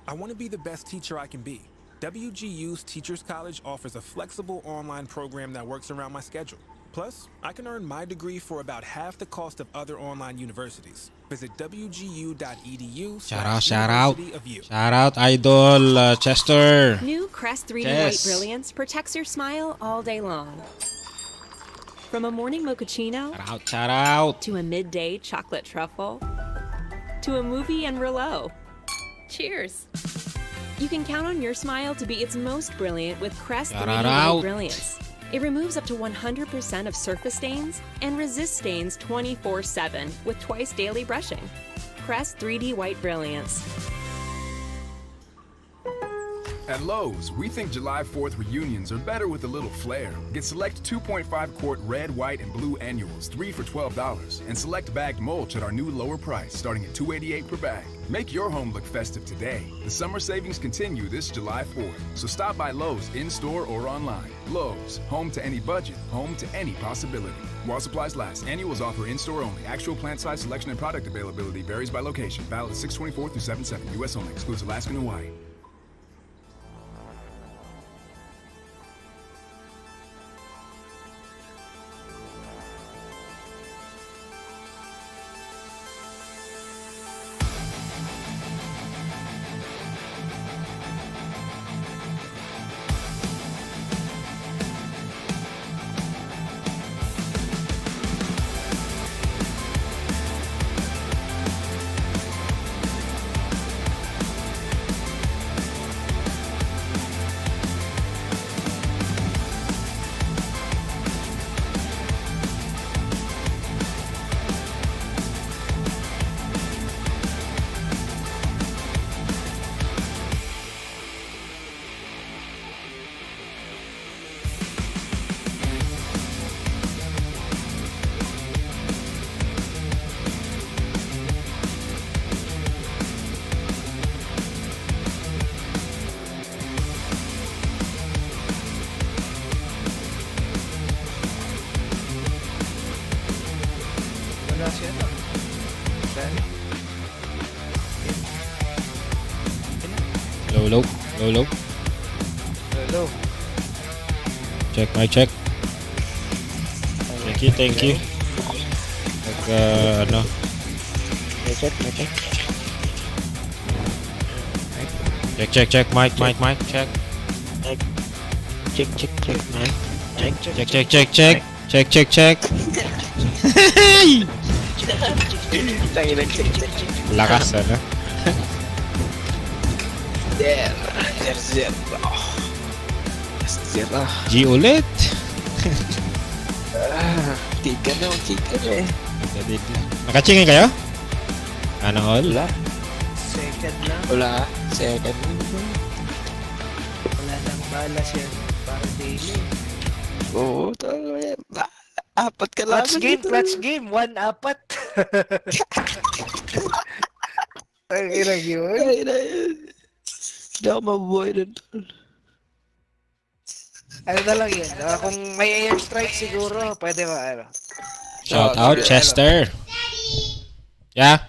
I want to be the best teacher I can be. WGU's Teachers College offers a flexible online program that works around my schedule. Plus, I can earn my degree for about half the cost of other online universities. Visit wgu.edu/University of U. Shout out, Idol Chester. New Crest 3D White Brilliance protects your smile all day long. From a morning mochaccino Shout out. to a midday chocolate truffle to a movie and Merlot. Cheers. You can count on your smile to be its most brilliant with Crest 3D White Brilliance. It removes up to 100% of surface stains and resists stains 24/7 with twice daily brushing. Crest 3D White Brilliance. At Lowe's, we think July 4th reunions are better with a little flair. Get select 2.5-quart red, white, and blue annuals, 3 for $12, and select bagged mulch at our new lower price, starting at $2.88 per bag. Make your home look festive today. The summer savings continue this July 4th, so stop by Lowe's in-store or online. Lowe's, home to any budget, home to any possibility. While supplies last, annuals offer in-store only. Actual plant size, selection, and product availability varies by location. Valid 6/24 through 7/7. U.S. only. Excludes Alaska and Hawaii. Low. Hello. Check, my check. Thank you. Ano? Check. Check, mic, check. Check, man. Check. Lakas, ano? Zero. G ulit. Tika eh. Nakachingin kayo? Ano all? Wala. Second lang. Wala. Second. Wala nang balas yan. Para daily. Oo, tama yan. Apat ka lang. Clutch game. 1-4. Ang irag yun. Ay, na yun. Hindi ako mabuhay nun. Ano na lang yun? Kung may airstrike siguro, pwede ba? Ano? Shout out, Chester. Yeah?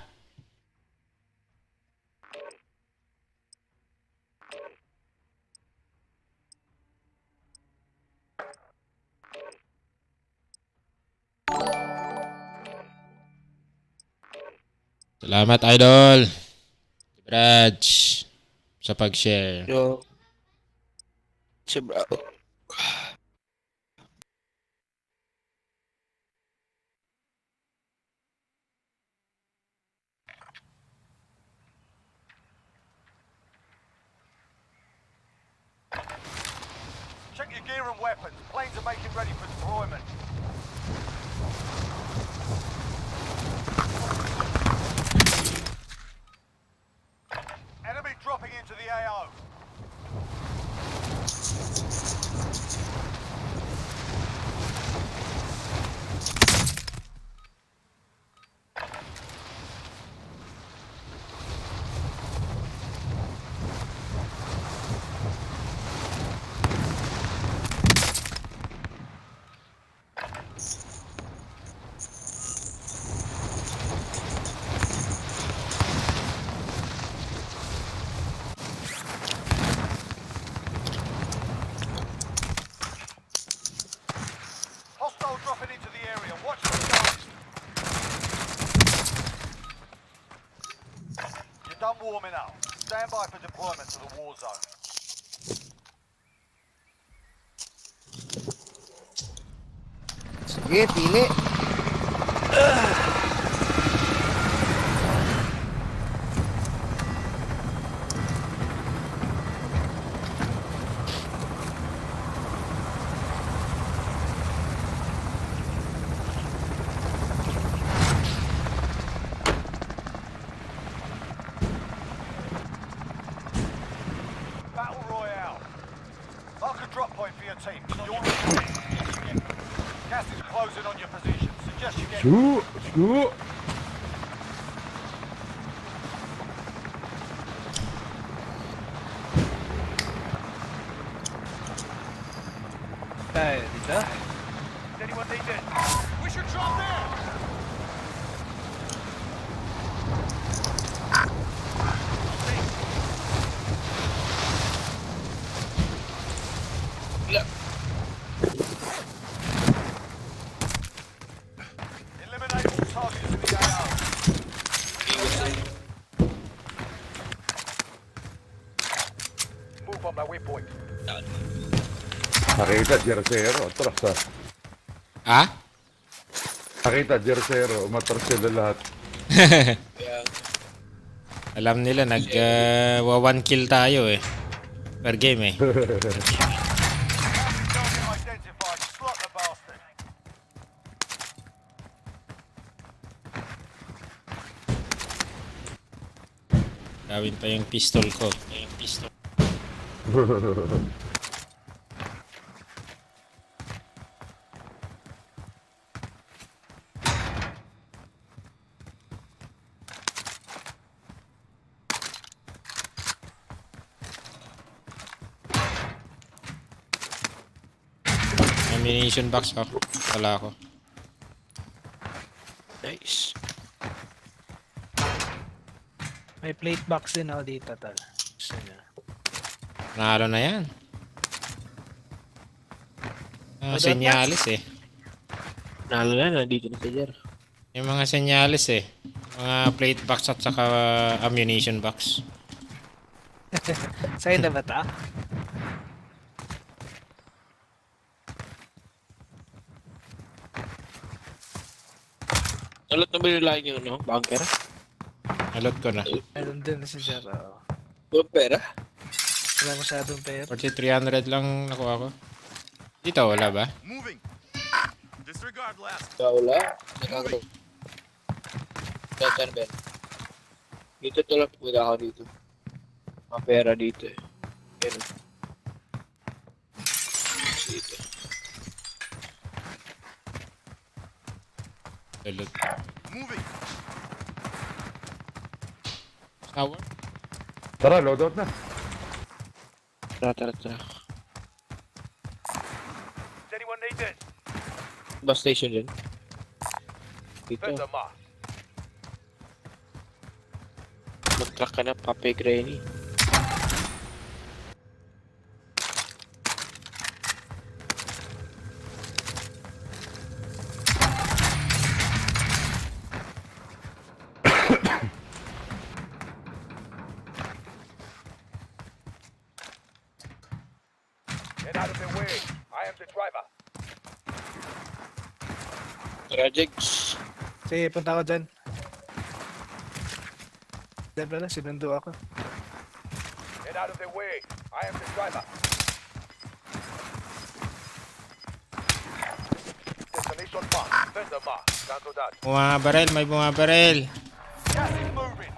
Salamat, Idol. Brad, sa pag-share. Yo. Siya, bro. Check your gear and weapons. Planes are making ready for deployment. Enemy dropping into the AO. Stand by for deployment to the war zone. Sige, pili. Battle Royale. Mark a drop point for your team. Gas is closing on your position. Suggest you get... Shoot! Tayo dito. Does anyone need it? We should drop there! Eliminate all targets in the AO. Move on my waypoint. Nakita, Jersero. Atras ha. Ha? Nakita, Jersero. Umatras sila lahat. Alam nila, one kill tayo eh. Per game eh. Target identified. Slot the bastard. Gawin pa yung pistol ko. Ammunition box ako. Wala ako. Nice. May plate box din ako dito, tal. Gusto niya. Nalo na yan. Senyalis eh. Nalo na, nandito na si Jer. Yung mga senyalis eh. Mga plate box at saka ammunition box. Sa'yo na ba ta? Nalot na ba yung line yung ano, bunker? Nalot ko na. Meron din si Jer. Walang pera? Wala masyadong pera. 4300 lang nakuha ko. Dito wala ba? Moving. Disregard last. Wala. Nakakalo. Saan Ben? Dito to lang. Wala ako dito. Mga pera dito eh. Yan. Dito. Nalot. Moving. Tower? Tara, loadout na. Tara. Does anyone need it? Bus station din. Dito. Vendor mark. Mag-truck ka na, Pape Granny. Get out of the way. I am the driver. Tara, Jigs. Sige, punta ako dyan. Dyan pala, sinundo ako. Get out of the way. I am the driver. Destination mark. Vendor mark. Cancel that. Bumabarel, may bumabarel. Gas is moving.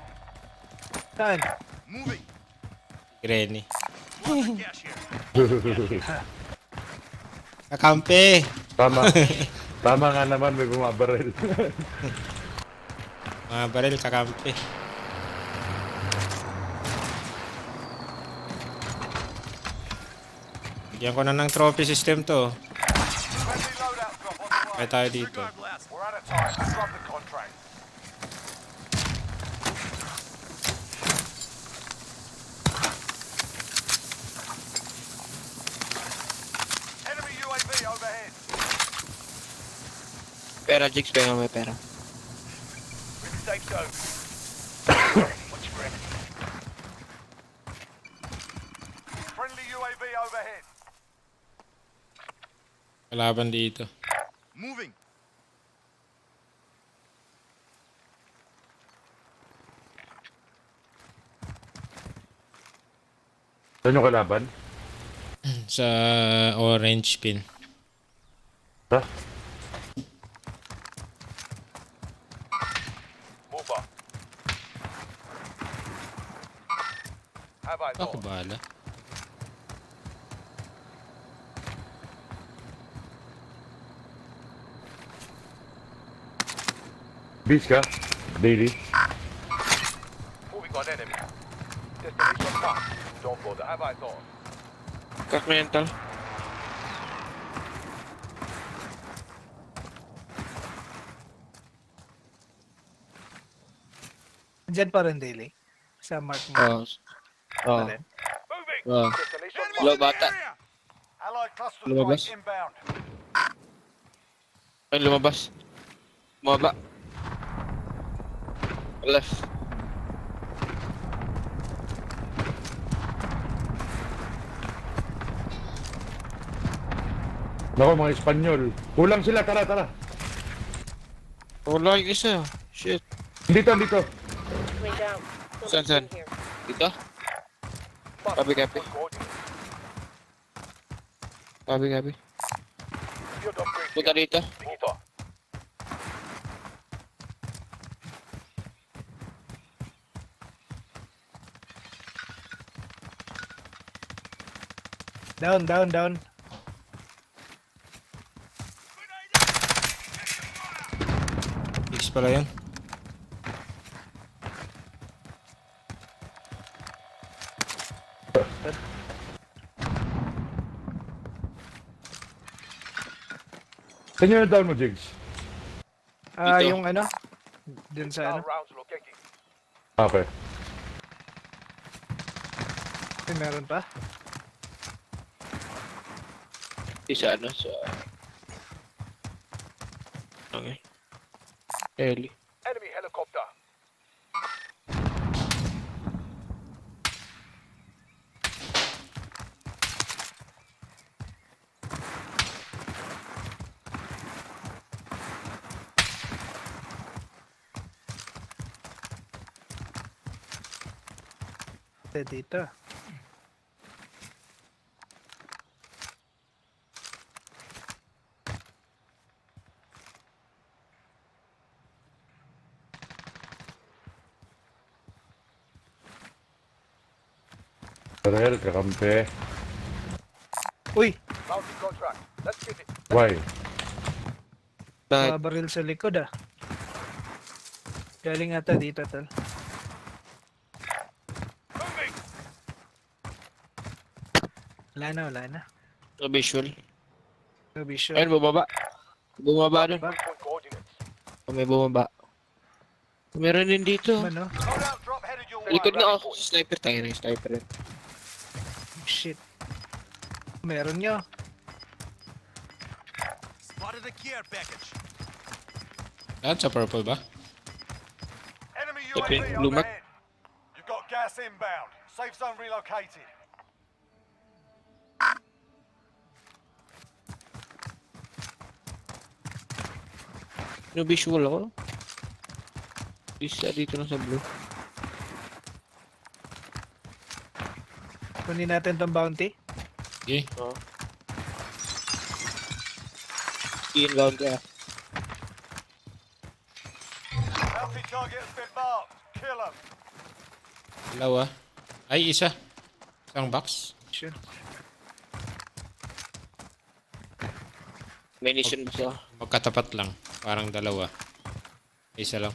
Saan? Moving. Granny. Lots of gas here. Kakampi! Tama. Tama nga naman, may bumabaril. Bumabarel, kakampi. Bigyan ko na ng trophy system to. Friendly loadout drop on the way. Kaya tayo dito. Disregard last. We're out of time. Drop the contract. Enemy UAV overhead. Pera, Jigs. Kaya may pera. We're in safe zone. Watch your enemy. Friendly UAV overhead. Kalaban dito. Moving. Saan yung kalaban? Sa orange pin. Ha? Move up. Have I Ako thought? bahala. Beach ka? Daily? Moving on enemy. Destination marked. Don't bother. Have I thought? Crack mental. Diyan pa rin daily. Sa mark mo. Oo. Oo. Pa rin. Moving. Oo. Destination Hello, marked. bata. Allied cluster Lumabas. strike inbound. Ay, lumabas. Bumaba. Left. Nako, mga Espanyol. Kulang sila, tara, tara. Wala yung isa. Shit. Dito, dito. Saan, saan? Dito? Copy, copy. Copy, copy. Field upgrade. Punta dito. Move up. Down, down, down. Fix pala yun. Saan yung down mo, Jigs? Ah, Dito. yung ano? Dun sa ano? Rounds located. Okay. May meron pa? Isa ano sa... Okay. Ellie. Enemy helicopter. Dito. Karel, kakampi. Uy! Mounting contract. Let's get it. Why? Bakit? Mga baril sa likod ah. Galing ata dito tol. Moving. Wala na, wala na. No visual. No vision. Ayun, bumaba. Bumaba dun. Point coordinates. May bumaba. Meron din dito. Ano? Loadout drop headed your way. Likod na Rally ako. point. Sniper tayo na yung sniper rin. Shit. Meron nyo. Spotted a care package. Lahat sa purple ba? Enemy Okay, UAV lumat. overhead. You've got gas inbound. Safe zone relocated. No visual ako. Isa dito lang sa blue. Kunin natin tong bounty. Okay. Oo. Inbound ka. Healthy target has been marked. Kill him. Dalawa. Ay, isa. Isang box. Sure. Munition ba siya? Magkatapat lang. Parang dalawa. Isa lang.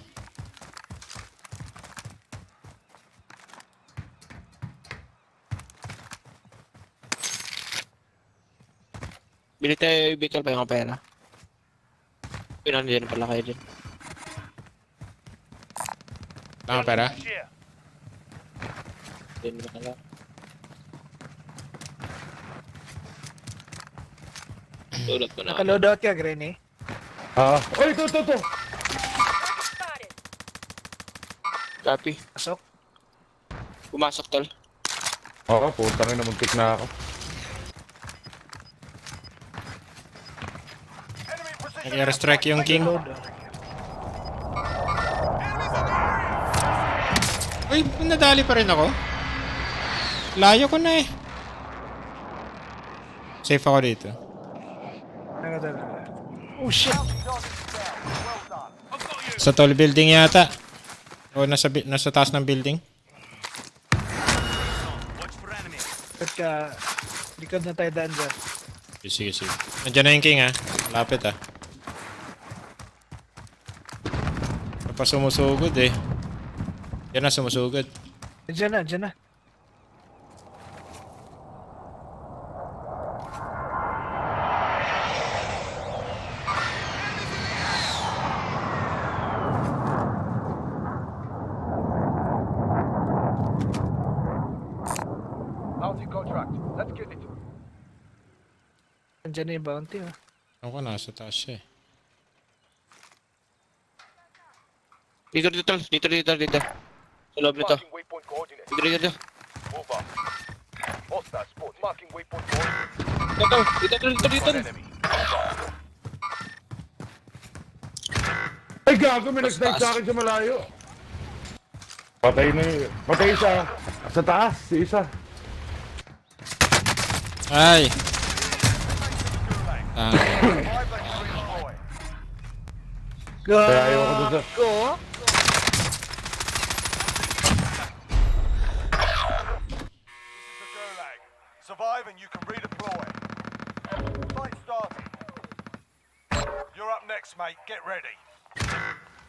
Bili tayo yung vehicle pa yung pera. Pinandiyan pala kayo dyan. Tama pera? Share. Diyan ba kala? Tulad ko na. Naka-loadout ka, Granny. Ah, oy, ito. Copy. Pasok. Pumasok tol. Oo, putang ina, muntik na ako. Enemy precision Nag-airstrike yung King. Load. Uy, nadali pa rin ako. Layo ko na eh. Safe ako dito. Oh shit! Sa tall building yata. O nasa taas ng building. Ba't ka... Likod na tayo daan dyan. Sige. Nandiyan na yung King ha. Malapit ha. Pa sumusugod eh. Yan na sumusugod. Dyan na. bounty contract. Let's get it. Dyan na yung bounty oh. Ako nasa taas siya eh. Dito. Sa loob nito. Marking waypoint coordinates. Dito. Over. Hostile spot. Marking waypoint coordinates. Dito. One enemy. Ay, gago, may nag-snipe sa akin sa malayo. Patay siya. Sa taas, si isa. Ay! Five legs to redeploy. Kaya ayaw ko dun sa... Go! This is the Gulag. Survive and you can redeploy. Fight starting. You're up next, mate. Get ready.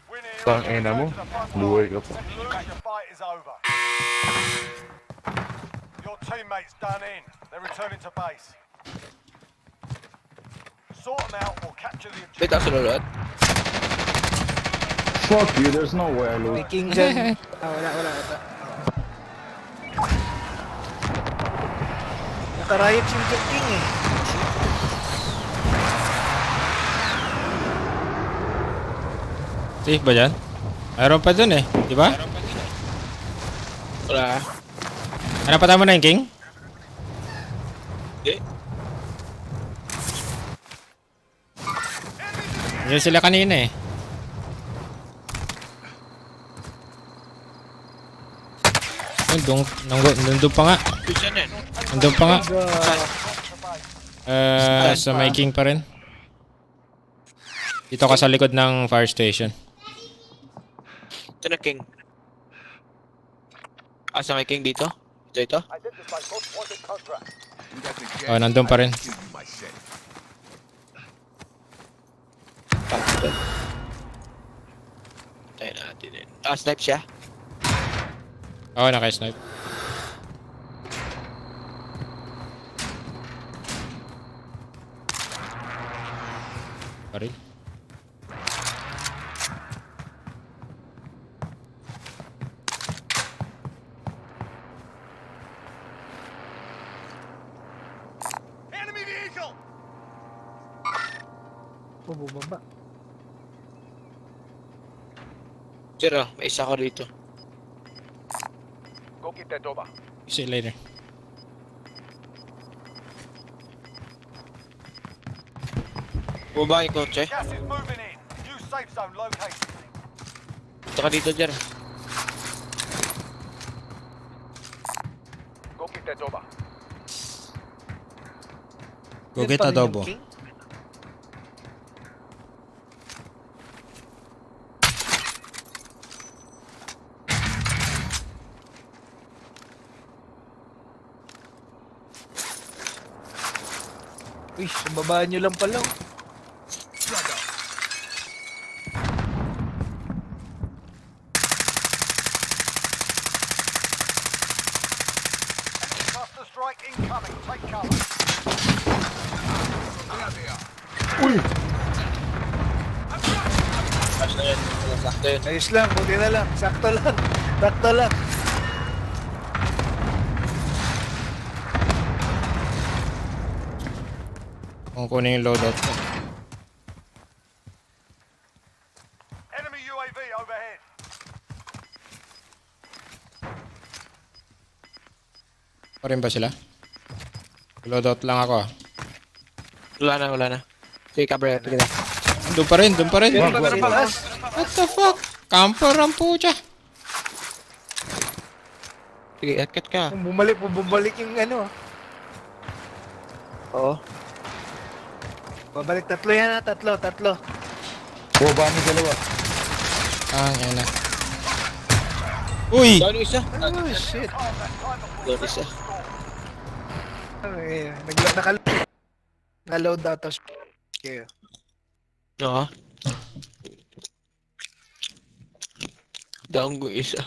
Win here. Tang ina mo. Buhay ka pa. Lose, your fight is over. Your teammates done in. They're returning to base. Sort them out or capture the May objective. taas na lahat. Fuck you, there's no way I lose. May king dyan. Wala. Nakarayot yung king eh. Safe ba dyan? Mayroon pa dun eh. Diba? Wala. Napatay mo na yung King? Hindi. Diyan sila kanina eh. Nandun pa nga. Diyan yan. Nandun pa nga. Sa may King pa rin. Dito ka sa likod ng fire station. Ito na King. Sa may King dito? Ito. Identify most wanted contract. Oh, nandun pa rin. Tayo natin yun. Snipe siya. Oo, naka-snipe. Sorry. Enemy vehicle! Bumaba. Sir, may isa ko rito. Go get that over. See you later. Bumaba yung kotse. Gas is moving in. New safe zone located. Ito ka dito, Jer. Go get that over. Go get adobo. Uy, sa baba nyo lang pala. Cluster strike incoming. Take cover. Uy! Tapos na yun. Sakto yun. Ayos lang, buti na lang. Sakto lang. Kung kunin yung loadout ko. Enemy UAV overhead. Pa rin ba sila? Loadout lang ako ah. Wala na. Sige, kabre. Sige na. Doon pa rin. Meron pa. What the fuck? Camper ang pucha. Sige, akit ka. Bumalik yung ano. Oo. Babalik tatlo yan, tatlo. Baba ni dalawa. Yan na. Uy! Down yung isa. Oh, shit. Down isa. Okay, naka-load out tapos kayo. Oo. Down ko isa.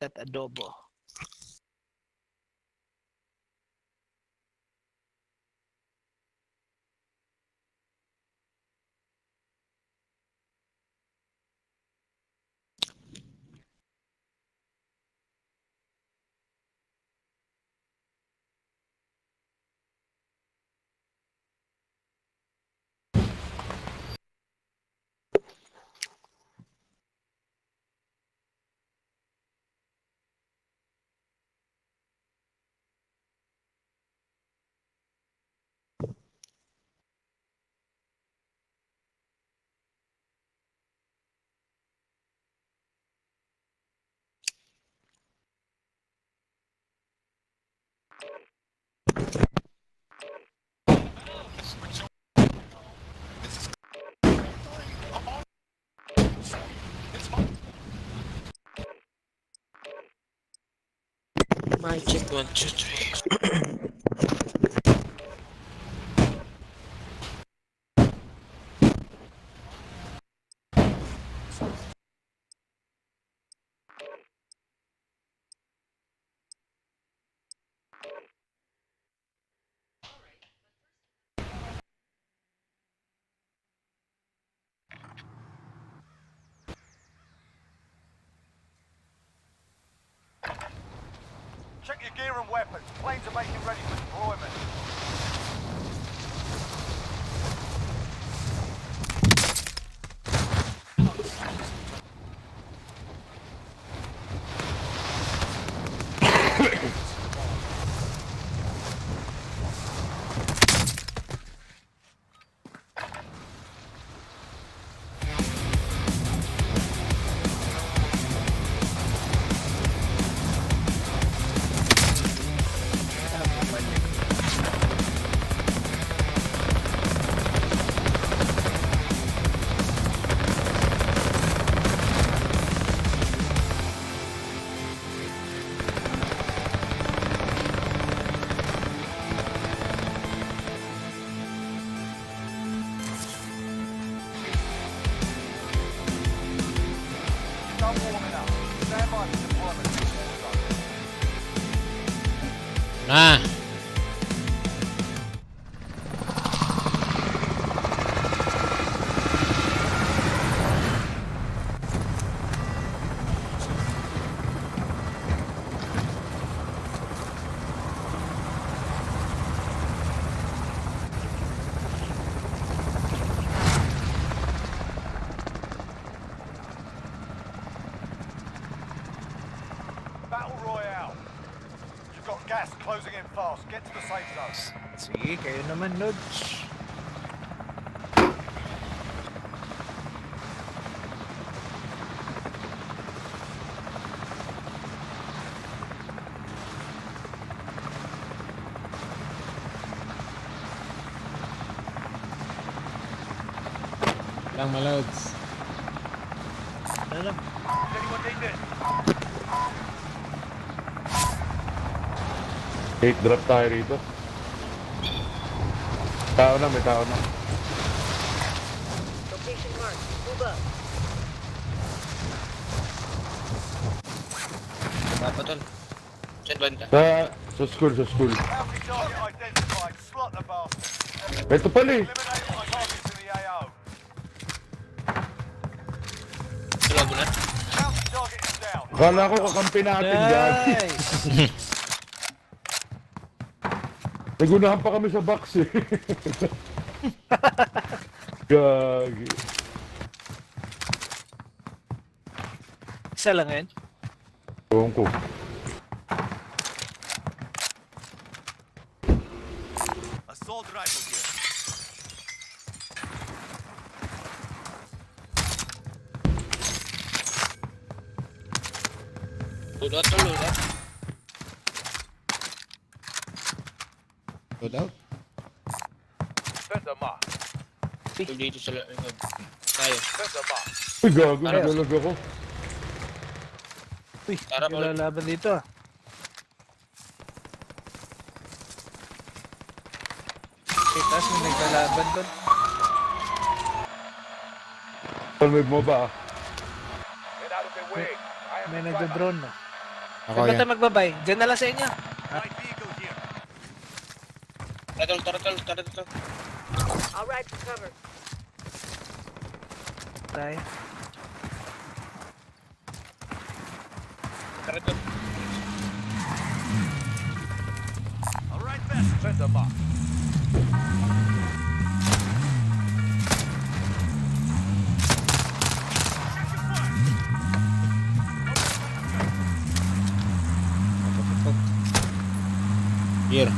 At adobo. My check 1, 2, 3. Check your gear and weapons. Planes are making ready for deployment. Done warming up. Stand by for deployment to Warzone. Na! Battle Royale. You've got gas closing in fast. Get to the safe zone. Sige, kayo naman, Lods. Lang maloads. Ano? Does anyone need this? Take drop tayo rito. May tao na. Location marked. Move up. Apa tol? Saan banda? Sa school. Healthy target identified. Slot the bastard. Ito pala eh. Eliminate my targets in the AO. Wala mo na? Healthy target is down. Akala ko kakampi natin yan. Nice! Nagunahan pa kami sa box eh. Gagi. Isa lang yan. Ewan ko. Assault rifle here. Load out to load out. Load out. Send them up. Load dito sa likod. Tayo. Send them up. Uy, gago. Nagalag ako. Uy, Tara, may lalaban dito ah. Okay, taas may naglalaban doon. May mo ba? Get out of their way. I am May the driver. nagdo-drone na. Ako Saan ba yan. tayo magbabay? Diyan na lang sa inyo. Light vehicle here. Tara, tara. I'll ride for cover. Tayo. Tara, tara. All right, best. Send them up. Here.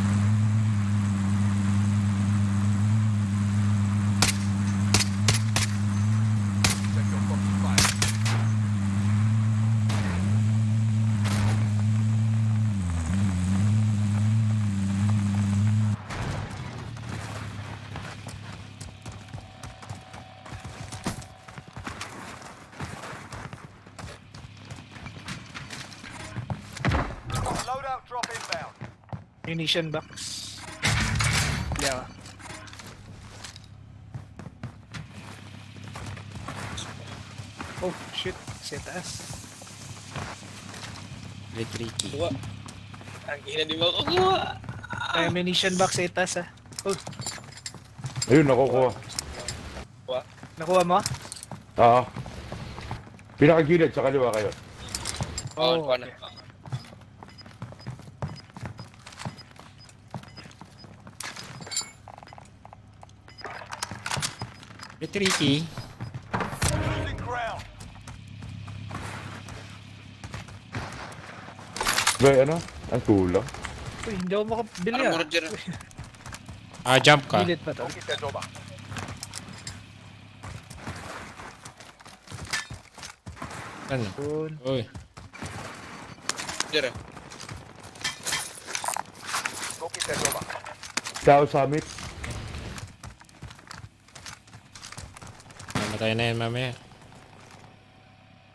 Check your fucking fire. Loadout drop inbound. Munition box. Yeah. Oh, shit. Sa taas. Very tricky. Kuha. Ang ina di ba ako kuha? May munition box sa taas ah. Oh, Ayun, nakukuha. Kuha. nakuha mo? Ah. Pinakagilid sa kaliwa kayo. Oo, kuha na. Very tricky. Losing ground. Bay, ano? Ang kulang. Uy, hindi ako makabili Parang ah. murad dyan. Jump ka. Bilit pa to. Don't get that over. Ano? Yun. Uy. Dyan. Don't get that over. Tao Summit. Namatay na yan mamaya.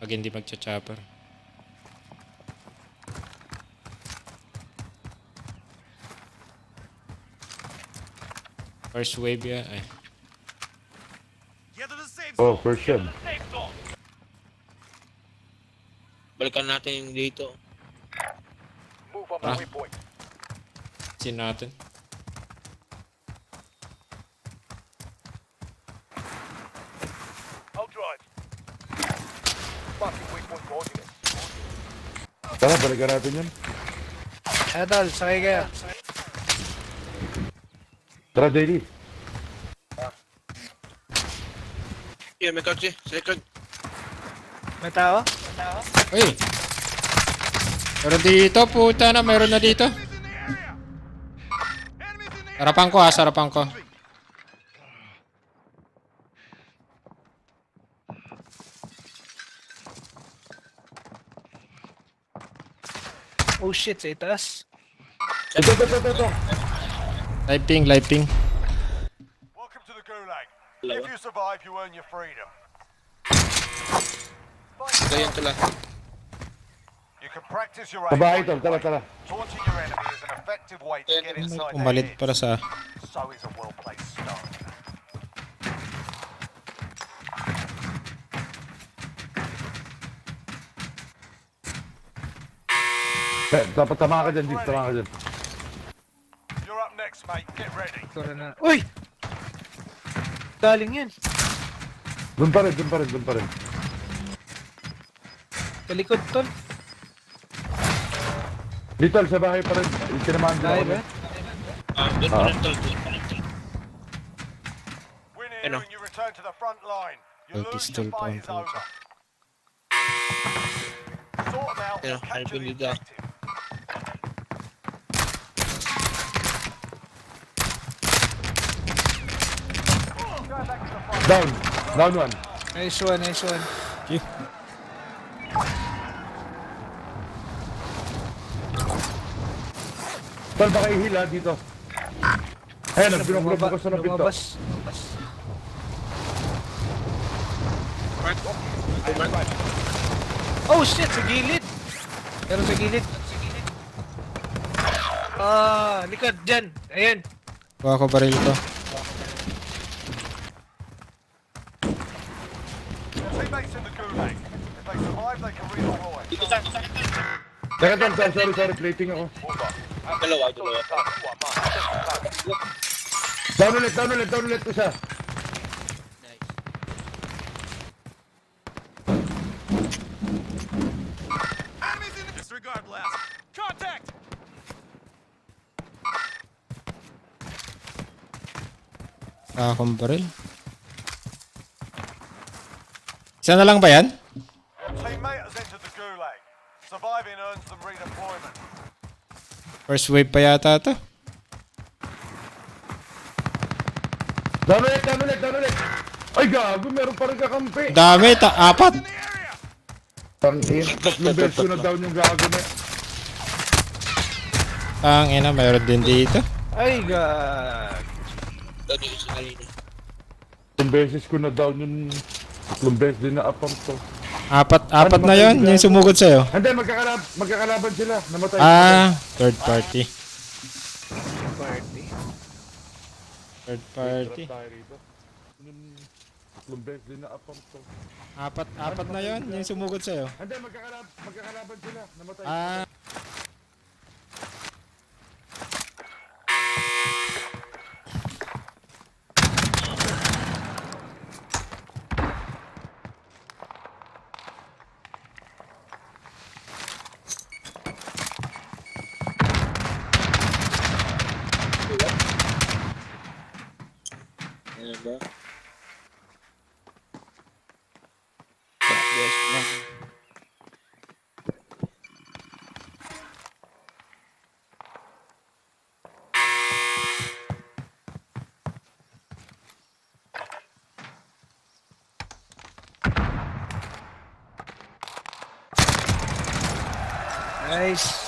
Pag hindi magcha-chopper. First wave ya. Ay. Get to the safe Oh, zone. first Get yan. to the safe zone. Balikan natin yung dito. Move on Ah. my waypoint. Sin natin. I'll drive. Marking waypoint coordinates. Tara, balikan natin yun. Tol, sakay kayo. Tara, Daily. Yan, may kotse. Sa likod. May tao? Uy! Meron dito, puta na. Meron na dito. Enemies in the area. Enemies in the area. Sarapan ko sarapan ko. Oh shit, sa itaas. Ito. Live ping. Welcome to the Gulag. Hello. If you survive, you earn your freedom. Ganyan to lang. You can practice your Sa aim. bahay, while tol. you Tara. wait. Taunting your enemy is an effective way to get inside their Umalit heads. para sa... So is a well-placed stone. Dapat tama ka dyan, Jig. Tama ka dyan. You're up next, mate. Get ready. Tara na. Uy! Galing yan. Doon pa rin. Kalikod, tol. Dito, sa bahay pa rin. Tinamaan din Tayo ako. ba? Doon pa rin tol. Doon pa rin tol. Win here Ano? and you return to the front line. Your Oh, lose, pistol your fight is pa ang over. Ano, Capture hanapin the dito. objective. Go back to the fight. Down. Down one. Nice one, nice one. Okay. Tol, baka i-heal dito. Ayan, binukos na ng pinto. Lumabas. Oh shit, sa gilid. Pero sa gilid. Likod, dyan. Ayan. Kuha ko baril to. Your teammates in the gulag. If they survive, they can redeploy. Dito sa akin. Teka, Tol, sorry, plating ako. Dalawa. Down ulit isa. Disregard blast. Contact! Kuha akong baril. Isa na lang ba yan? Your teammate has entered the gulag. Surviving earns them redeployment. First wave pa yata to. Down ulit. Ay, gago, meron pa rin kakampi. Dami, apat. In the area! Parang tatlong beses ko na down yung gago na. Ang ina, mayroon din dito. Ay, God. Dito yung sa kanina. Tatlong beses ko na down yung tatlong beses din na apam to. Apat na yon, yung sumugod sa'yo. Hindi, magkakalaban sila. Namatay. Third party. Party. Third party. Tatlong beses din na apam to. Apat na yon, yung sumugod sa'yo. Hindi, magkakalaban sila. Namatay. Ayan ba? Yes, ma'am. Nice.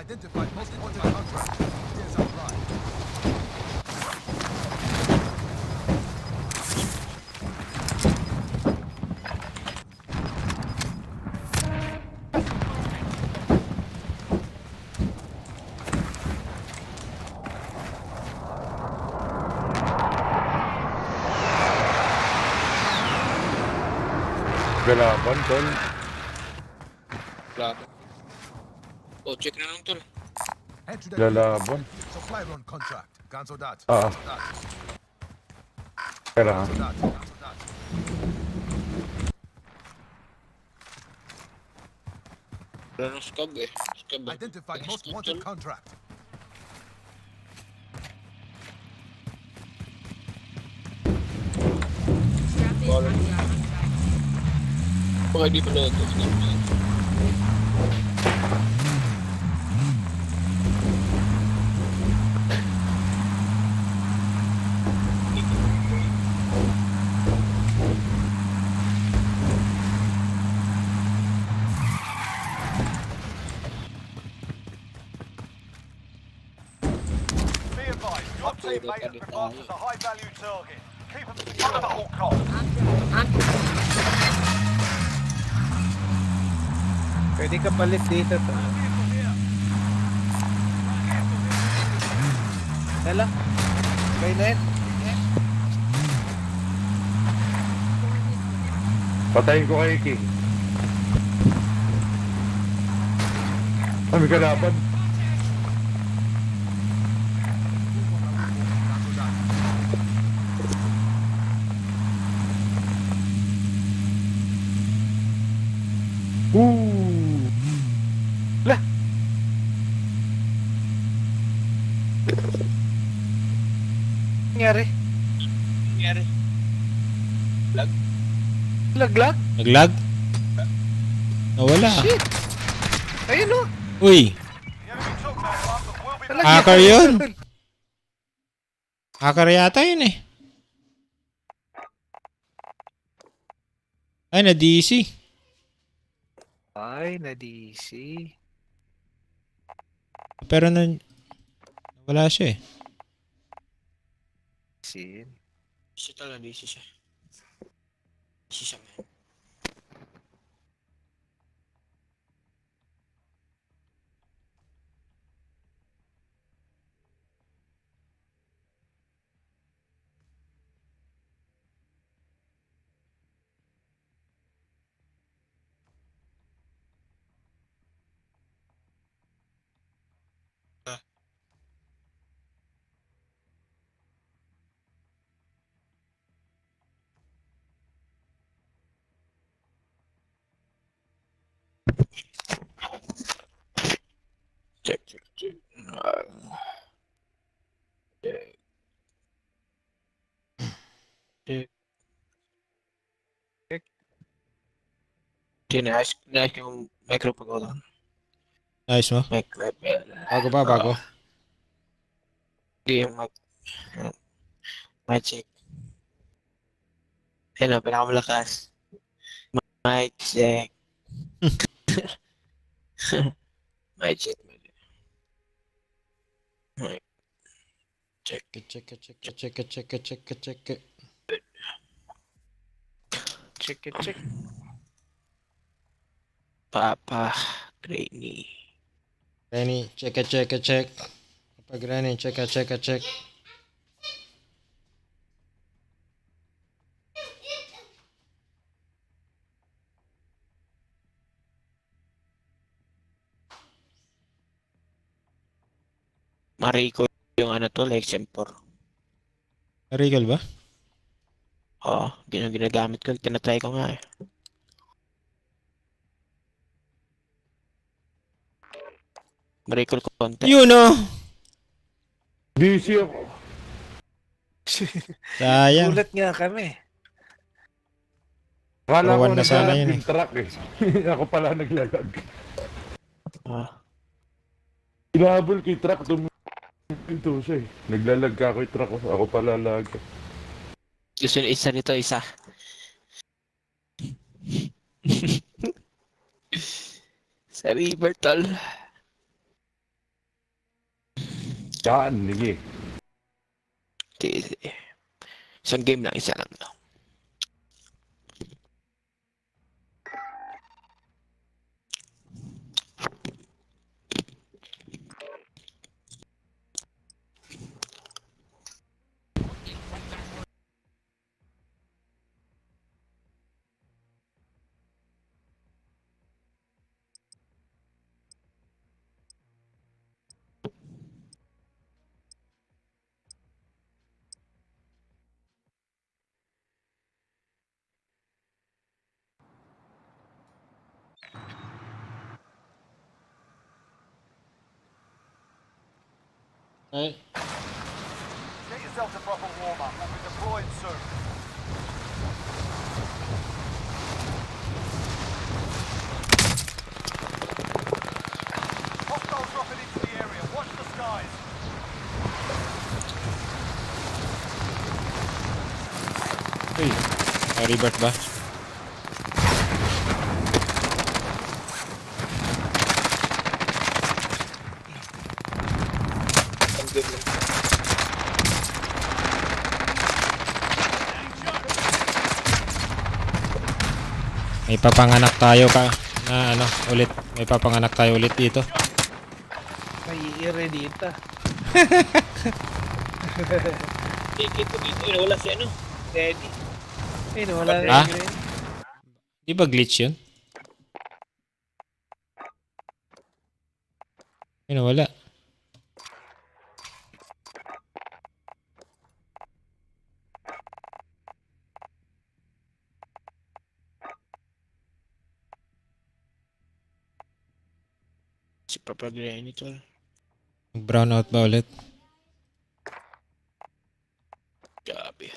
Identified most wanted contract. Here's our line. Galaban, tol. Plata. Oh, check na lang tol. Head to the Galaban. supply run contract. Cancel that. Ah. Pera ha. Cancel that. Wala ng scab eh. Scab eh. Identified most Scab, wanted tol. contract. Baka di pala ito. Scab na. Be advised, your teammate has been marked as a high-value target. Keep them secure at all costs. Pwede ka palit dito to. Dala. Kaya na yan. Patayin ko kay King. May kalaban. Ooh. Nangyari? Nangyari. Laglag? Naglag? Nawala. Shit! Ayun o! Uy! The enemy took that one, but we'll be back. Hacker yun! Hacker yata yun eh. Ay, na-DC. Ay, na-DC. Pero wala siya eh. Sin. Siya talaga, busy siya. Busy siya, man. Check. Check. Check. Check. Tinaas yung microphone ko lang. Nice mo. Microphone. Bago ba? Bago? Hindi yung mic check. Ayun o, pinakamalakas. Mic check. Mic check. Mic check. Check. Check. Papa. Trainee. Renny, check. Kapag Renny, check. Mariko yung ano to, Lexion 4. Regal ba? Oo, ginagamit ko. Tinatry ko nga eh. Mariko konti. Yun oh! DC ako. Sayang. Gulat nga kami. Akala ko Kawan na sana naglalag yun yung truck eh. Ako pala naglalag. Inahabol ko yung truck. Ito siya eh. Naglalag ka ako yung truck. Ako pala lag. Gusto nyo isa nito, isa. Sa river, tol. Yan, sige. Isang game lang, isa lang. Ay, Get yourself a proper warm-up. We'll be deploying soon. Hostiles dropping into the area. Watch the skies. Revert ba? Isang game lang. May papanganak tayo na ano, ulit. May papanganak tayo ulit dito. May i-redita. Ticket ko dito. Wala si ano. Ready. Ay, nawala na Ah? yung green. Di ba glitch yun? Ay, nawala. Si Papagrenny, tol. Mag-brown out ba ulit? Gabi.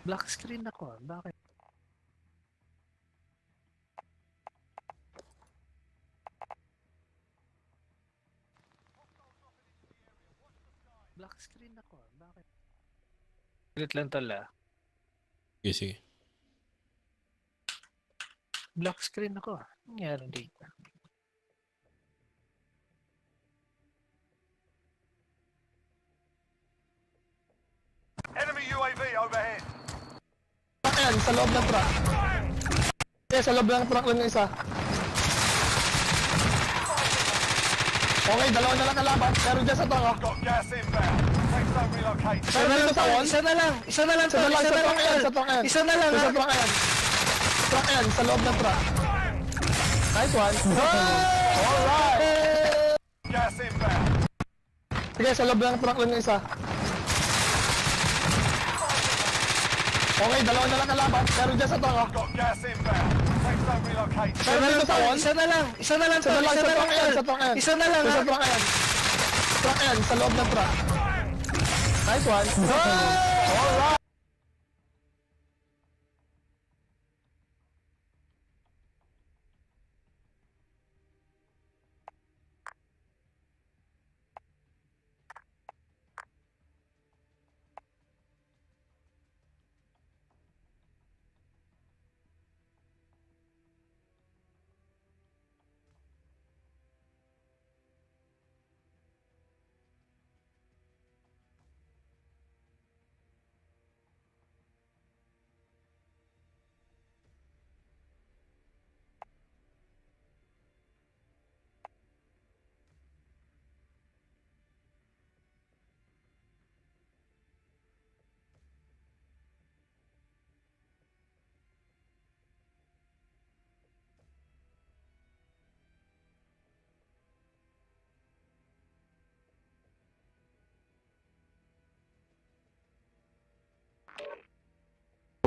Black screen ako. Bakit? Black screen ako. Bakit? Ulit lang tala. Sige, sige. Black screen ako. Nangyari dito. Enemy UAV overhead. Ayan, sa loob ng truck. Yeah, sa loob ng truck lang yung isa. Okay, dalawa na lang kalaban. Pero dyan sa truck, oh. Got gas inbound. Safe zone relocated. Pero dito sa wall. Isa na lang. Isa na lang. Isa na lang, sa truck yan, sa truck yan. Isa na lang. Sa truck yan. Truck yan, sa loob ng truck. Nice one. Alright. Gas inbound. Sige, sa loob ng truck lang yung isa. Okay, dalawa na lang kalaban. Pero dyan sa truck, oh. Got gas inbound. Safe zone relocated. Pero dito sa wall. Isa na lang. Isa na lang. Isa na lang, sa truck yan, sa truck yan. Isa na lang. Sa truck yan. Truck yan, sa loob ng truck. Nice one. Alright.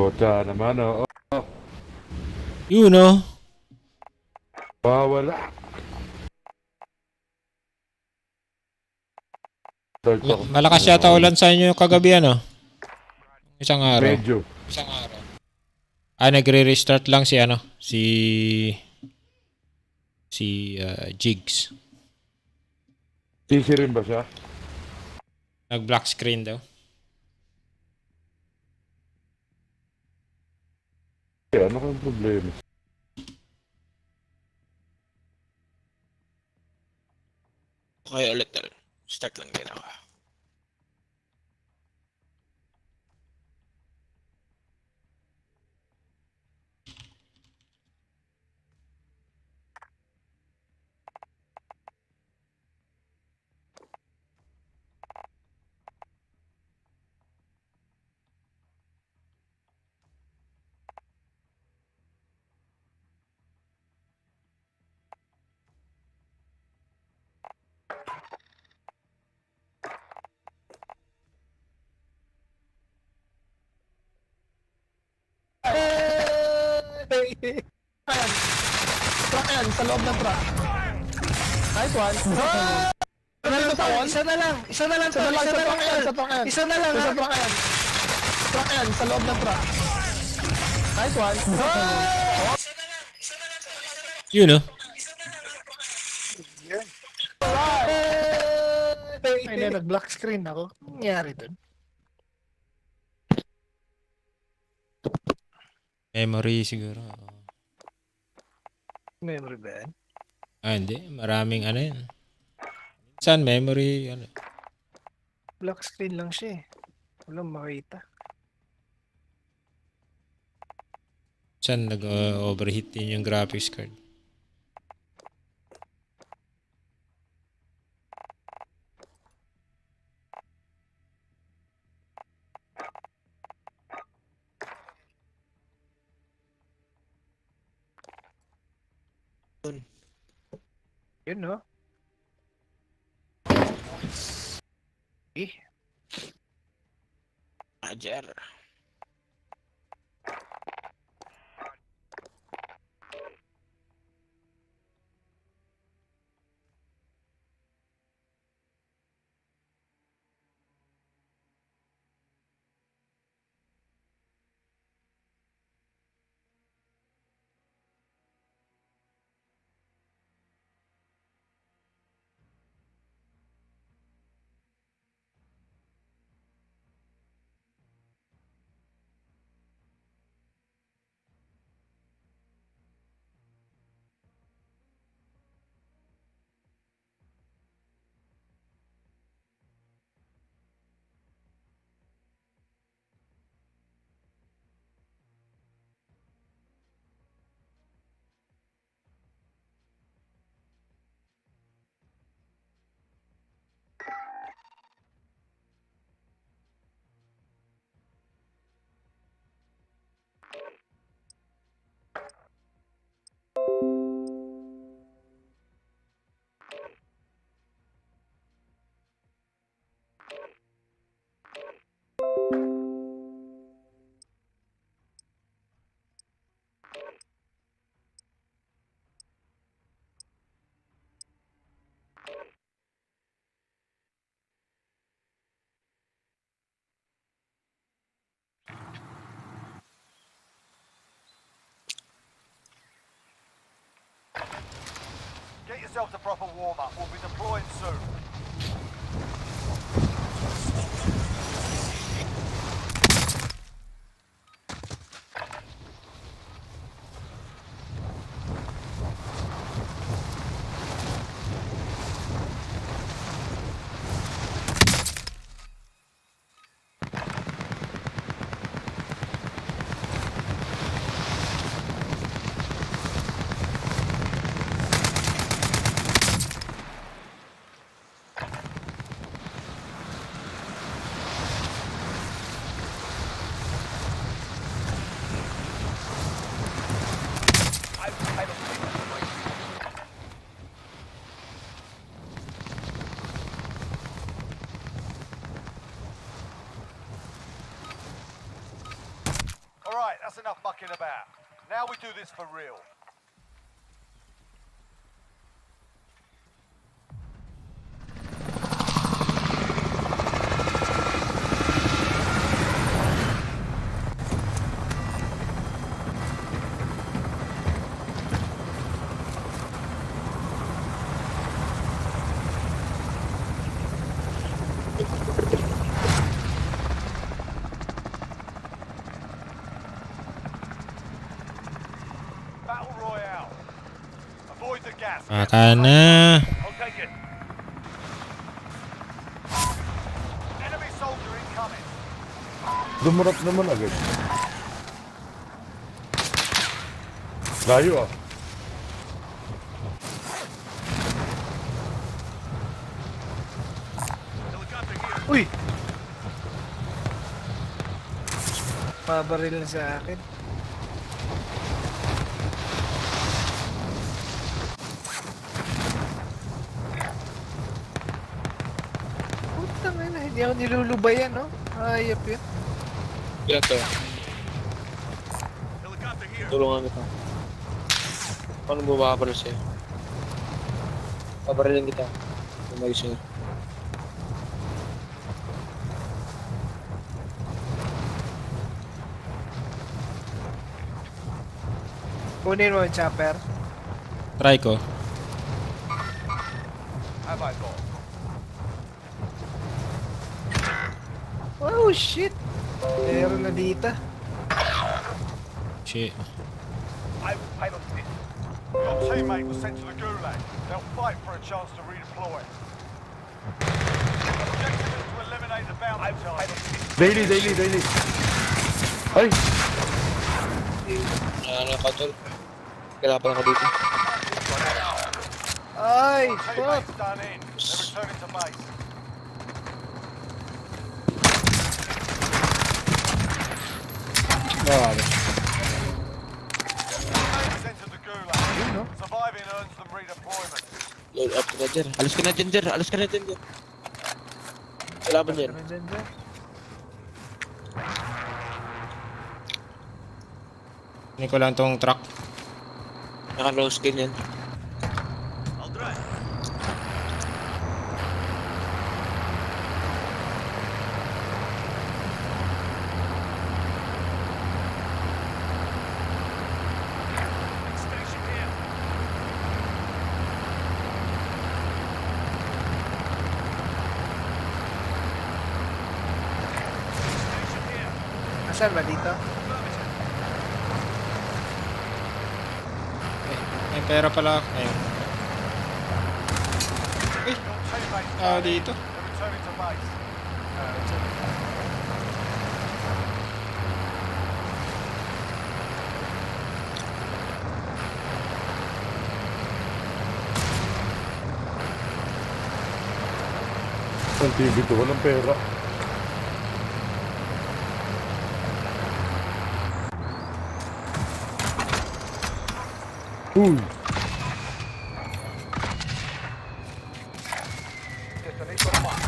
Bota naman, oh. Yun, oh. Wala. Malakas yata ulan sa inyo kagabi, ano? Isang araw. Medyo. Isang araw. Nagre-restart lang si ano? Si Jigs. CC rin ba siya? Nag-black screen daw. Ano kang problema? Okay, ulit tol. Start lang din ako. Ayan. Truck yan, sa loob ng truck. Nice one. Pero dito sa wall. Isa na lang. Isa na lang. Isa na lang, sa truck yan, sa truck yan. Isa na lang. Sa truck yan. Truck yan, sa loob ng truck. Nice one. Yun, oh. Ay, nag-black screen ako. Nangyari dun. Memory siguro. Memory ba yan? Hindi. Maraming ano yun. Minsan memory, ano. Black screen lang siya eh. Walang makita. Minsan nag-overheat din yung graphics card. Yun, no? Eh. Roger. Get yourself to proper warm-up. We'll be deploying soon. Alright, that's enough mucking about. Now we do this for real. Battle Royale. Avoid the gas. Baka na. I'll take it. Enemy soldier incoming. Dumurap naman agad. Layo ah. Uy! Pabaril na sa akin. Putang ina, hindi ako nilulubayan, no? Ayop yun. Yan to. Tulungan kita. Paano mo makabaril sa'yo? Pabarilin kita. Umayos yun. Kunin mo yung chopper. Try ko. Have I got? Oh shit! Meron na dito. Shit. I will pilot this. Your teammate was sent to the gulag. They'll fight for a chance to redeploy. Objective is to eliminate the bounty target. Daily. Ay! Ano ka tol? Kailangan ako dito. Ay! Fuck! Teammates done in. They're returning to base. Grabe. Teammates sent to the gulag. Yun, no? Survive Surviving earns them redeployment. Load up ka na dyan. Alas ka na dyan, Jer. Alas ka na dyan, Jer. Kalaban dyan. Ano dyan? Hindi ko lang tong truck. Naka-low skin yan. I'll drive. Station here. Station here. Asan ba dito? May pera pala. Ayun. Uy, Your teammates dito. They're returning to base. Ang TV to, walang pera. Uy! Destination marked.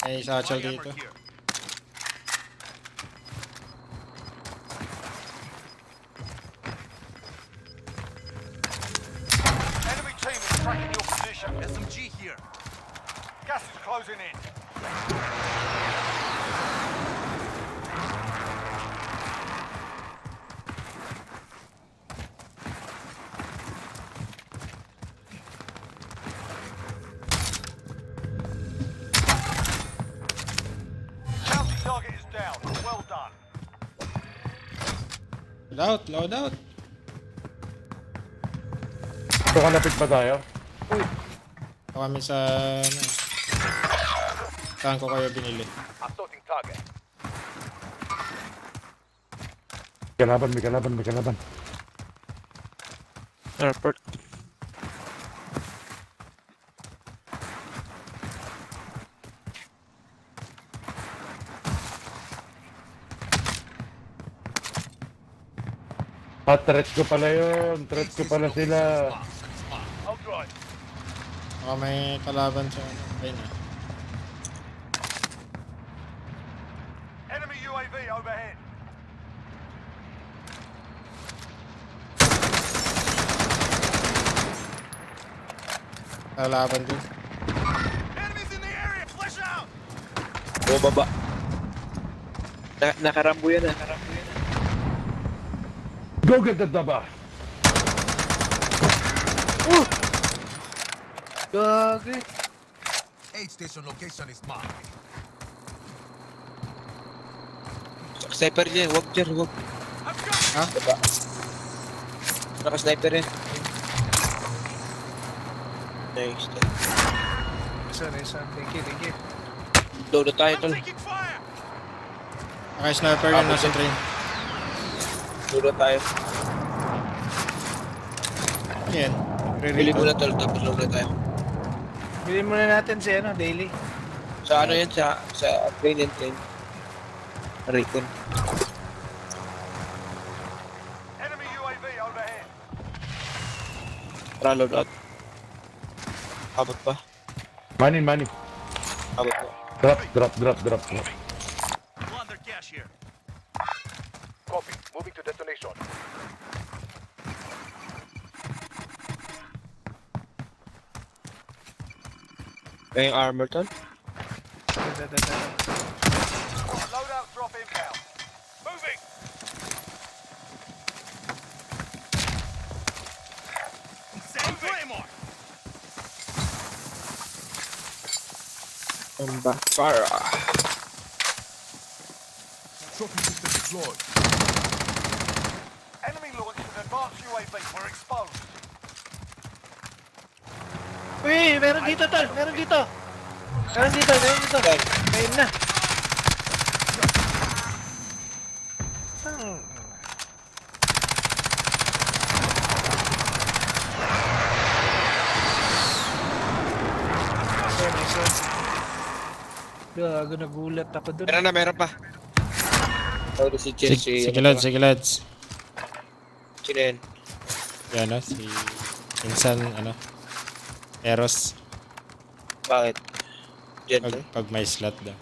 May satchel dito. Enemy team is tracking your position. SMG here. Gas is closing in. Bounty target is down. Well done. Load out. So, kalapit pa tayo? Ito kami sa... Ano, saan ko kayo binili? Assaulting target. May kalaban. Airport. Threat ko pala yun. Threat ko pala sila. I'll drive. Baka may kalaban sa... Ayun na. Enemy UAV overhead. Kalaban din. Enemies in the area. Flash out. O, baba. Nakarambo yan. Go get the daba! Gagi. Aid station location is marked. Sniper niya. Wag, Jer. Wag. Ha? Baba. Naka-sniper yan. Nice. Nice. Thank you. Load na tayo, tol. Taking fire. Naka-sniper yun nasa train. Load na tayo. Yan. Bili Re-reload. muna, tol. Tapos load na tayo. Bilhin muna natin si Daily. Sa ano yan? Sa train and train. Recon. Enemy UAV overhead. Tara, load out. Abot pa. Money. Abot pa. Drop. Plunder cash here. Copy. Moving to destination. Kaya yung armor, tol. Loadout drop inbound. Moving. Same Claymore. Fire. Trophy system deployed. Enemy launched an advanced UAV. We're exposed. Uy, meron dito. Meron dito. Ayun na. Gago, nagulat ako dun. Meron pa. Oh, si Chelsea. Sige lads. Sino yun? Yan si Insan, Eros. Bakit? Diyan to? Pag may slot daw.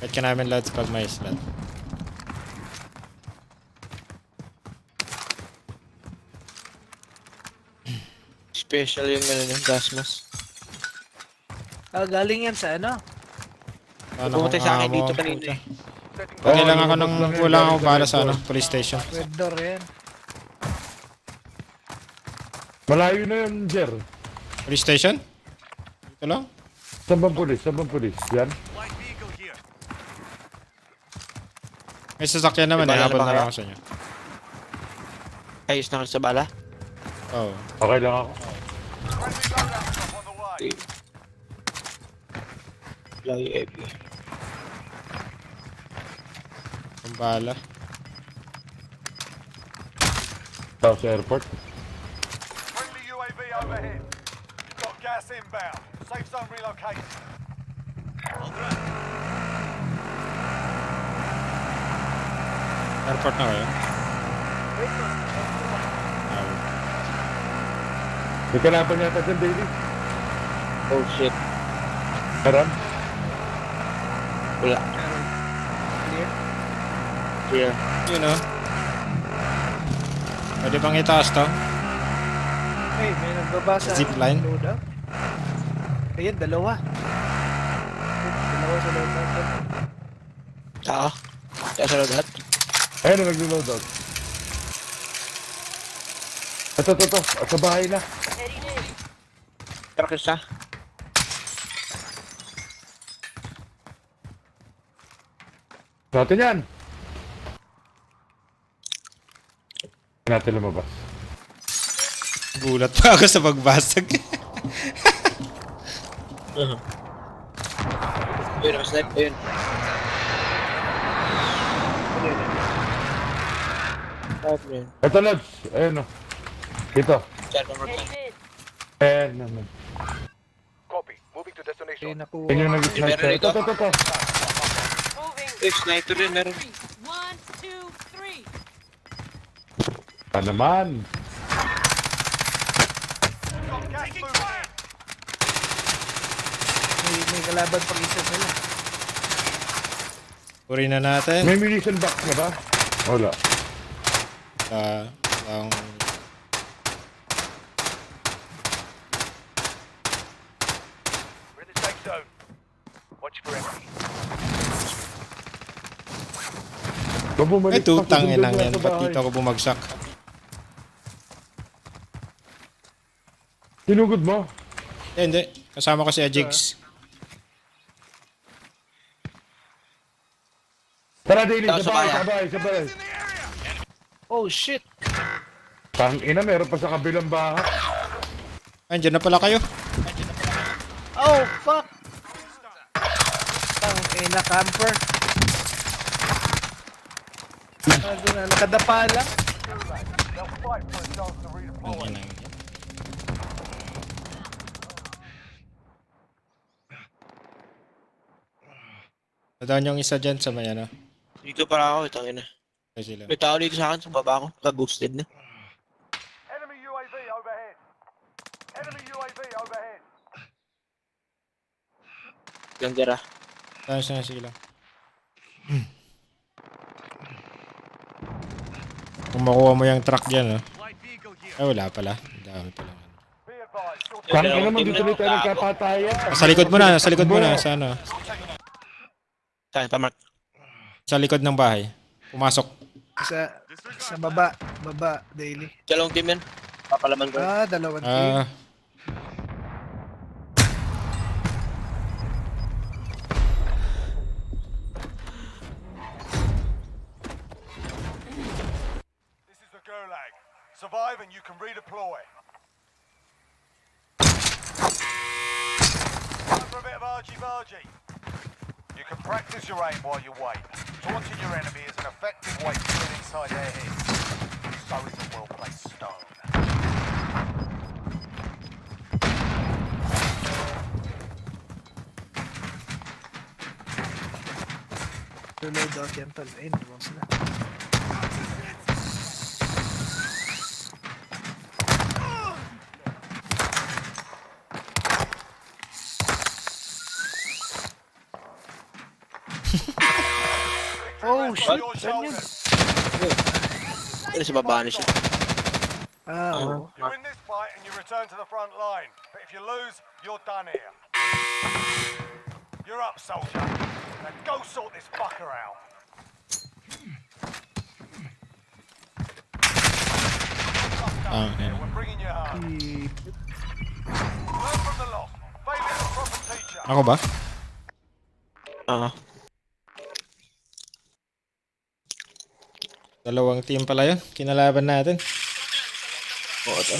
Pet ka namin lads pag may slot. Special yung gas mask. Galing yan sa ano? Pumunta sa akin dito kanina eh. Okay lang ako nang kulang ako para sa police station. Red door yan. Malayo na yun, Jer. Police station? Dito lang? Saan bang pulis? Yan. May sasakyan naman May bala habol na ba na lang kayo? ako sa inyo. Ayos na kayo sa bala? Oo. Okay lang ako. Friendly loadout drop on the way. Lagi heavy. Ang bala. Sa airport. Friendly UAV overhead. You've got gas inbound. Safe zone relocated. Airport na kayo? May kalaban yata dyan, Daily. Oh shit. Karan? Wala. Clear. Yun o. Pwede bang itaas to? Hey, may nagbabasa. Zipline? Loadout. Ayan, dalawa. Dalawa sa loadout. Saka? Kaya sa lahat? Ayun na, nag-load out. Ito. Sa bahay na. Pero kisa? Sa atin yan. Hindi natin lumabas. Gulat pa ako sa pagbasag. Yun, mas life pa yun. Life na yun. Ito, Lods. Ayun o. Dito. Diyan, Mammartek. Ayun naman. Copy. Moving to destination. Ay, nakuha. Yun yung nag-sniper. Meron dito? Ito. Eh, sniper rin meron. 1, 2, 3. Pa naman. Got gas moving in. May kalaban pang isa nila. Puri na natin. May munition box na ba? Wala. Ang We're in the safe zone. Watch for enemy. Ay, tutang inang yan. Ba't dito ako bumagsak? Sinugod mo? Hindi. Kasama ko si Ajigs. Tara, Daily. Tara, Sabay. Oh, shit. Tang ina, meron pa sa kabilang bahay. Andiyan na pala kayo. Oh, fuck. Na camper. Nakadapa lang. They'll fight for a chance to redeploy. Nadaan yung isa dyan sa may Dito para ako, itangin na. Sila. May tao dito sa akin, sa baba ko. Naka-boosted na. Enemy UAV overhead. Enemy UAV overhead. Yung tira. Sige lang. Kung makuha mo yung truck dyan, ay wala pala. Dami pala. Be advised. Short Tang ina mo, dito tayo nagkapatayan. Sa likod mo na, sa likod mo na. Sa ano? Saan, Pamark? Sa likod ng bahay. Pumasok. Sa baba, Daily. Dalawang team yan. Papalaman ko. Dalawang team. This is the Gulag. Survive and you can redeploy. Time for a bit of argy-bargy. You can practice your aim while you wait. Taunting your enemy is an effective way to get inside their heads. So is a well-placed stone. Reload out yan tol. Ayun, naman sila. Oh shit! Saan yun? Ano sa baba na siya? Oo. You win this fight and you return to the front line. But if you lose, you're done here. You're up, soldier. Now go sort this fucker out. We're bringing you home. Learn from the loss. Failure the proper teacher. Ako ba? Dalawang team pala yun. Kinalaban natin. Oo, to.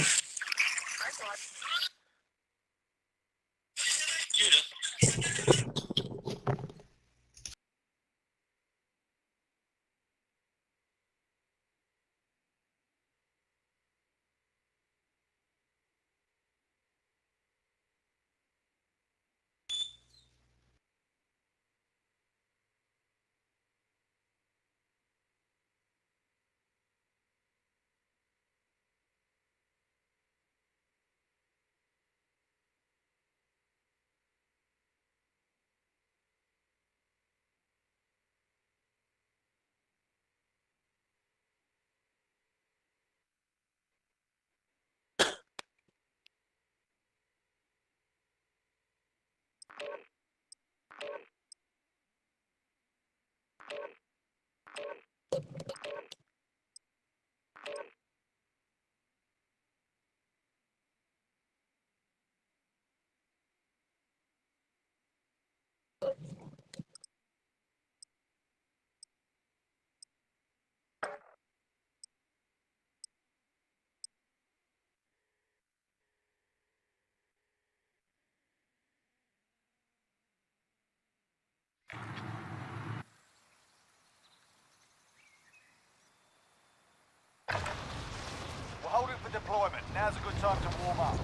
We're holding for deployment. Now's a good time to warm up.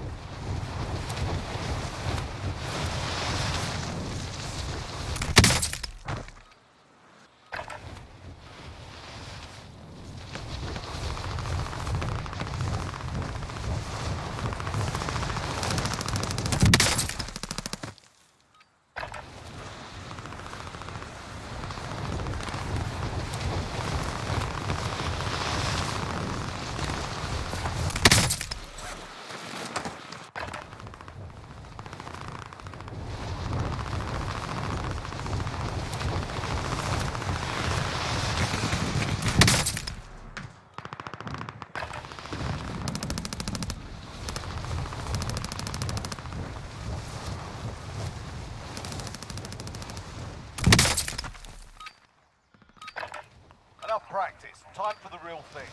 Enough practice. Time for the real thing.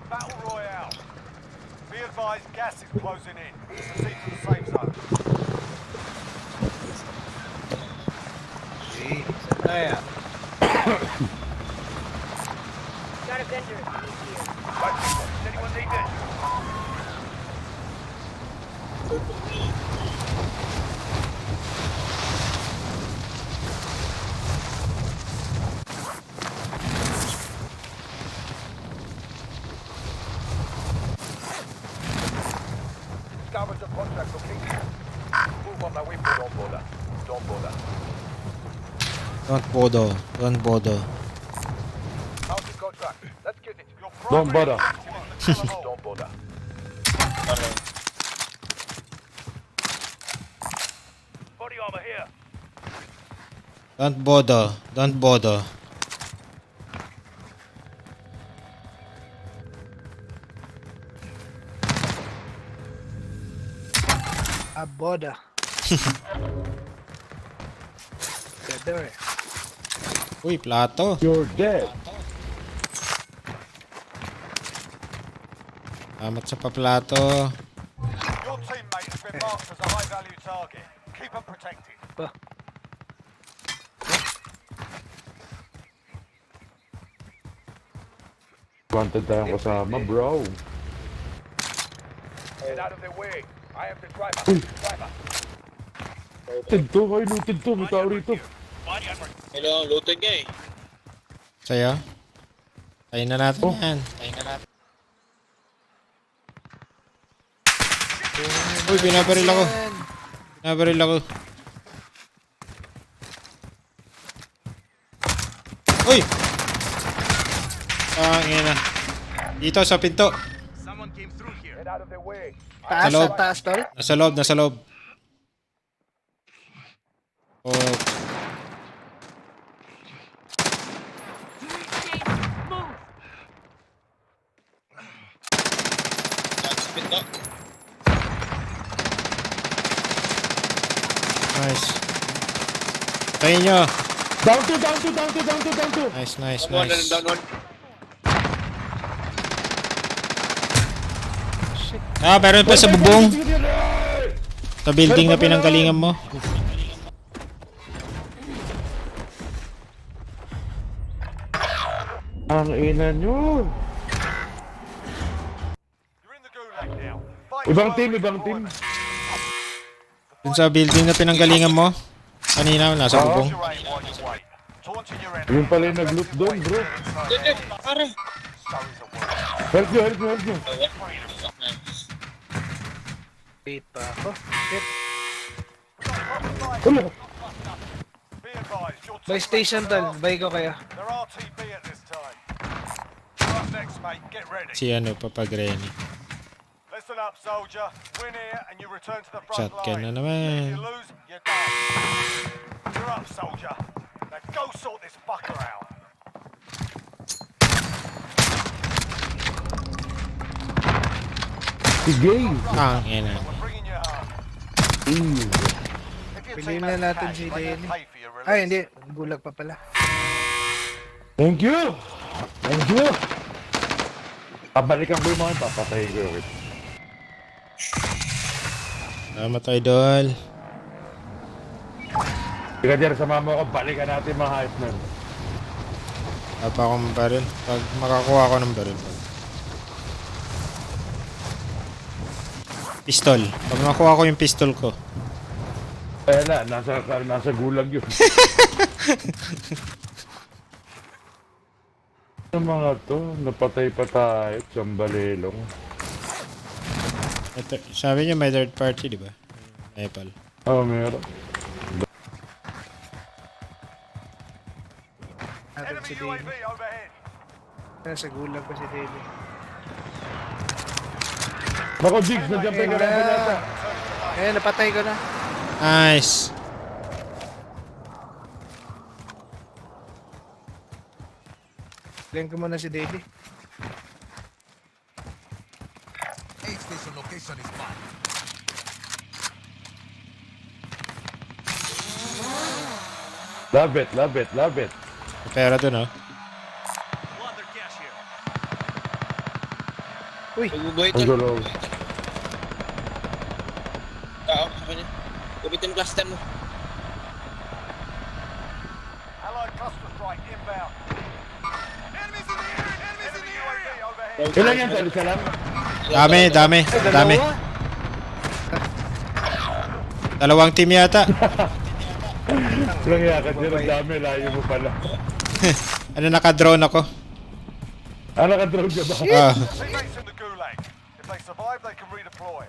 Battle Royale. Be advised, gas is closing in. Proceed to the safe zone. Got a vendor if you need gear. Does anyone need this? Discovered the contract location. Move on my way for don't bother. Don't bother. Don't bother. Don't bother. How's the contract? Let's get it. Your Don't primary bother. objective is to kill 'em all. Don't bother. Body armor here. Don't bother. Don't bother. Aboda. Better. Uy, plato. You're dead. Salamat sa paplato. Your teammate has been marked as a high-value target. Keep them protected. Wanted tayong kasama, bro. Get out of their way. I am the driver. Driver. Looted to, kayo looted to. May tao rito. Kailangan looted niya eh. Sa'yo? Tayin na natin yan. Uy, binabaril ako. Binabaril ako. Uy! Ina. Dito sa pinto. Get out of their way. Taas, Sa loob. taas, tol. Nasa loob. Oh. Pinto. Nice. Tayin nyo. Down to. Nice. Down one. Ah, meron pa sa bubong. Sa building na pinanggalingan mo. Ang ina nyo. You're in the gulag now. Fight Ibang slow team. and deploy. Dun sa building na pinanggalingan mo. Kanina, nasa bubong. Your aim while you wait. Taunting your enemy. Yun pala yung nag-loot doon, bro. Pare. So is the world. Help nyo. Wait pa ako. Shit. Ulo. Be advised, your By teammates station, are tol. after Bay ko kaya. They're RTB at this time. You're up next, mate. Get ready. Si Papagrenny. Listen up, soldier. Win here and you return to the front Shotgun na line. naman. If you lose, you're done. You're up, soldier. Now go sort this fucker out. Sige. Ang ina. We're bringing you home. Easy. If your Piliin team na has natin cash, si they can Danny. pay for your release. Ay, hindi. Gulag pa pala. Thank you. Pabalikan ko yung mga papatay ko. Salamat, idol. Sige dyan, sa mama ko, balikan natin mga hype man. Wala pa akong baril. Pag makakuha ako ng baril. Pistol. Pag makuha ko yung pistol ko. Kaya nasa gulag yun. Ang mga to, napatay pa tayo, Chambalelong. Ito, sabi niya may third party, di ba? Nepal. Oo, meron. Natin Enemy si UAV Danny. overhead. Nasa gulag pa si Danny. Bako, Jigs, nandiyan pa yung karamba nata. Eh, napatay ko na. Nice. Blame ko muna si Danny. Love it. May pera dun, oh. Uy, Maguguhit Ang yan. gulo. Sa kanya. Gamitin mo cluster mo. Allied cluster strike inbound. Enemies in the area! Enemies in the area! Overhead. Ilan yan, tol? Isa lang? Dami. Dalawang team yata. Ilang yakad yan, ang dami, layo mo pala. Ano, naka-drone ako. Naka-drone ka ba? Ah, Teammates in the gulag. If they survive, they can redeploy.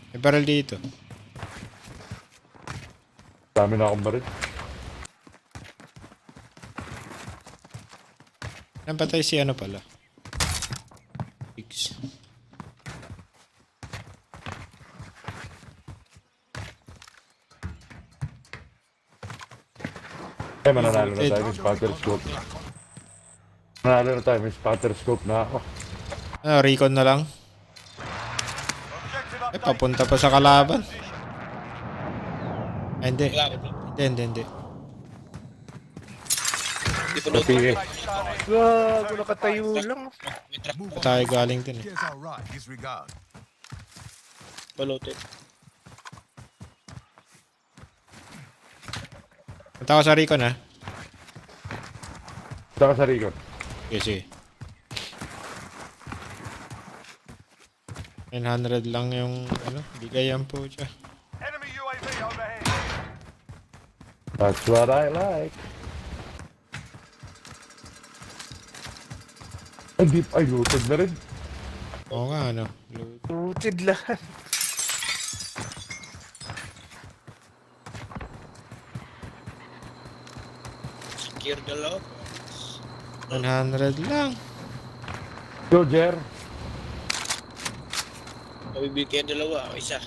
may barrel dito. Dami na akong barit. Napatay si pala. Pigs. Mananalo na tayo, may spatter scope. Mananalo na tayo, may spatter scope na ako. Recon na lang. Objective update. Papunta pa sa kalaban. Ay, hindi. Wala ko. Hindi. Hindi pa load. Sige. Gago, nakatayo lang. May truck Ito tayo galing din. Here's our right. Disregard. Baloted. Punta ko sa Recon ha. Saka sa Rico. Sige. 900 lang yung bigayan po siya. Enemy UAV overhead. That's what I like. Ay, looted na rin. Oo nga, Looted lahat. Secure the lock. 100 lang. Go, Jer. Mabibigyan dalawa. O isa.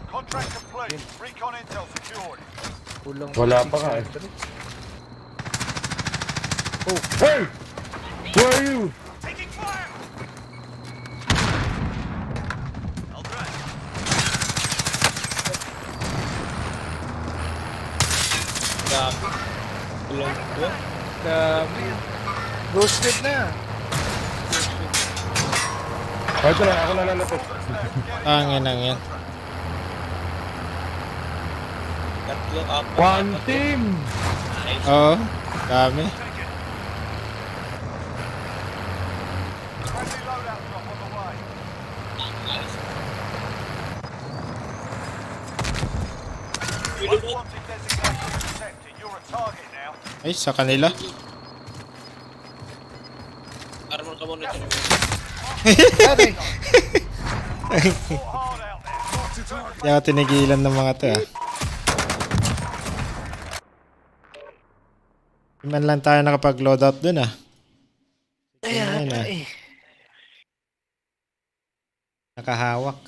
Contract complete. Recon intel secured. Kulang Wala pa nga eh. Oh, hey! Who are you? Taking fire. Grabe. Kulang dua. Dami. Ghosted na. Ay, ito lang, ako nalalapit. Tangin lang yan. Tatlo, apat. One team! Nice. Oo. Dami. Friendly loadout drop on the way. Reload. Wanted designation accepted. You're a target now. Ay, sa kanila. Armor ka muna dyan. Dati. Fought hard out there. Hindi ako tinigilan ng mga to ah. Hindi man lang tayo nakapag-loadout dun ah. Ayan, Ayun, ah. eh. Nakahawak.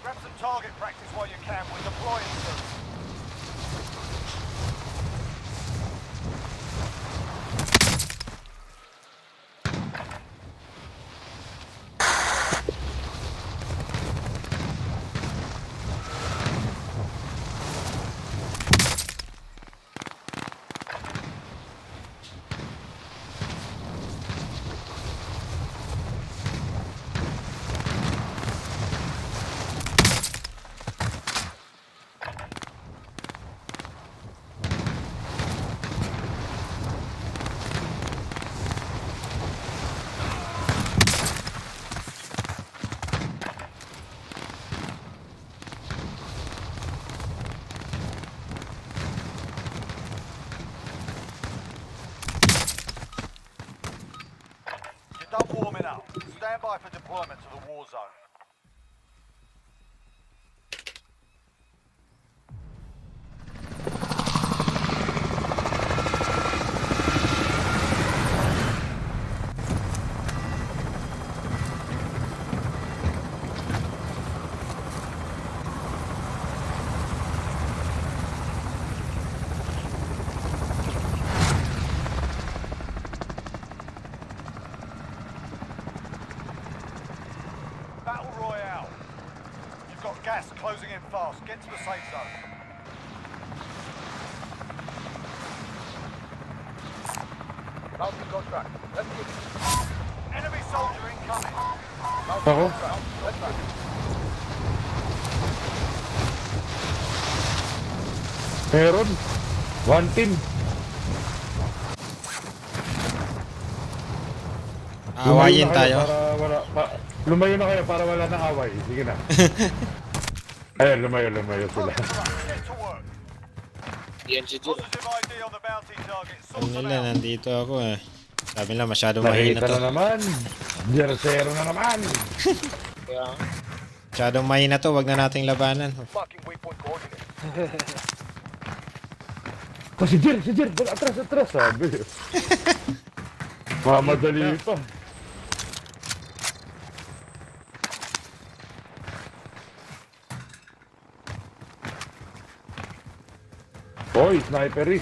Grab some target practice while you can. We're deploying soon. You're done warming up. Stand by for deployment to the war zone. Gas closing in fast. Get to the safe zone. Bounty contract. Let's move. Enemy soldier incoming. Ako? Let's move. Meron. One team. Awayin Lumayo na kayo tayo. Para wala, lumayo na kayo para wala nang away. Sige na. Ayun, lumayo sila. Get to work. Yan si Jun. Positive ID on the bounty target. Alam Sort them nila, out. nandito ako eh. Sabi nila, masyadong mahina Nakita to. na naman. Jersero na naman. Kaya, Masyadong mahina to, wag na nating labanan. Fucking waypoint coordinates. Oh, si Jer. Atras. Sabi. Mamadali pa. Oy, sniper eh.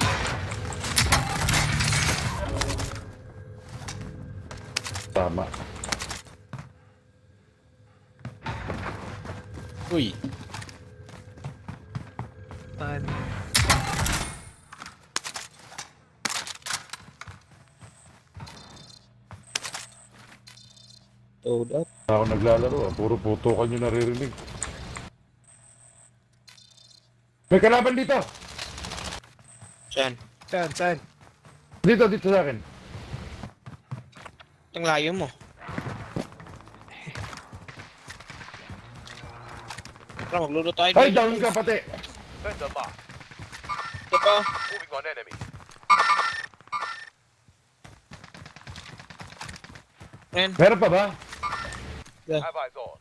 Tama. Uy, Tan. load up. Ako naglalaro puro putukan yung naririnig. May kalaban dito! Saan? Saan? Dito sa akin. Ang layo mo. Tara, magluluto tayo. Ay, down ka pati! Send a mark. Ito pa. Moving on enemy. Ayan. Meron pa ba? Have eyes on.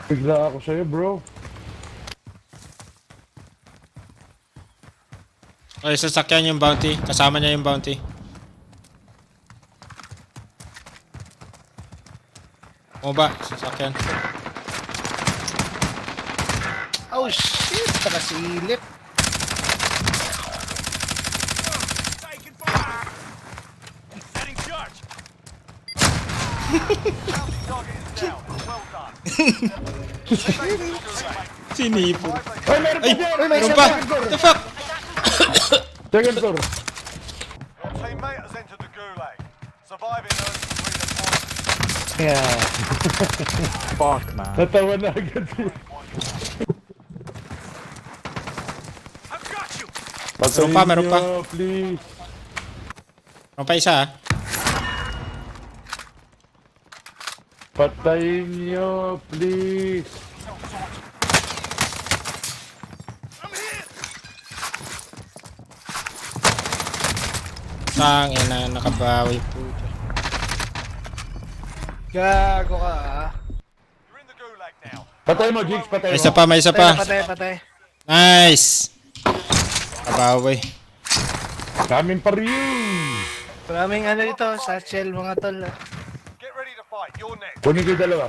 Bigla ako sa'yo, bro. ay sasakyan yung bounty. Kasama niya yung bounty. O ba, sasakyan. Oh shit! Nakasilip. Taking fire. Setting charge. Bounty target is down. Well done. Sinipon. Ay, meron pa Ay, dyan! meron pa! The fuck? Second floor. Your teammate has entered the gulag. Surviving earns 3 points. Yeah. Fuck, man. Natawa na agad siya. I've got you. Meron pa. Niyo, please. Meron pa isa ah. Patayin niyo, please. I'm here. Tang ina, nakabawi po. Gago ka ah. You're in the gulag now. Patay mo, Jigs, patay May mo. isa pa, may isa pa. Patay. Nice! Nakabawi. Kaming pa rin. Maraming ano dito, satchel mga tol. Get ready to fight. You're next. Kunin ko yung dalawa.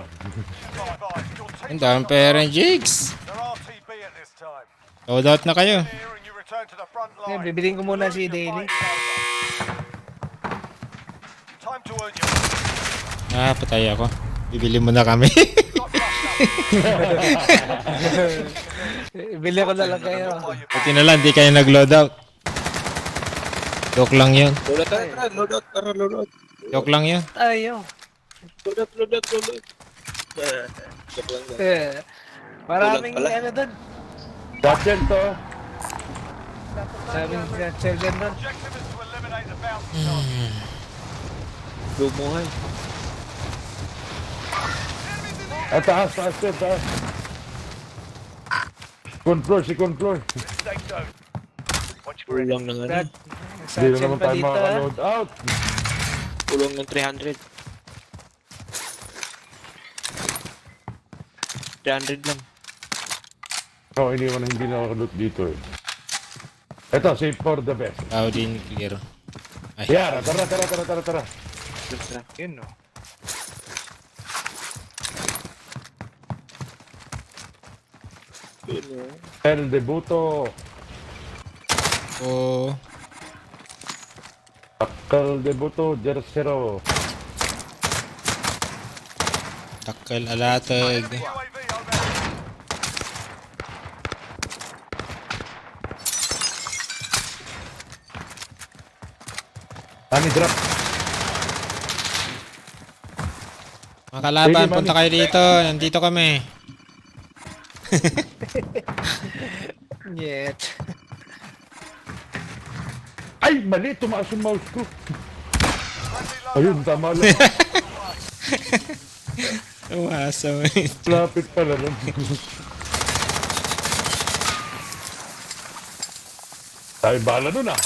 Five eyes. Your Ang team's dami pera yung jigs. They're RTB at this time. Loadout na kayo. Here and you return to the front Yeah, line. bibiling ko muna si Your Daily. fight's over. Time to earn your Ah, patay ako. Bibili mo na kami. Bili ko na lang kayo. Pati na lang, di kayo nag-loadout. Joke lang yun. Load out, tara. Load out, tara. Load out. Joke lang yun. Tayo. Load out. Joke lang yan. Maraming Wala pala. ano doon. Satchel to. Maraming satchel dyan doon. Objective is to eliminate the bounty target. Lumuhay. At taas. Second floor. Safe zone. Watch for enemy. Kulang ng ano. Hindi na Satchel naman pa tayo dito ah. makaka-load out. Kulang ng 300. 300 lang. No, iniwan na hindi nakaka-loot dito eh. Ito, save for the best. Tao din clear. Ay, Yara, tara. Tara. Yun no. El Debuto. oh, El Debuto, Jersero. Takal alatag. Enemy UAV overhead. Ani drop. Mga kalaban, Sige, punta mami. kayo dito. Nandito kami. Nyet. Ay, mali. Tumaas yung mouse ko. Friendly Ayun, loadout. tama lang. Umasa mo. Lapit pala lang. Tayo bala nun ah.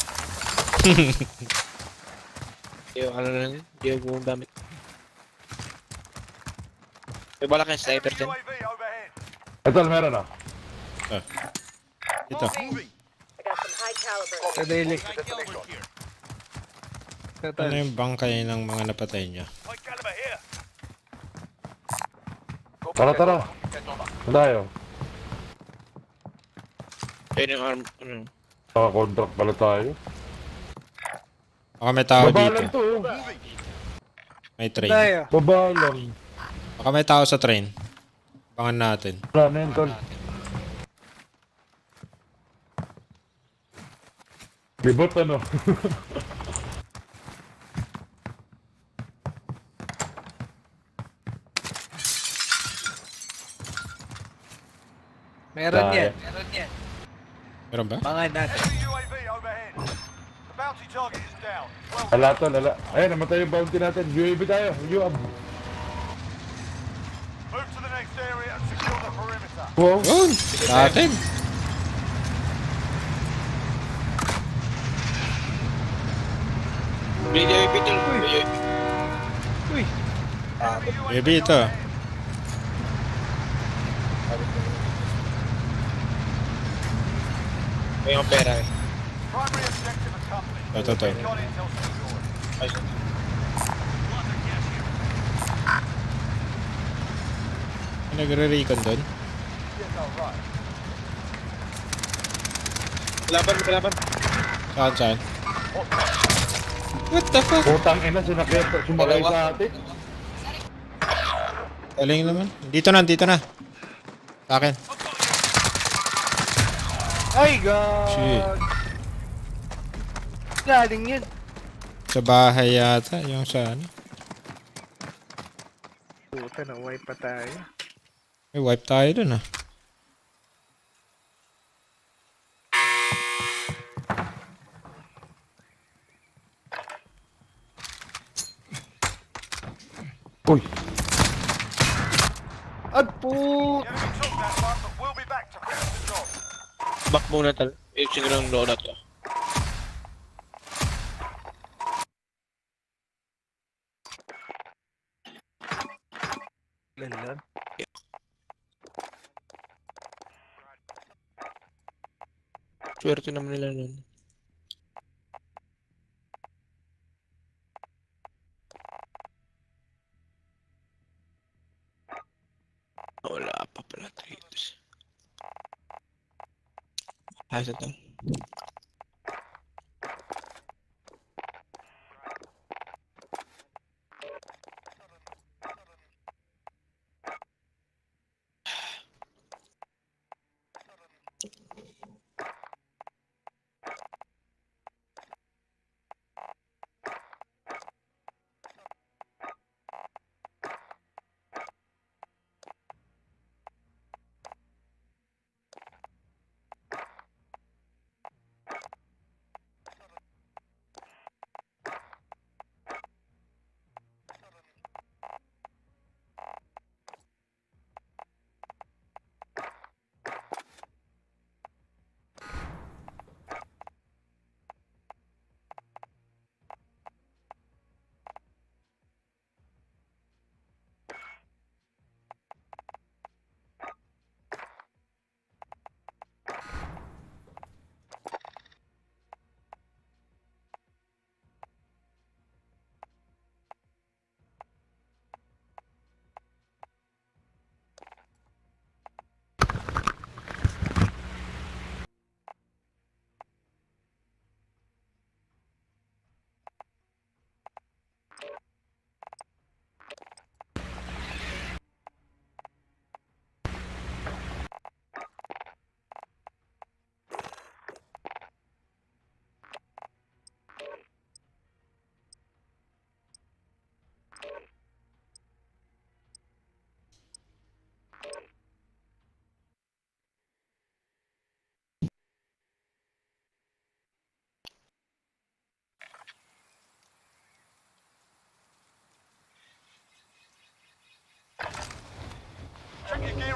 Yung ano na yun, yung gumagamit. May bala kayong sniper dyan. UAV overhead. Ito, meron ah. Dito. I got some high caliber. Kadali. Ano yung bangkay ng mga napatay niya? High caliber here. Tara, tara. Saan tayo? Ayun yung arm, ano. Naka-contract pala tayo. Baka may tao Babalan dito. to oh. May train. Tayo. Babalan. Baka may tao sa train. Bangan natin. Wala na yun, tol. Libot ano? Meron Tayo. yan. Meron yan. Meron ba? Mga natin. Enemy UAV overhead. The bounty target is down. Well Ala, tol, ala. Ayun, namatay yung bounty natin. UAV tayo. UAV. move to the next area and secure the perimeter. Wow. Yun! Sa atin. Video yung picture. Video yung Uy. Baby ito. may mga pera eh. Primary objective accomplished. Ito, ito. Got intel secured. Ayos. May nagre-recon doon. Yes, all right. Kalaban, kalaban. Saan, saan? What the fuck? Putang ina, sumakay Dalawa. sa atin. Galing naman. Dito na, dito na. Sa akin. Ay, God. Shit. Galing yun. Sa bahay yata. Yung sa ano. Puta, na-wipe pa tayo. May wipe tayo dun ah. Uy. At po. The enemy took that one, but we'll be back to finish the job. Back muna tal. Ayusin ko lang load na to. Lalag. Swerte naman nila nun. Wala pa pala traders. Ayos na to.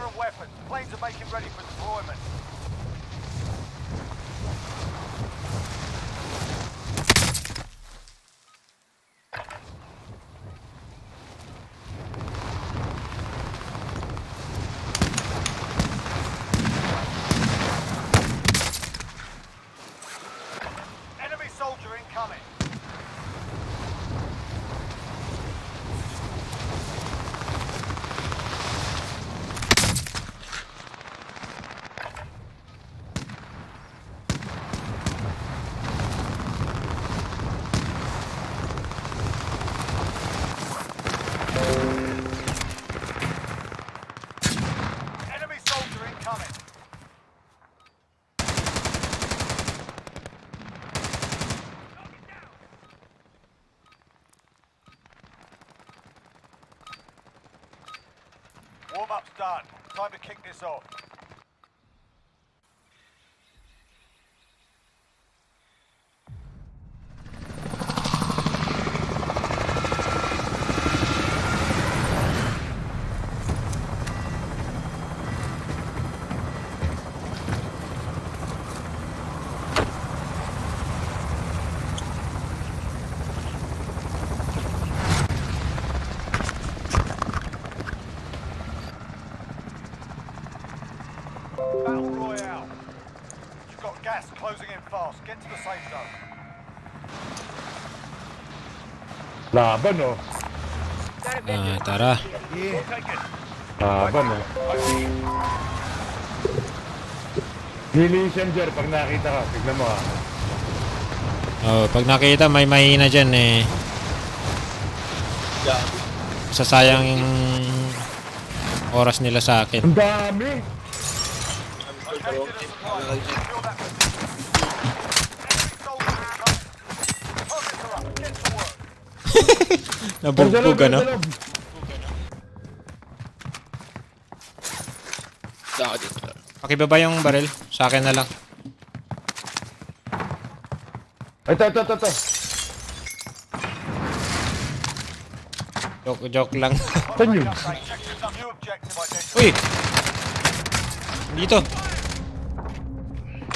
and weapons. Planes are making ready for deployment. Enemy soldier incoming. Enemy soldier incoming. Warm-up's done. Time to kick this off. Battle Royale. You've got gas closing in fast. Get to the safe zone. Laban, oh. Tara. Yeah. Laban, oh. Nilisyan, Jer, pag nakita ka. Tignan mo, ah. Oh, pag nakita may mahina dyan eh. Sasayang yung oras nila sa akin. Ang dami! Okay, get us supplies. Secure that position. Enemy soldier incoming. Targets are up. Get to work. Nabugbog ano? Pakibaba yung baril. Sa akin na lang. Ito. Joke lang. Saan yun? New objective identified. Uy! Dito.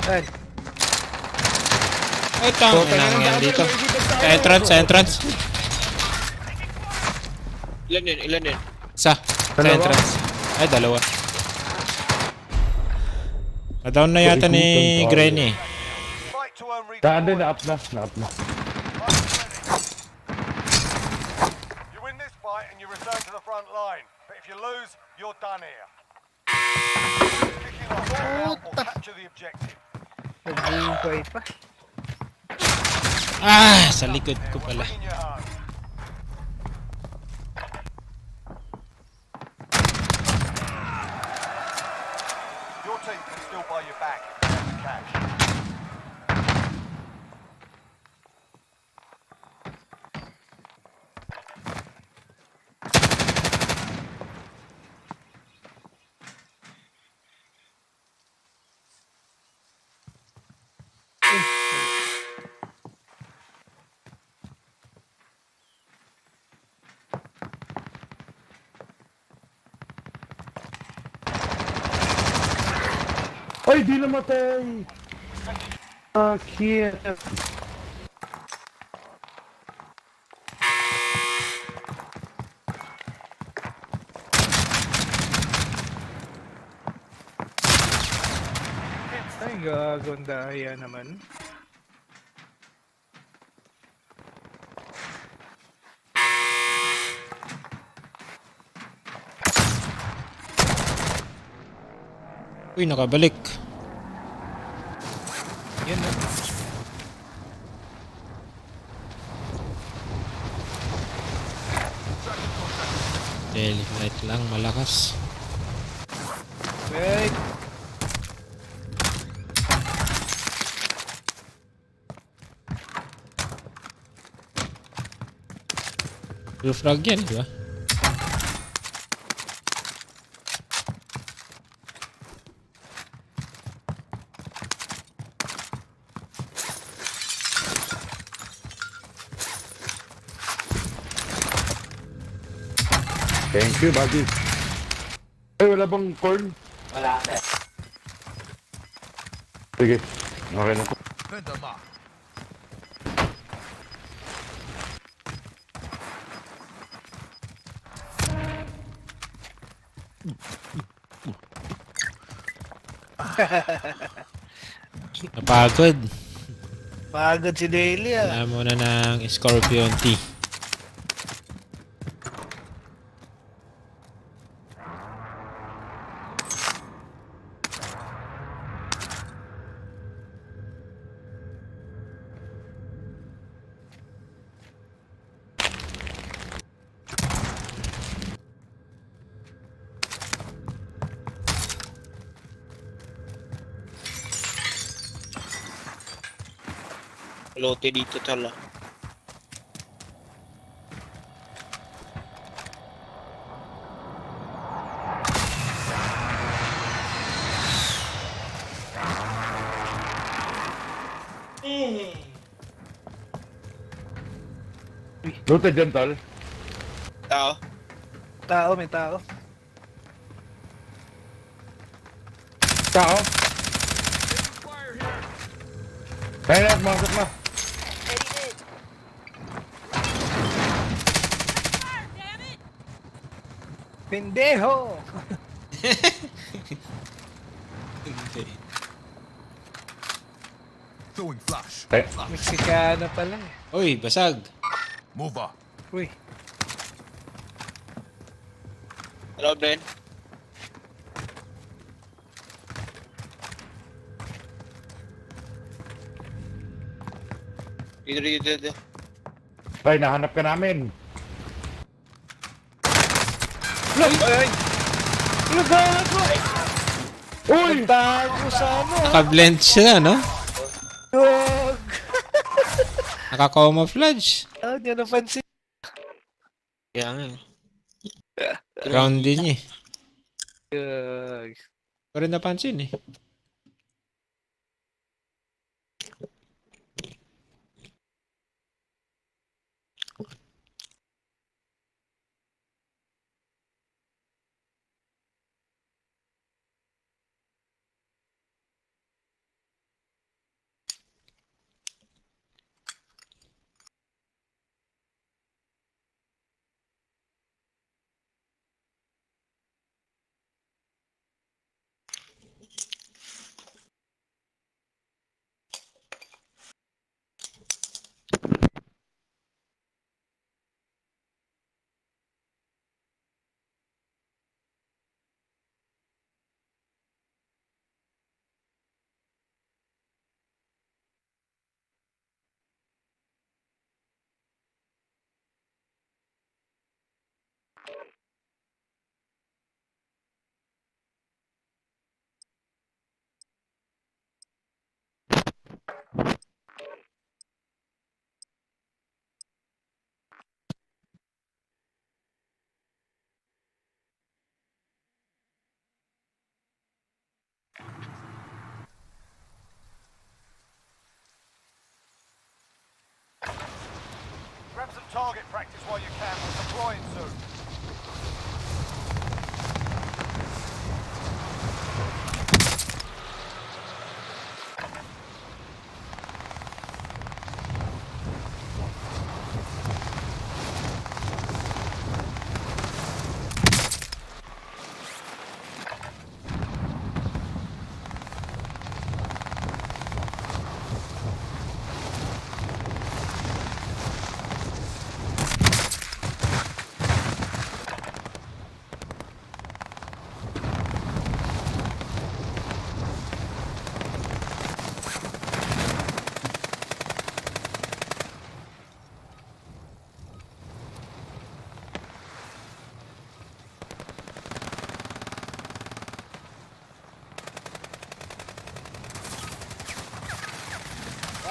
Ayan. Ay, tang yan dito. Sa entrance. Ilan yun? Sa entrance. Ay, dalawa. Na-down na yata ni Granny. Fight to earn Saan din, redeployment. na-up na. You win this fight and you return to the front line. But if you lose, you're done here. Kicking off. Now or capture the objective. Nagbuhay pa. Sa likod ko pala. In your home. Your team can still buy you back if you have the cash. Ay, di namatay! Cute. Ay, gagandaya naman. Uy, nakabalik. Yan na. Daily light lang, malakas. Wait. Blue frag yan, di ba? Thank you, buddy. Ay, wala bang corn? Wala na. Sige. Okay lang. Napagod. Pagod si Daily ah. Kailangan muna ng Scorpion T. Lote dito tala. Lute dyan, tol. Tao. Tao, may tao. Tao. Kaya na, masok na. Pendejo! Throwing flash. Mexicano pala eh. Uy, basag. Move up. Uy, Hello, Ben. Dito. Ay, nahanap ka namin. Ay! gago! Uy! Tago sa ano? Naka-blend siya, no? Dog! Naka-camouflage. Ah, di na napansin. Kaya nga. Round din niya. Gag. Ko rin napansin eh. Grab some target practice while you can. We're deploying soon.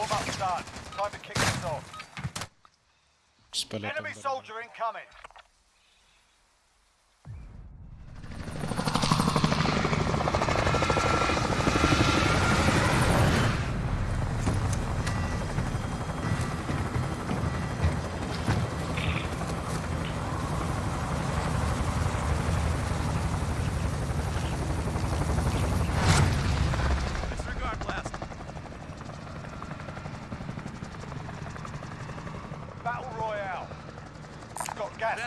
Warm-up's done. Time to kick this off. Mas pala Enemy itong- soldier incoming.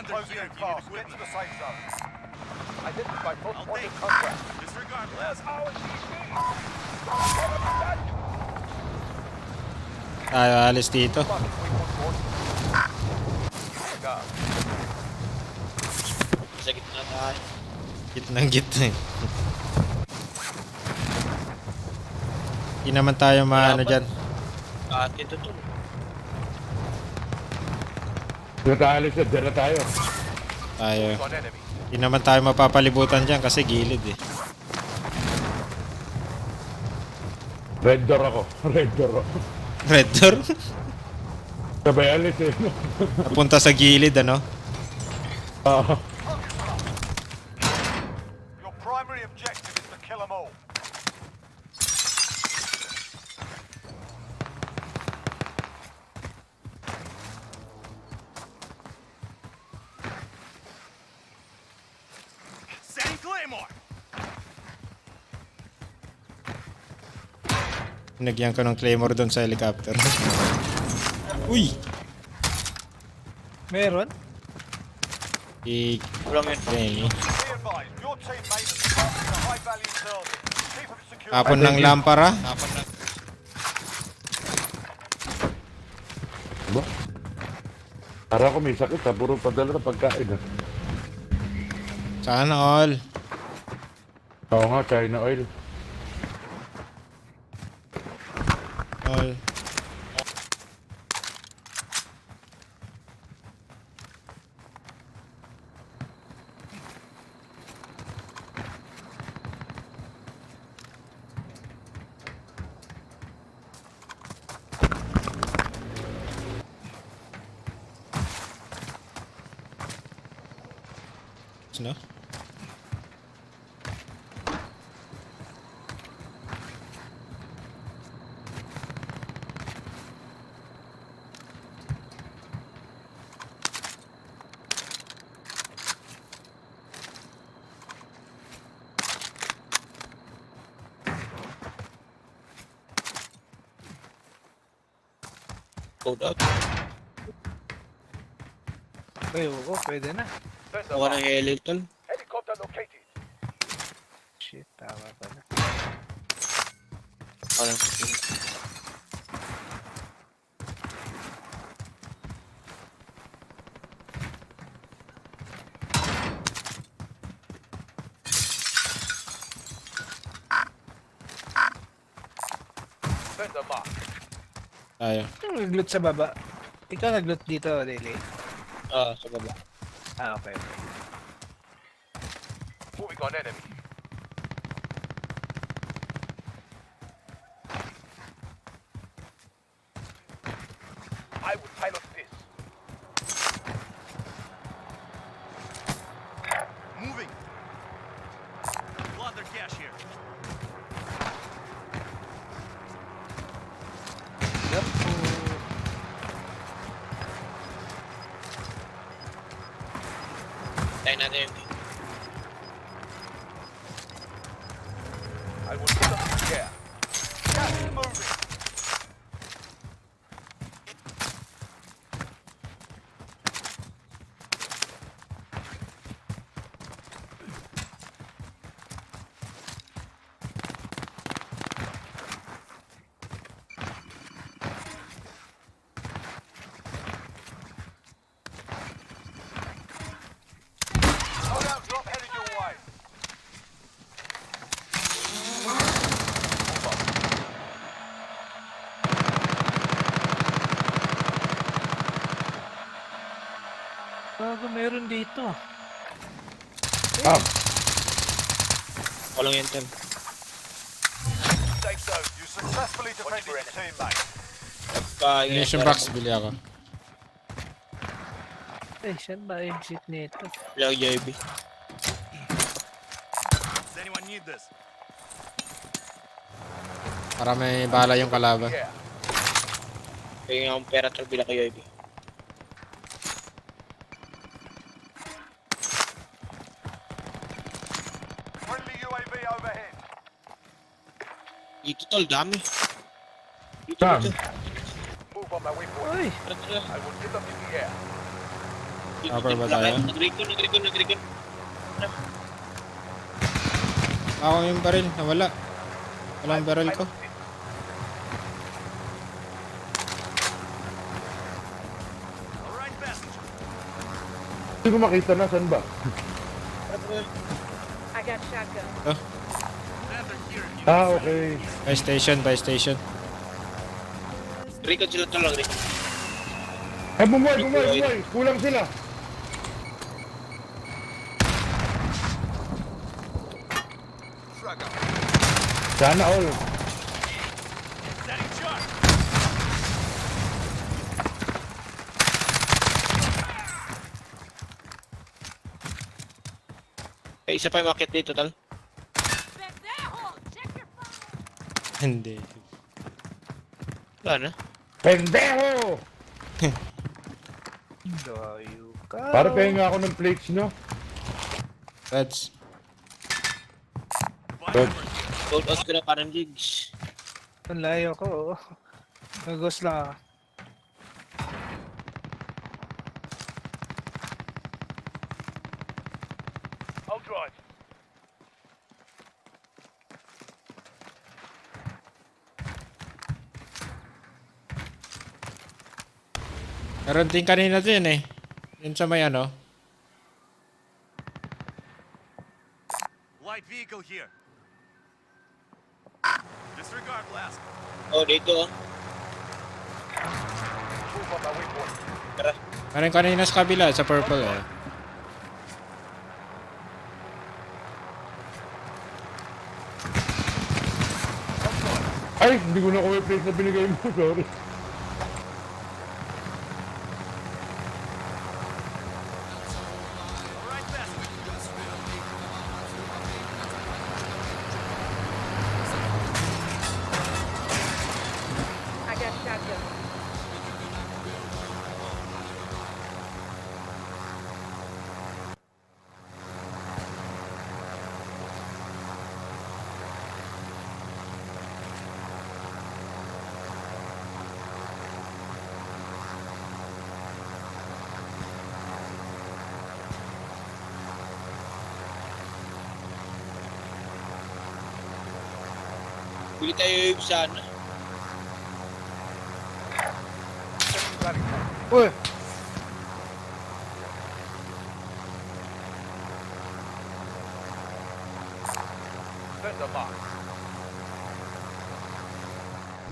closing in fast. Get to the safe zone. Identify most wanted contract. Disregard. Where's our Tayo alis dito. Sa gitna tayo. Gitna. Hindi naman tayo maano dyan. Ito to. Nataalis na, dyan na tayo. Tayo. Hindi naman tayo mapapalibutan dyan kasi gilid eh. Red door ako. Red door ako. Red door? Sabay alis eh. Napunta sa gilid ano? Your primary objective is to kill them all. Setting Claymore. Nagyan ko ng claymore doon sa helicopter. Uy! Meron? Walang yun. Remy. Be advised, your teammate is passing a high-value target. Keep them secure. Tapon ng lampara. Ba? Para ako may sakit ha, puro padala na pagkain ha. Sana all. Oo nga, China oil. All. No? Code out. Ay, oo, pwede na. Mukha ng Hilton. Helicopter located. Shit, tama pala. Parang Sender mark. Tayo. Yung nag-loot sa baba. Ikaw nag-loot dito, Lily. sa baba. Ah, okay. Moving on enemy. I will pilot this. Moving. Plunder cash here. Yep. Tayo natin yung I will put them in the air. Gas is moving. Loadout drop headed your way. Bago meron dito. Ah! walang yun, Tem. Safe zone. You successfully defended your teammate. Munition box, bili ako. Eh, saan ba exit nito? Wala ako JB. Does anyone need this? Para may bala yung kalaban. Yeah. Kaya nga akong pera trap bila ko JB. Friendly UAV overhead. Dito tol, dami. Dito, Saan? dito. Move on my way forward. Uy! Tara, tara. I will get them in the air. Upper ba tayo? Nag-recon. Ako yung baril, nawala. Walang baril ko. Alright, passenger. Hindi ko makita na, saan ba? I got shotgun. Panther here. Okay. By station. Recon sila lang, Recon. Eh, bumuhay. Kulang sila. Frag out. Sana all. Setting shot. Eh, isa pa yung market dito, tal. Hindi. Wala na. Pendejo! Layo ka. Para pahinga ako ng plates nyo. That's... Good. Gold us ko na parang gigs. Ang layo ko. Nagos lang ako. I'll drive. Meron din kanina din eh. Yun sa may ano. Light vehicle here. Disregard blast. Oh, dito. Move on my waypoint. Tara. Meron kanina sa kabila, sa purple eh. Ay, hindi ko nakuha yung plate na binigay mo. Sorry. Alright, passenger. I got shotgun. Bili tayo sa ano. Uy! Send the box.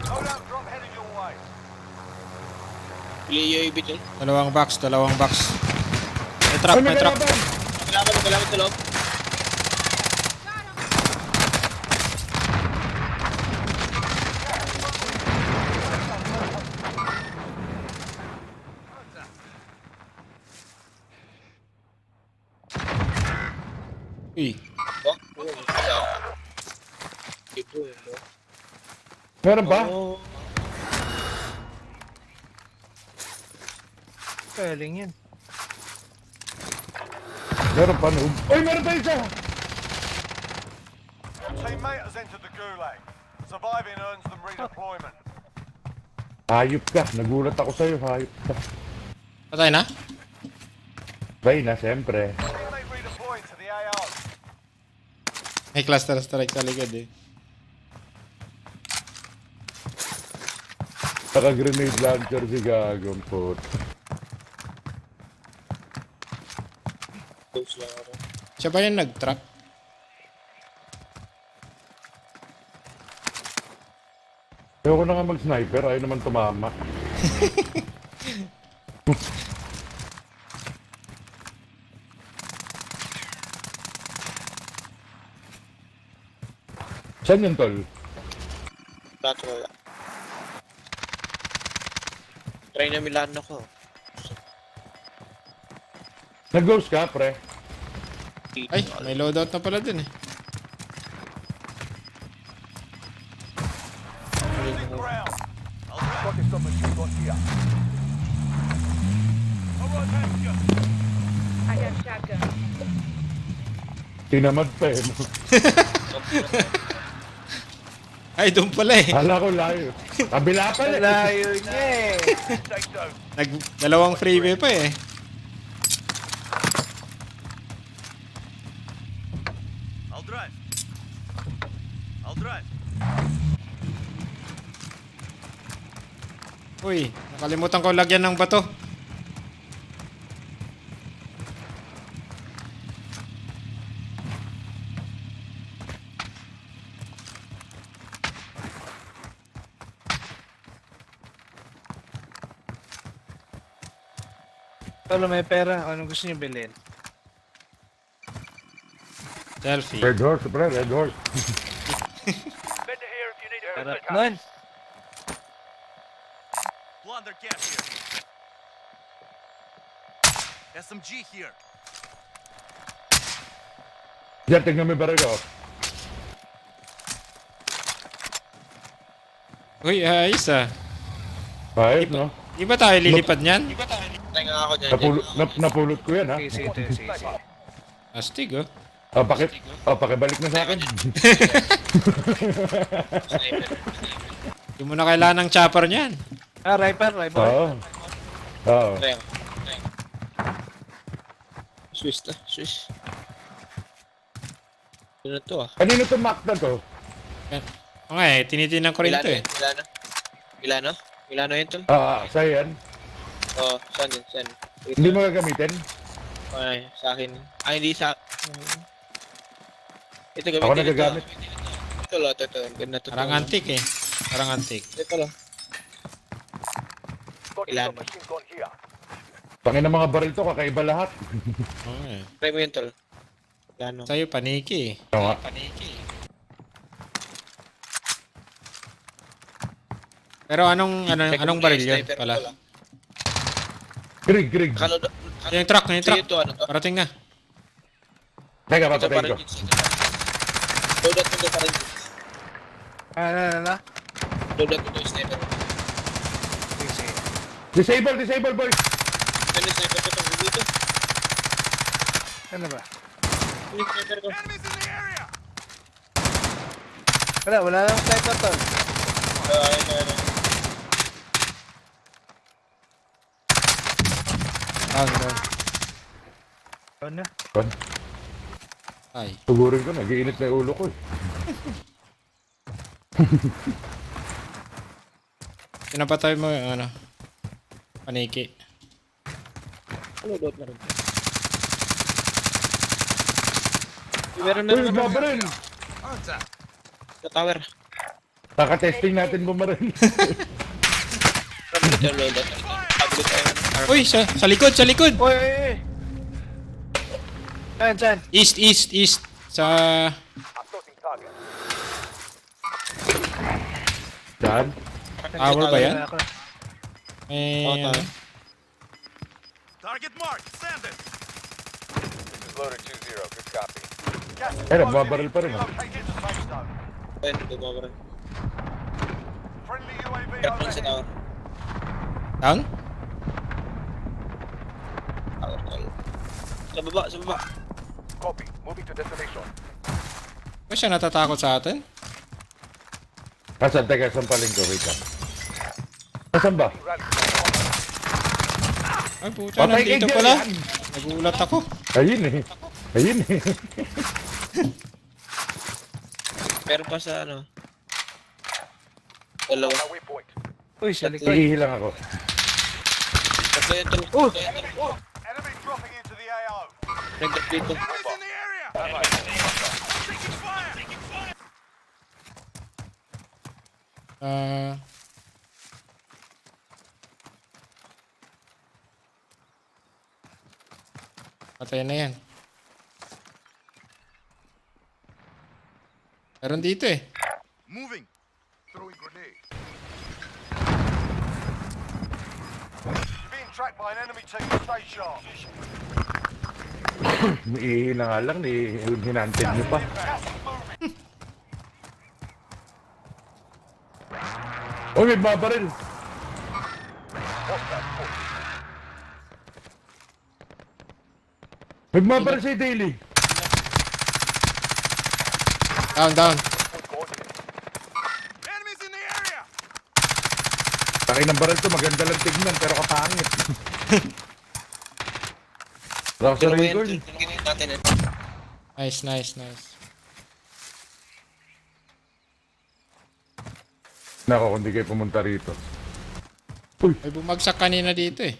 Hold out, drop headed your way. Bili yung ibit yun. Dalawang box. May truck. Kailangan sa loob. Uy. Ito yun, no? Meron ba? Oh. Galing yan. Meron pa, noob. Uy, meron pa isa! Your teammate has entered the gulag. Surviving earns them redeployment. Hayop ka. Nagulat ako sa'yo, hayop ka. Patay na? Bay na, siyempre. Teammate redeploying to the AO. May cluster strike sa likod eh. Naka-grenade launcher si Gagong po. Close lang ako. Siya ba yung nag-truck? Ayoko na nga mag-sniper, ayaw naman tumama. Saan yun, tol? Tato wala. Try na Milano ko. Nag-ghost ka, pre? Ay, may loadout na pala dun eh. Losing ground. Spotted some machine gun here. Alright, passenger. I got shotgun. Tinamad pa eh. Ay, doon pala eh. Hala ko layo. Kabila pala eh. Layo niya eh. Stay zone. Dalawang freeway pa eh. I'll drive. I'll drive. Uy, nakalimutan ko lagyan ng bato. Tolo, may pera. Anong gusto niyo bilhin? Selfie. Red horse, pre, red horse. Better here if you need a Sarap nun. Plunder camp here. SMG here. Diyan, tignan mo yung baril ko. Uy, ayos ah. Ayos, no? Di ba tayo lilipad niyan? Tanga ako dyan. Napulot ko yan, ha? Sige. Astig oh. Pakibalik na sa akin. Hindi mo na kailangan ng chopper niyan. Ah, rifle. Oo. Oo. Swiss na. Swiss. Ano to ah? Kanino to Mac na to? Okay, tinitinan ko rin ito eh. Ilano yun tol? Sa'yo yan. Oo, saan yun? Saan? Hindi mo gagamitin? Ay, sa akin. Ay, hindi sa... Ito gamitin Ako nagagamit. Ito lo, ito. Ganda to. Parang antik eh. Parang antik. Ito lo. Ilan? Pangin ng mga baril to, kakaiba lahat. Okay. Try mo yun tol. Ilano. Sa'yo, paniki eh. Oo nga. Pero anong baril yun pala? Grig. Yung truck. Ito ano to? Parating na. Teka, Ito papatayin parang ko. Loadout mo to parang Ano? Loadout mo to yung sniper. Sige. Disable, boys! Ano yung sniper ko to? Dito. Ano ba? Ano yung sniper ko? Enemies in the area! Wala lang sniper tol. Ano. Down. Ano? Ay. Tugurin ko, nag-iinit na yung ulo ko eh. Pinapatay mo yung paniki. Loadout na rin. Meron na Uy, rin babaril! sa tower. Kaka-testing natin bumaril. Ito yung loadout na rin. Pagod tayo. Uy, sa likod! Uy! Saan? East. Sa... Saan? Tower ba yan? Ako. Eh... Target marked. Send it. Loader 2-0, good copy. Nagbabaril pa rin. Located to safe zone. Ayun, gumawa rin. Friendly UAV Airplane sa overhead. tower. Down? Tower. Sa baba. Copy. Moving to destination. Ba siya natatakot sa atin? Nasaan? Teka, sampaling ko, wait lang. Nasaan ba? Ay puta, Patay nandito ka pala. dyan! Nagulat ako. Ayun eh. Meron pa sa ano. Dalawa. Our waypoint. Uy, sa likod. Hihilang ako. Tatlo yan tol. Enemy dropping into the AO. Nag-drop dito. Enemies in the area. Taking fire. Patay na yan. Meron dito eh. Moving. Throwing grenade. You're being tracked by an enemy team. Stay sharp. Hihila nga lang, hinanted nyo pa. Oh, may babaril. Nagmabaril sa'yo, Daily. Down. Enemies in the area. Takin ng baril to, maganda lang tignan, pero kapangit. Rock sa Dalawa yan record. tol. Tingnan natin eh. Nice. Nako, kung di kayo pumunta rito. May bumagsak kanina dito eh.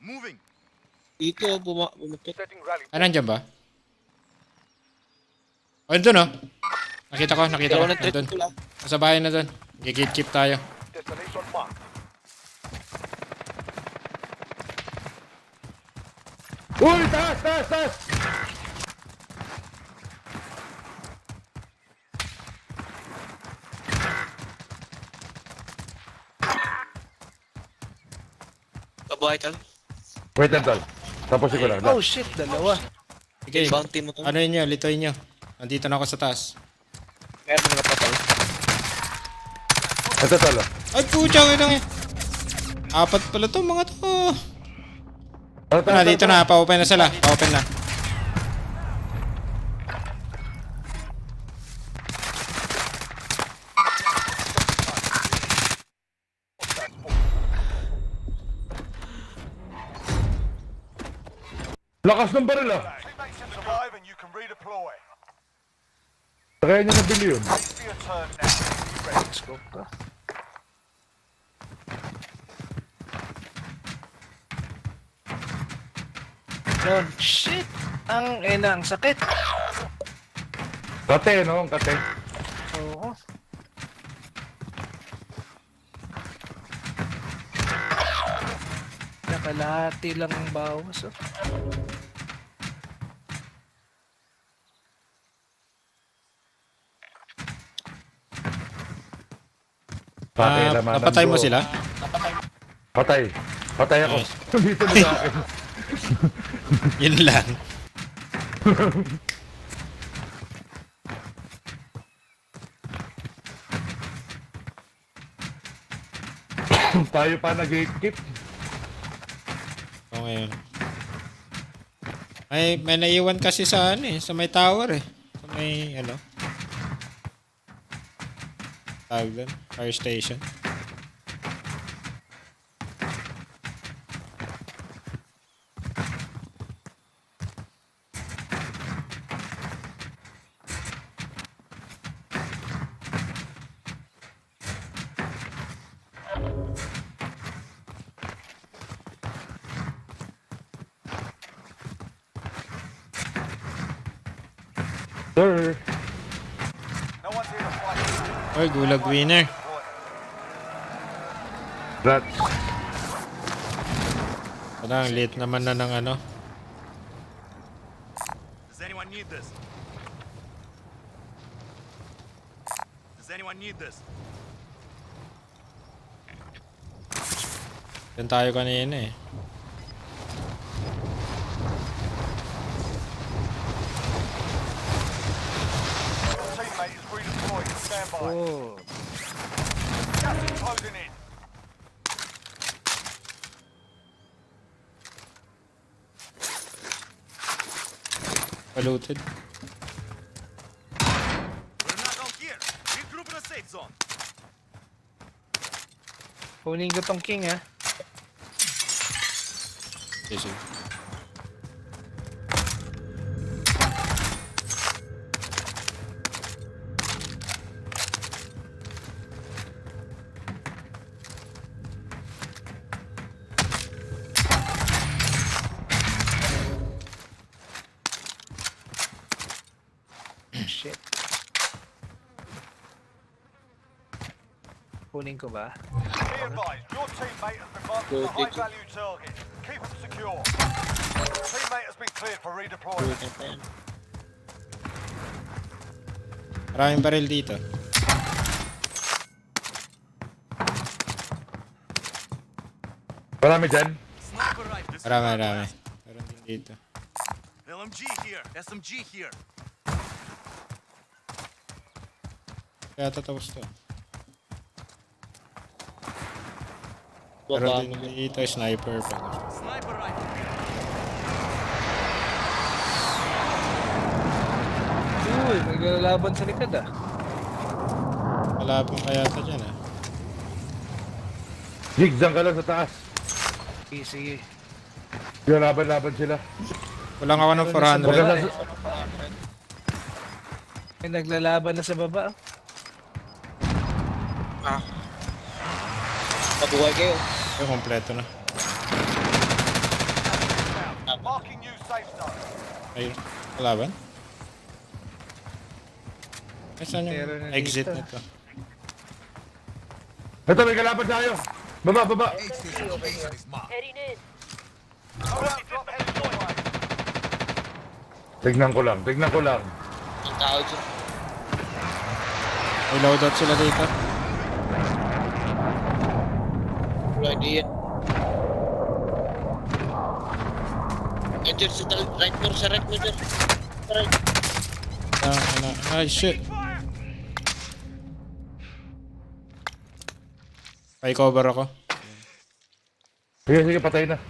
Moving. Dito, bumapit. Ah, nandyan ba? Oh, doon oh. Nakita ko. Dalawa na trip Doon. ko lang. Nasa bahay na doon. Gigit-keep tayo. Destination marked. Uy! Taas! Kabuhay ka. Wait lang, tol. Tapusin ko lang. Oh shit, dalawa. Sige. Bounty mo to. Ano yun nyo? Litoy nyo. Nandito na ako sa taas. Meron mga patay. Ito, tol. Ay, pucha. Wait lang eh. 4 pala to mga to. Ano, Na, dito na. Pa-open na sila. Pa-open na. Lakas ng baril ah. Teammates can survive and you can redeploy. Kaya niya nabili yun. It's your turn now. Be ready. Scope ka. Yun, shit! Ang ang sakit. Kate, no? Ang kate. Oo. Nakalahati lang ang bawas, oh. Patay naman. Napatay mo sila? Patay. Patay ako. Nice. Dito na sa akin. Yun lang. Tayo pa nag-gatekeep. So ngayon. May naiwan kasi sa ano eh. Sa may tower eh. Sa may ano. Tawag doon. Fire station. Sir. No one's here to fight. Oy, gulag winner. Rats. Parang late naman na ng ano. Does anyone need this? Does anyone need this? Yan tayo kanina eh. Your teammate is redeployed. Stand by. Oh. Gas is closing in. Polluted. We're not all here. Regroup in a safe zone. Kunin ko tong king, ha. Sige. Shit. Kunin ko ba? Be advised, your teammate has been marked as a high-value target. Keep them secure. Your teammate has been cleared for redeployment. Maraming baril dito. Marami dyan. Sniper rifle. Marami. Meron din dito. LMG here. SMG here. Kaya tatapos to. Baba Meron mo. din dito sniper pa. Sniper rifle. Uy, naglalaban sa likod, ah. Malapang kaya ito dyan ah. Zigzag ka lang sa taas. Sige, sige. Yung laban-laban sila. Kulang ako ng 400. Maganda. May naglalaban na sa baba, oh. Mabuhay kayo. Ito, kompleto na. Marking new safe zone. Ayun. Kalaban? Ay, saan Meron yung na exit dito. nito? Ito, may kalaban tayo. Baba, baba. Heading in. Alright, drop heading your way. Tignan ko lang, tignan ko lang. Ang tao dyan. May loadout sila dito. Wala idea. Enter sa right mo, sa right mo dyan. Sa right. Ay, shit. Pa-cover ako. Sige, sige, patay na.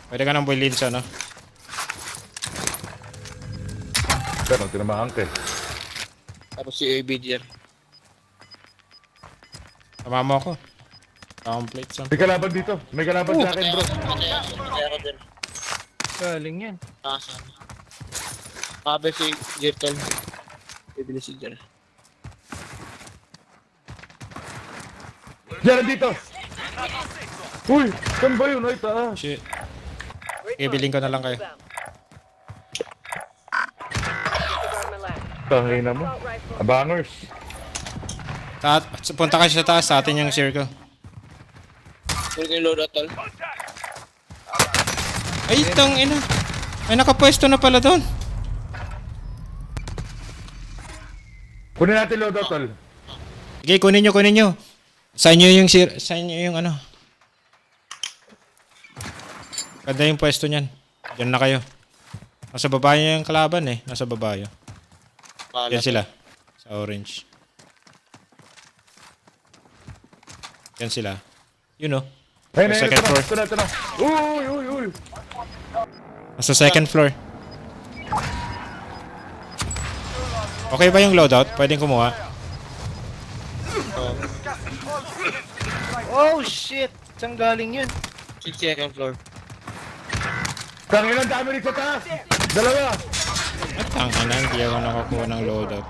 Pwede ka nang builin sa, no? Pero, tinamaan ka eh. Tapos si AB dyan. Tama mo ako. Complete sa. May kalaban dito. May kalaban sa akin, bro. Patay ako dyan. Galing yan. Saan? Kabe si Jirtal. Bibili si Jar. Diyan, dito. Uy, saan ba yun? Ay, taas. Shit. Ibiling ko na lang kayo. Tangina mo. Abangers. Punta ka sa taas, sa atin yung circle. Pwede kayo load atol. Ay, ina. May nakapwesto na pala doon. Kunin natin loadout, tol. Sige, kunin nyo. Sa inyo yung ano. Ganda yung pwesto niyan. Diyan na kayo. Nasa baba yung kalaban eh. Nasa baba yun. Yan sila. Sa orange. Yan sila. You know. Ayun, Sa ayun, second floor. ito na. Uy. Nasa second floor. Okay ba yung loadout? Pwedeng kumuha. Oh shit! Saan galing yun? Second floor. Tangina, dami rin sa taas. Dalawa. At ang ina, hindi ako nakakuha ng loadout.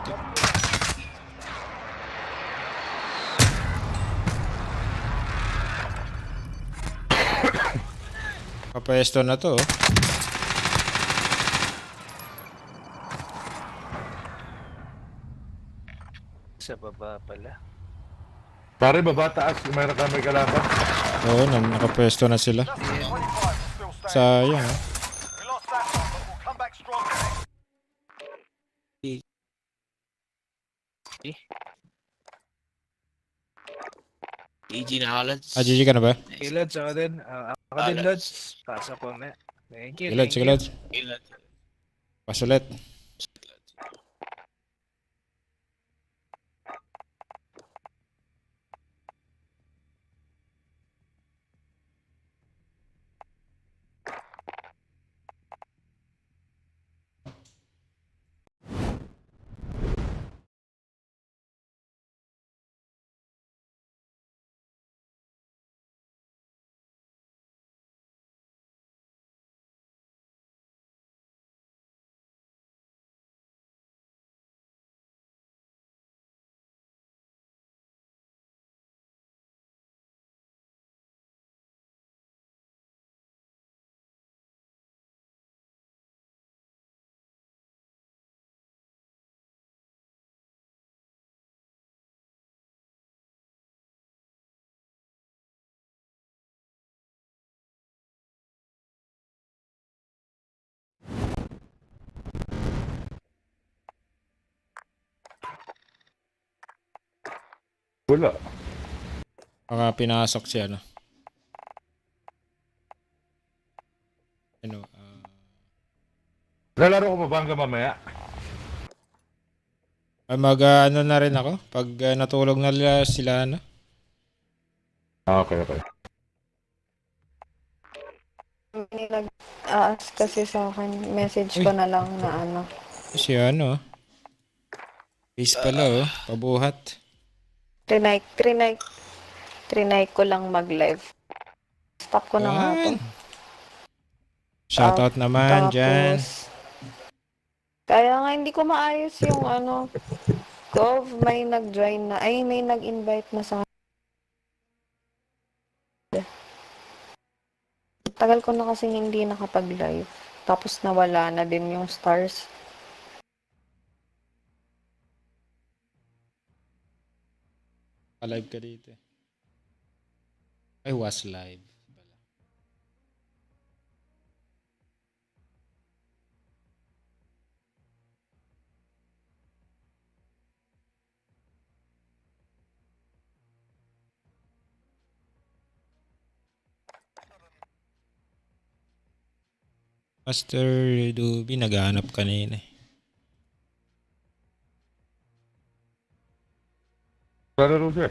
Kapwesto na to. Sa baba pala. Pare, baba, taas. Mayroon ka may kalaban. Oo, nakapwesto na sila. 25 is still standing. Sayang ah. We lost that one, but we'll come back stronger. EG na Hollands. GG ka na ba? Hey, Lods, ako din. Ako din, Lods. Pasok ko na. Thank you. Sige, Lods. Ilan. Pasulit. Wala. Baka pinasok siya, no? Ano, Lalaro ko pa ba hanggang mamaya? ano na rin ako? Pag natulog na sila, ano? Okay. May nag-ask kasi sa akin, message ko na lang na ano. Si ano, base pala, oh. Pabuhat. Trinay ko lang mag-live. Stop ko na nga to. Shoutout naman dyan. Kaya nga hindi ko maayos yung ano, So, may nag-join na, ay may nag-invite na sa tagal ko na kasi hindi nakapag-live. Tapos nawala na din yung stars. Pa-live ka dito. I was live. Master Ruby, naghahanap kanina eh. Lalaro siya.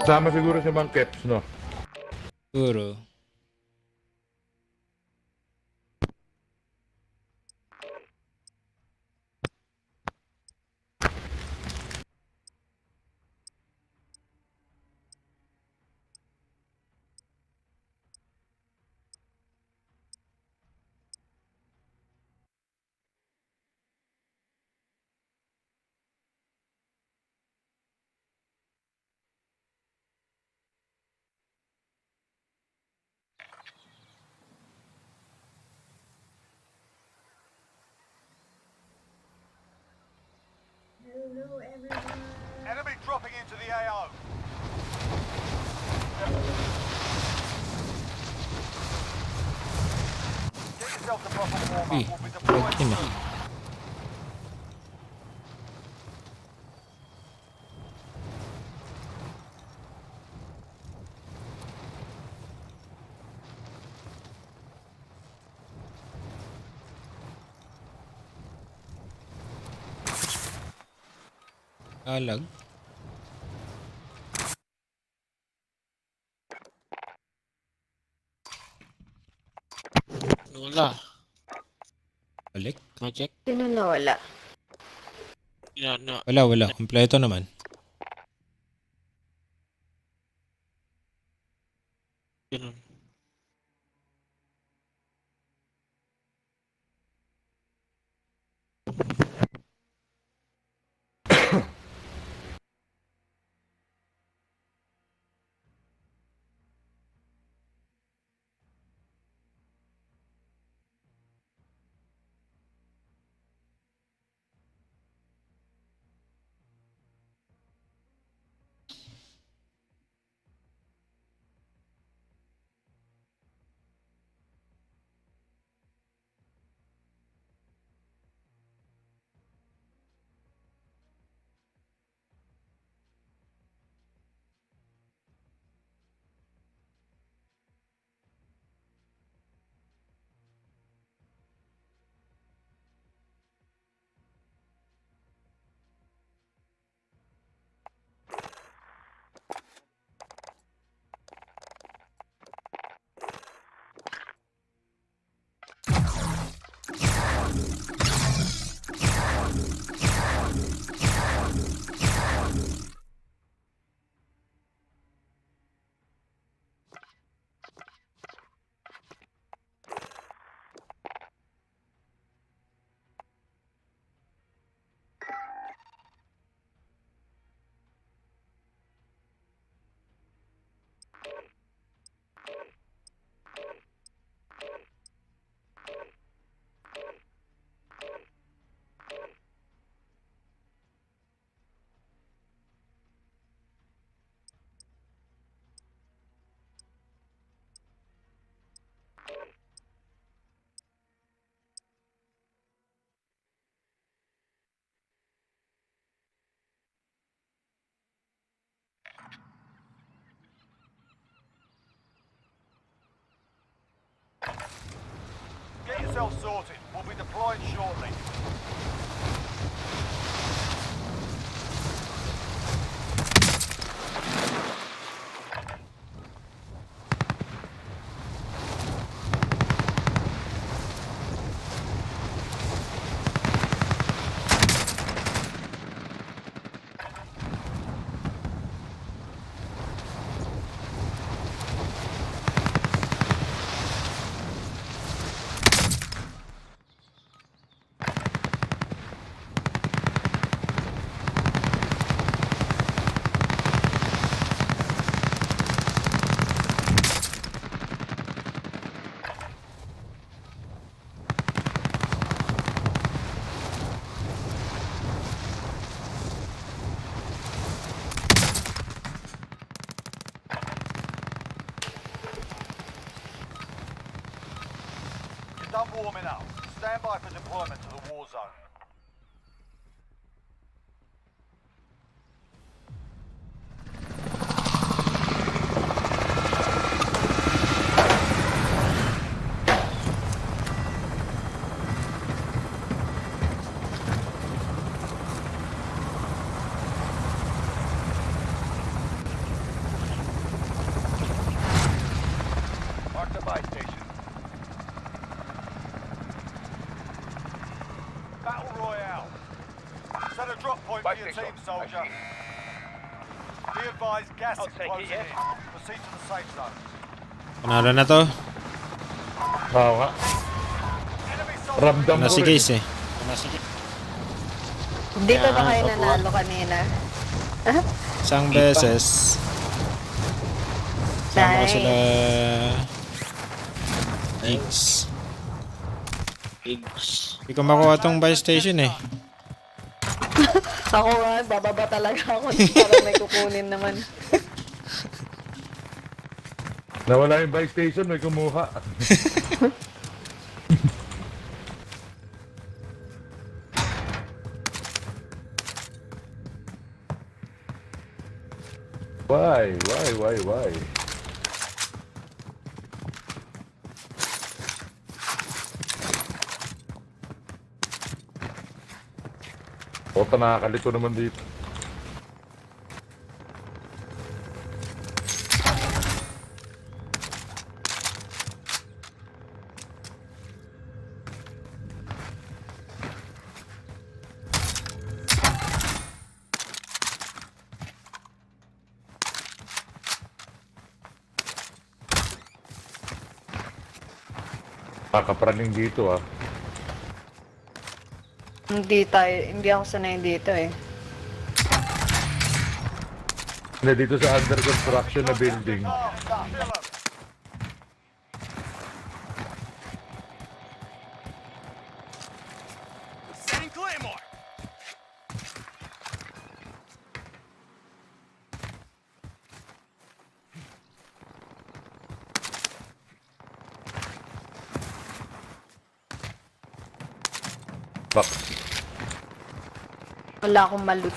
Sama siguro si Mang Keps, no? Siguro. Enemy dropping into the AO. Get yourself the proper warm-up. Uy, We'll be deploying okay na. soon. Alag. Wala. Balik. Ma-check. Sino nawala? Yan na. Wala. Kompleto naman. Ganun. Get yourself sorted. We'll be deploying shortly. Done warming up. Stand by for deployment to the war zone. Mark the buy station. Battle Royale. Set a drop point for your team, soldier. Be advised, gas is closing in. Proceed to the safe zone. Panalo na to. Oo nga. Enemy soldier Ramdam Na ko si eh. Case eh. Dito ba kayo nanalo kanina? Isang beses. Sama ko Nice. sila... X. Pigs. Hindi ko makuha tong buy station eh. Ako nga, bababa talaga ako. Para may kukunin naman. Nawala yung buy station, may kumuha. Why? Ota, nakakalito naman dito. Kakapraning dito ah. Hindi ako sanay dito eh. Hindi, dito sa under construction na building. Setting Claymore. Bak. Wala akong malut.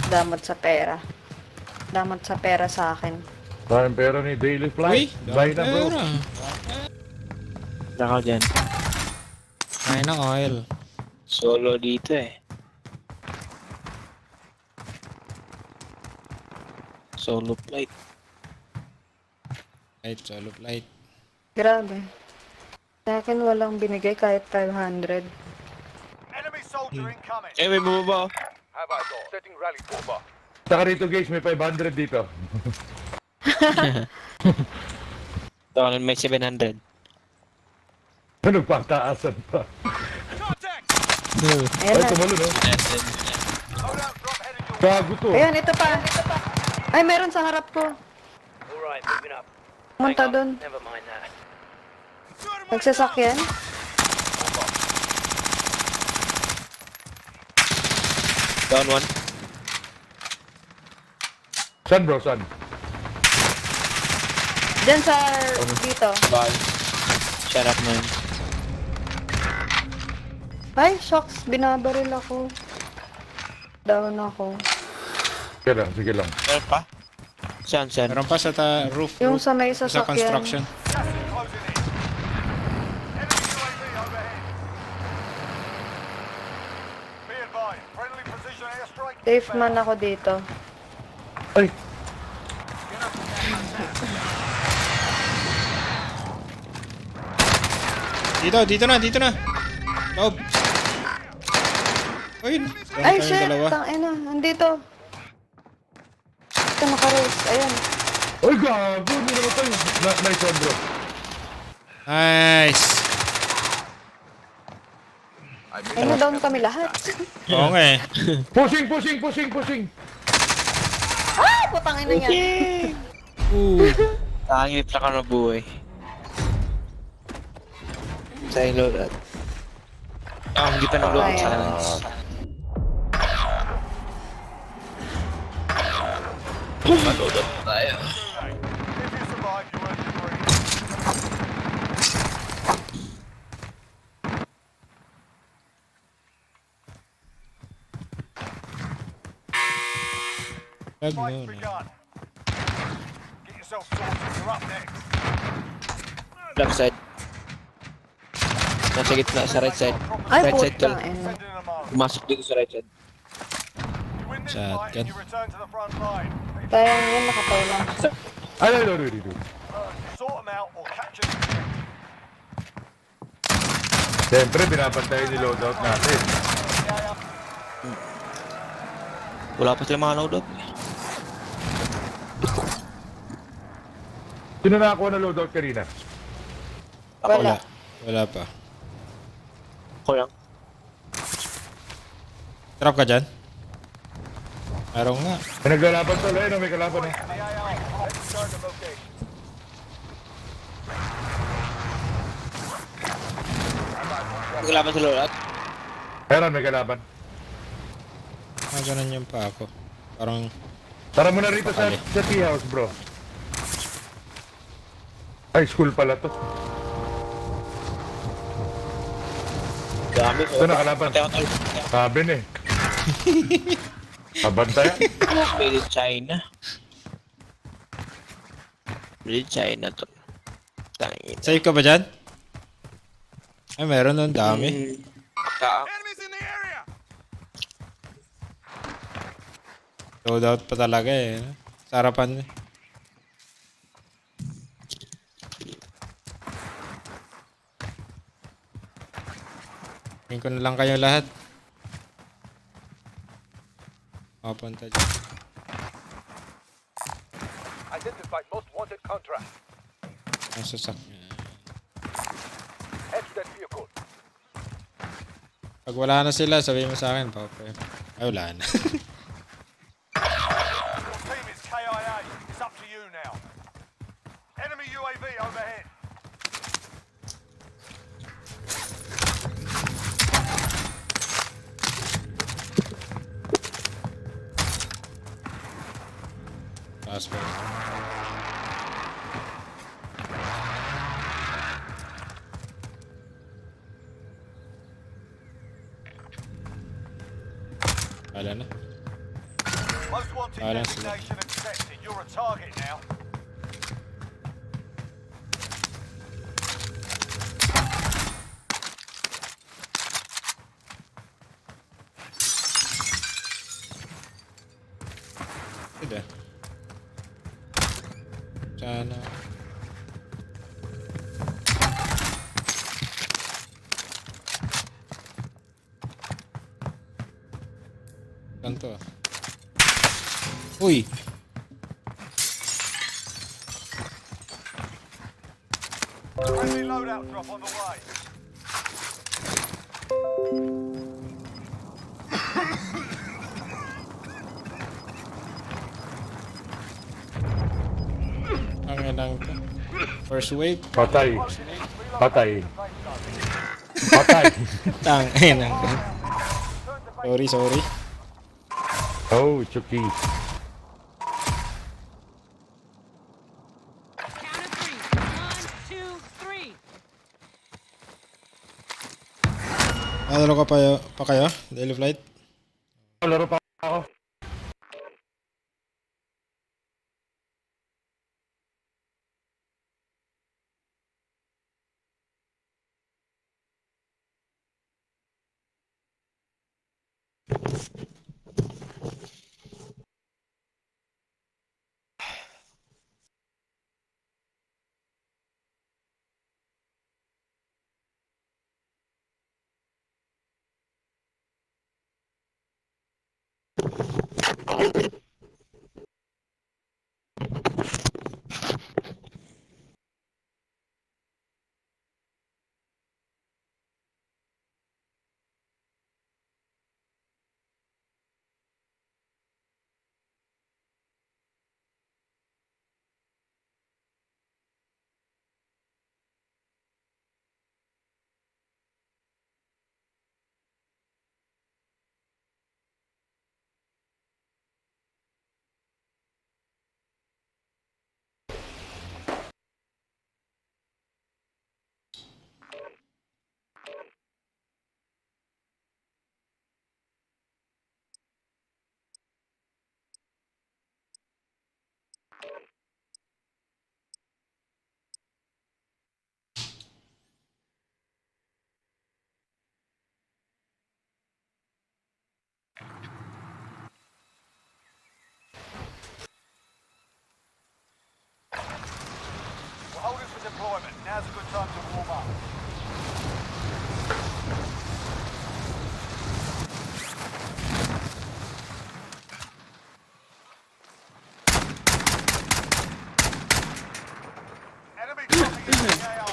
Damot sa pera. Damot sa pera sa akin. Tayong pera ni Daily Uy! Flight. Buy na bro. pera. Nakaw dyan. Ay na oil. Solo dito eh. Solo flight. Light, solo flight. Grabe. Sa akin walang binigay kahit 500. Enemy soldier incoming. Eh, may bumaba. Have I got? Setting rally for. Saka rito guys, may 500 dito. Ito, may 700. Ano pa, taasan pa. Contact. Ayan Ay, na. tumalo no? Hold out, drop headed your Gago to. Ayan, ito pa. Ay, meron sa harap ko. Alright, moving up. Pumunta doon. Never mind that. Nagsasakyan. Down one. San bro, san? Diyan sa dito. Bye. Shut up, man. Ay, shocks. Binabaril ako. Down ako. Sige lang. Meron pa? Saan? Meron pa sa roof. Yung roof. sa may Sa sasakyan. construction. gas is closing in. Enemy UAV overhead. Be advised, friendly precision airstrike. Safe man ako dito. Ay, Dito na. Loob. Ayun. Ay, Meron tayong shit! dalawa. Tangina, nandito. Ito naka-race. Ayan. ay gago, hindi naman tayo. Nice one bro. Nice. Ay, na-down kami lahat. Oo nga eh. Pushing! Ah! Putangin na niya. Ooh. Tangin, may plaka na buhay. Sa loadout. Hindi pa nag-load sa kanan. Mag-loadout tayo. If you survive, you earn your green. Wag Fight's muna. begun. Get yourself sorted. You're up next. Left side. Nasa gitna, sa right side. Ay, Right side, tol. puta. Send in a mark. Pumasok dito sa right side. You win this Shotgun. fight and you return to the front line. Sayang yun, nakatayo lang siya. Ano. Sort them out or capture them. Siyempre, binabantayan ni loadout natin. Wala pa sila mga loadout. Sino nakakuha na loadout kanina? Wala. Wala pa. Ako lang. Trap ka dyan? Meron nga. May naglalaban tol, ayun, may kalaban eh. Let's start the location. Maglaban sa loadout. Meron, may kalaban. Ganun yung pa ako. Parang Tara mo na rito sa tea house, bro. Ay, school pala to. Dami. Ito na, kalaban. Patay ako, tol. Sabi na eh. Kabantayan. Made in China. Made in China to. Tangin. safe ka ba dyan? Ay, meron nun. Dami. Enemies in the area. Loadout pa talaga eh. Sarapan eh. Tingin ko na lang kayo lahat. Mapunta dyan. Identify most wanted contract. Ang sasakyan. Head to that vehicle. Pag wala na sila, sabihin mo sa akin, Papa. Ay, wala na. Your team is KIA. It's up to you now. Enemy UAV overhead. Taas pa. Wala na. Most wanted Balance. designation accepted. You're a target now. Hindi. Sana. Ganto ah. Uy! Friendly loadout drop on the way. Ang ilang to. First wave. Patay. Patay. Patay. Tang inang to. Sorry. Oh, Chucky. Count of three. 1, 2, 3. Lalo ka pa kayo? Daily flight? Laro pa ako. deployment. Now's a good time to warm up. Enemy dropping into the AO.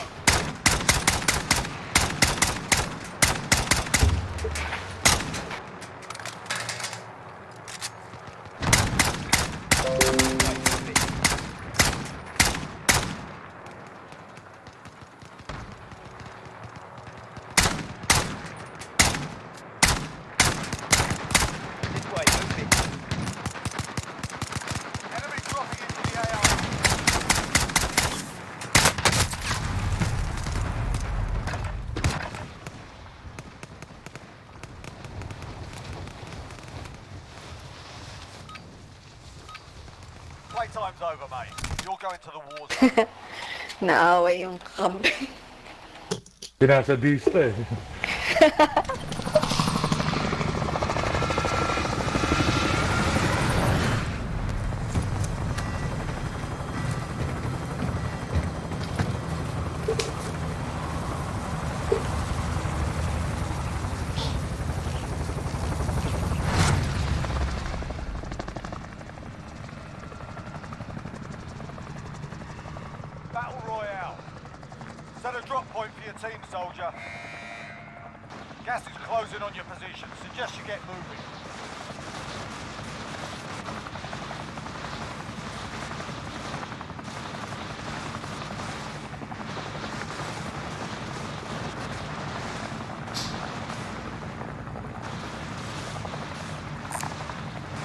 This way, moving. Enemy dropping into the AO. Playtime's over, mate. You're going to the war zone. Naaway yung kampi. Pinasadista eh. Battle Royale. Set a drop point for your team, soldier. Gas is closing on your position. Suggest you get moving.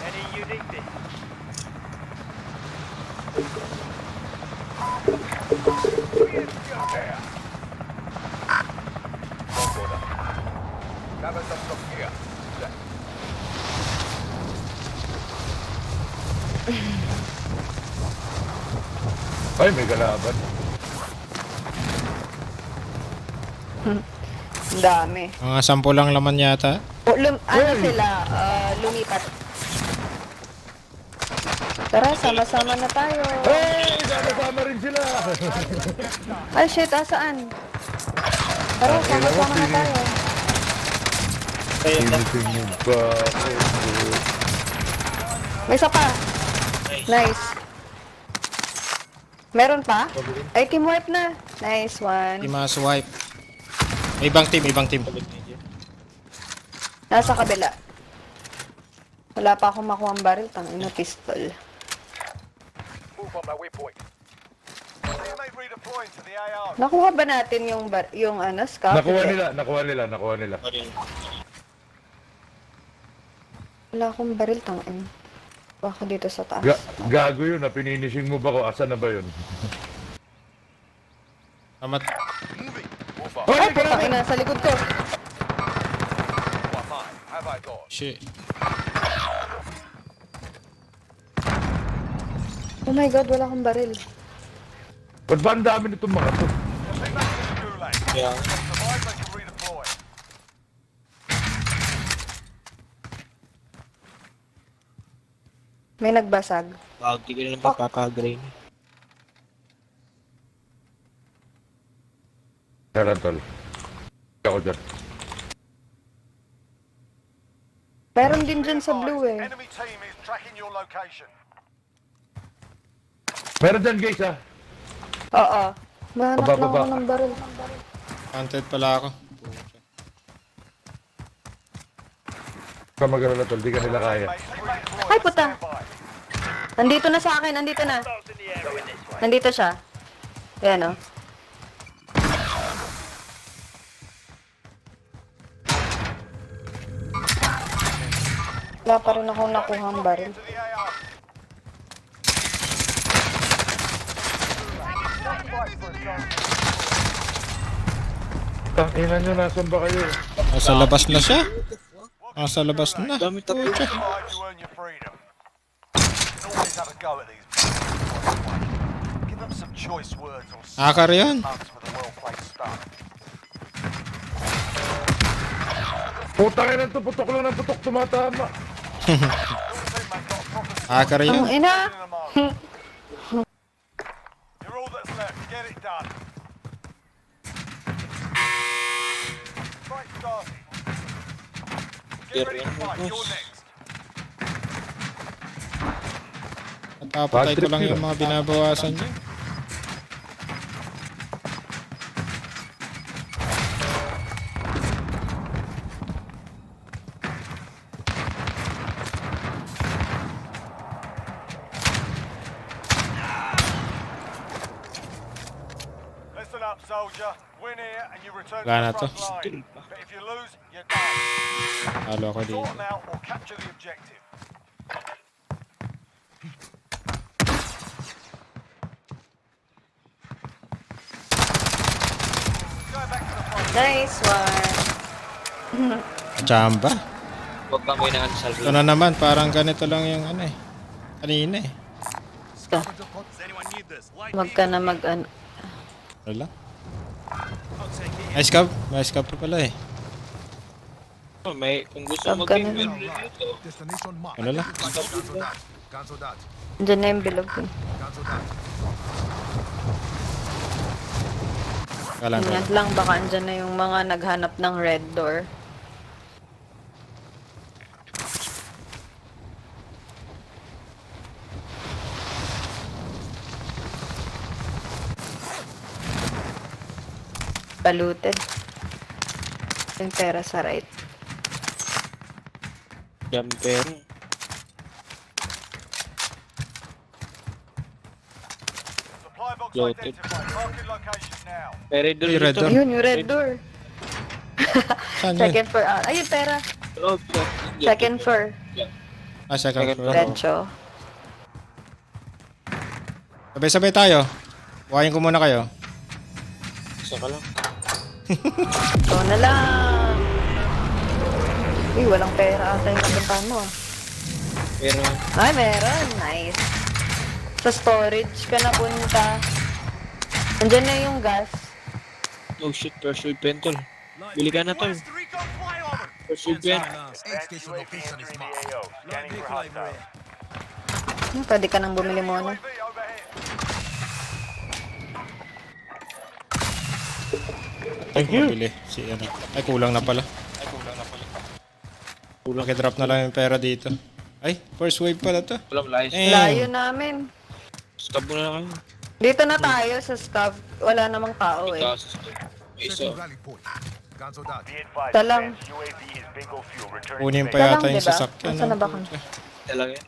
Any uniqueness? Ay, may kalaban. Ang dami. Mga 10 lang laman yata. Ano sila? Lumipat. Tara, sama-sama na tayo. Hey! Sama-sama rin sila! Ay, shit, asaan? Tara, sama-sama na tayo. Sinisingin pa ako. May isa pa. Nice. Meron pa? Ay, team wipe na. Nice one. Di swipe. May ibang team. Nasa kabila. Wala pa akong makuha ang baril. Tangina pistol. Move on my waypoint. Teammate redeploying to the AO. Nakuha ba natin yung scout? Nakuha nila. Wala akong baril. Tangina. Baka dito sa taas. Gago yun, pininising mo ba ko? Asa na ba yun? Amat. Ay, putang sa likod ko. Shit. Oh my god, wala akong baril. Ba't ba ang dami nitong mga to? Yeah. Survive, they can redeploy. May nagbasag. Wag, di ka na magpapakagrain. Tara, tol. Ako dyan. Meron din dyan sa blue eh. Enemy team is tracking your location. Meron dyan guys ha. Oo. Mahanap lang Baba. ako ng baril. Hunted pala ako. Huwag ka mag-alala tol, di ka nila kaya. Ay, puta. Nandito na sa akin, nandito na. Nandito siya. Ayan o. Wala pa rin akong nakuha ang baril. Tanginan nyo, nasan ba kayo? Nasa labas na siya. Nasa labas na. Dami tatlo. Akar yan. Putang ina to, putok lang ng putok, tumatama. Akar yan. Ang ina! You're all that's left. Get Get it done. Fight starting. Get ready to fight. You're next. Napapatay ko lang yung mga binabawasan niya. Listen up, soldier. Win here and you return to Wala na the to. front line. But if you lose, you're done. Halo ako Sort dito. them out or capture the objective. Go back to the front. Nice one. Chamba. Huwag kang may nakansal. Ito na naman, parang ganito lang yung ano eh. Kanina eh. Basta. Wag ka na mag ano. Ano lang? Nice cup. Nice cup pa pala eh. May, kung gusto Sab mo ka mag-game, na meron lang. dito. Ano lang? Diyan na yung bilog ko. Kalang Ingat lang, baka andyan na yung mga naghanap ng red door. Baluted. Yung pera sa right. Jumper. Supply box Loaded. identified. Marking location now. May red door May red dito. door. Ayun, yung red door. Saan yun? Second floor. Ayun, pera. Oh, Second floor. Ah, second floor. Diretso. Sabay-sabay tayo. Buhayin ko muna kayo. Isa ka lang. Ikaw na lang. Uy, walang pera ata yung napuntahan mo. Pero, Ay, meron. Nice. Sa storage ka na punta. Nandiyan na yung gas. oh shit, pursuit pen tol. Bili ka na tol. Pursuit pen. Advanced UAV entering the AO. Scanning for hostiles. Pwede ka nang bumili mo na. UAV overhead. Thank you. Bili. Si ano. Ay, kulang na pala. Drop na lang yung pera dito. Ay, first wave pala to. Walang layas. Layo namin. Stab mo na kayo. Dito na tayo sa scav. Wala namang tao eh. Itaas sa stab. May isa. Be advised, Talang. advanced UAV is bingo fuel. Returning Kunin to pa base. yata Talang, yung diba? sasakyan. Nasaan na no? ba kami? Talaga yan.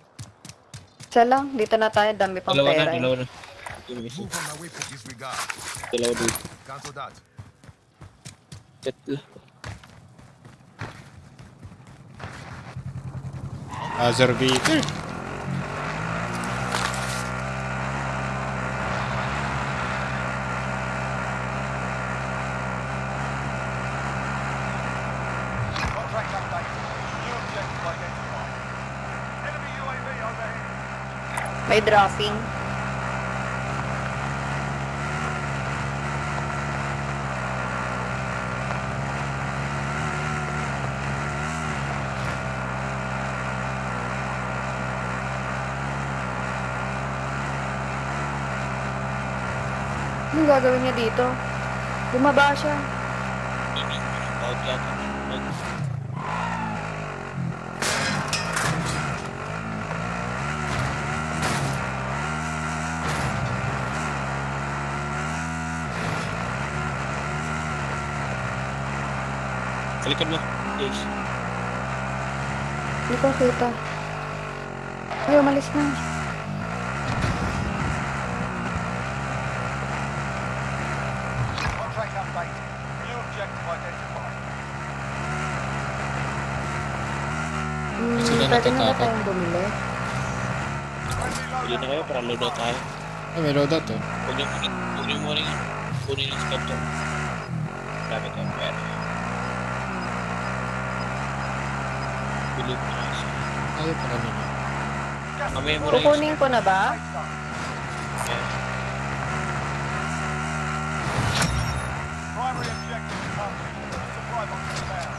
Isa lang. Dito na tayo. Dami pang Dalawa na, pera dalawa eh. na. Yung isa. Dalawa dito. Chat lang. Laser beater. Contract update. New objective identified. Enemy UAV overhead. May dropping. Anong gagawin niya dito? Bumaba siya. Out yata. Kalikad mo. Yes. Hindi ko kita. Ay, umalis na. Contract update. New objective identified. Sila Pwede na ba natatakot. tayong bumili? Bili na kayo para load out tayo. Ay, may loadout to. Huwag niyo muna yun. Kunin yung scope to. Gamit ang pera. Bili mo na kasi. Ayaw pala nila. Mamaya mo na yung Kukunin ko na ba? Primary objective accomplished. Supply box inbound.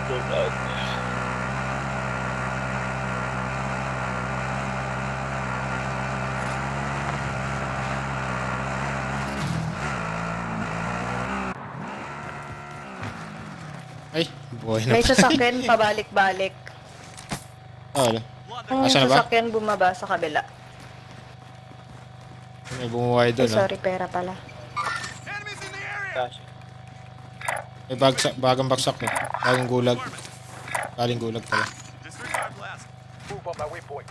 load out. Buhay na May pa. sasakyan pabalik-balik. Oh, Yung Asa na ba? sasakyan bumaba sa kabila. may bumuhay Ay, doon, sorry, pera pala. Cash. May bagang baksak mo. Bagong gulag. Galing gulag pala. Move on my waypoint.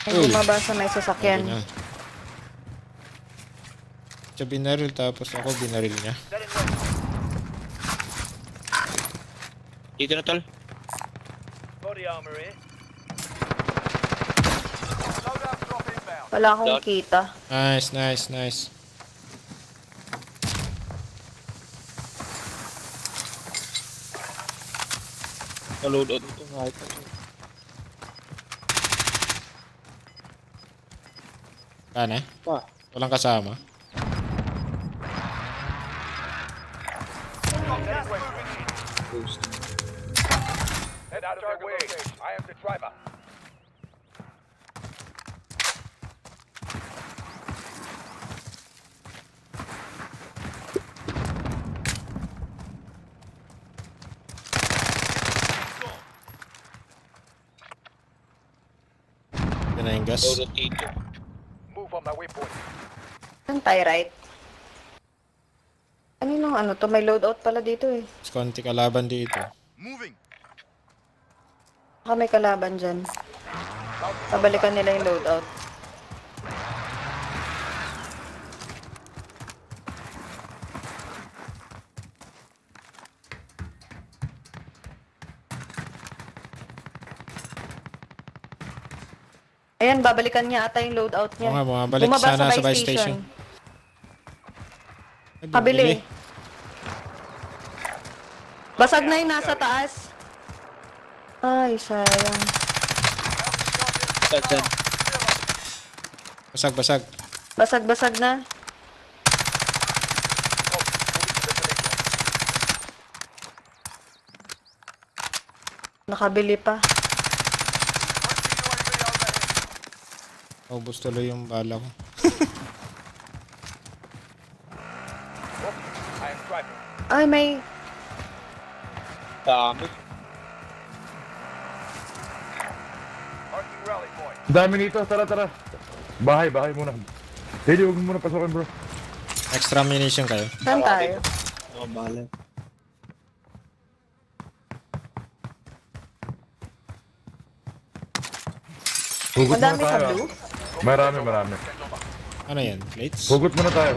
May bumaba sa may sasakyan. Ayun na. Siya binaril tapos ako binaril niya. Dito na tol. Body armor here. Loadout drop inbound. Wala akong kita. Nice, nice, nice. Naload out ito. Kahit na. Kana? Pa. Walang kasama. Gas moving in. Boost. Head out of their way. I am the driver. Yan na yung gas. Load out dito. Move on my waypoint. Ang tyrite. Ano to? May loadout pala dito eh. Mas konti kalaban dito. Baka may kalaban dyan. Pabalikan nila yung loadout. Ayan, babalikan niya ata yung loadout niya. Oo nga, bumabalik Bumaba sana sa buy station. Ay, Pabili. Basag na yung nasa taas. Ay, sayang. Saan? Basag, basag. Basag-basag na. Nakabili pa. Ubus tuloy yung bala ko. I am driving. Ay, may... Dami. Marking rally point. Dami nito, tara, tara. Bahay muna. Dili, huwag mo muna pasokin, bro. Extra munition kayo. Saan tayo? Mga bala. Hugot muna Madami sa tayo. blue? Marami. Ano yan? Plates? Hugot muna tayo.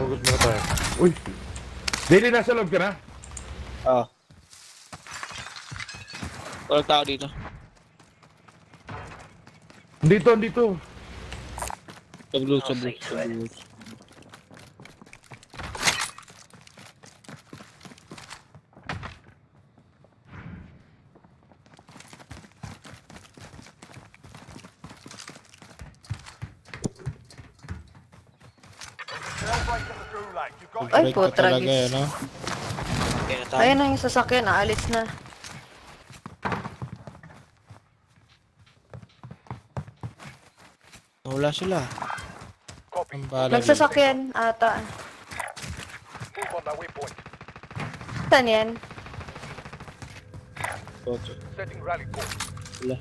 Uy. Dili, nasa loob ka na? Ah. Walang tao dito. Dito. Sa blue. Break in the gulag. You've got Ay, Break ko putra, talaga gis. eh, no? Kaya na tayo. Ayan na yung sasakyan, aalis na. Wala sila. Ang bala dito. Nagsasakyan ata. move on my waypoint. Saan yan? Toto. Setting rally point. Wala.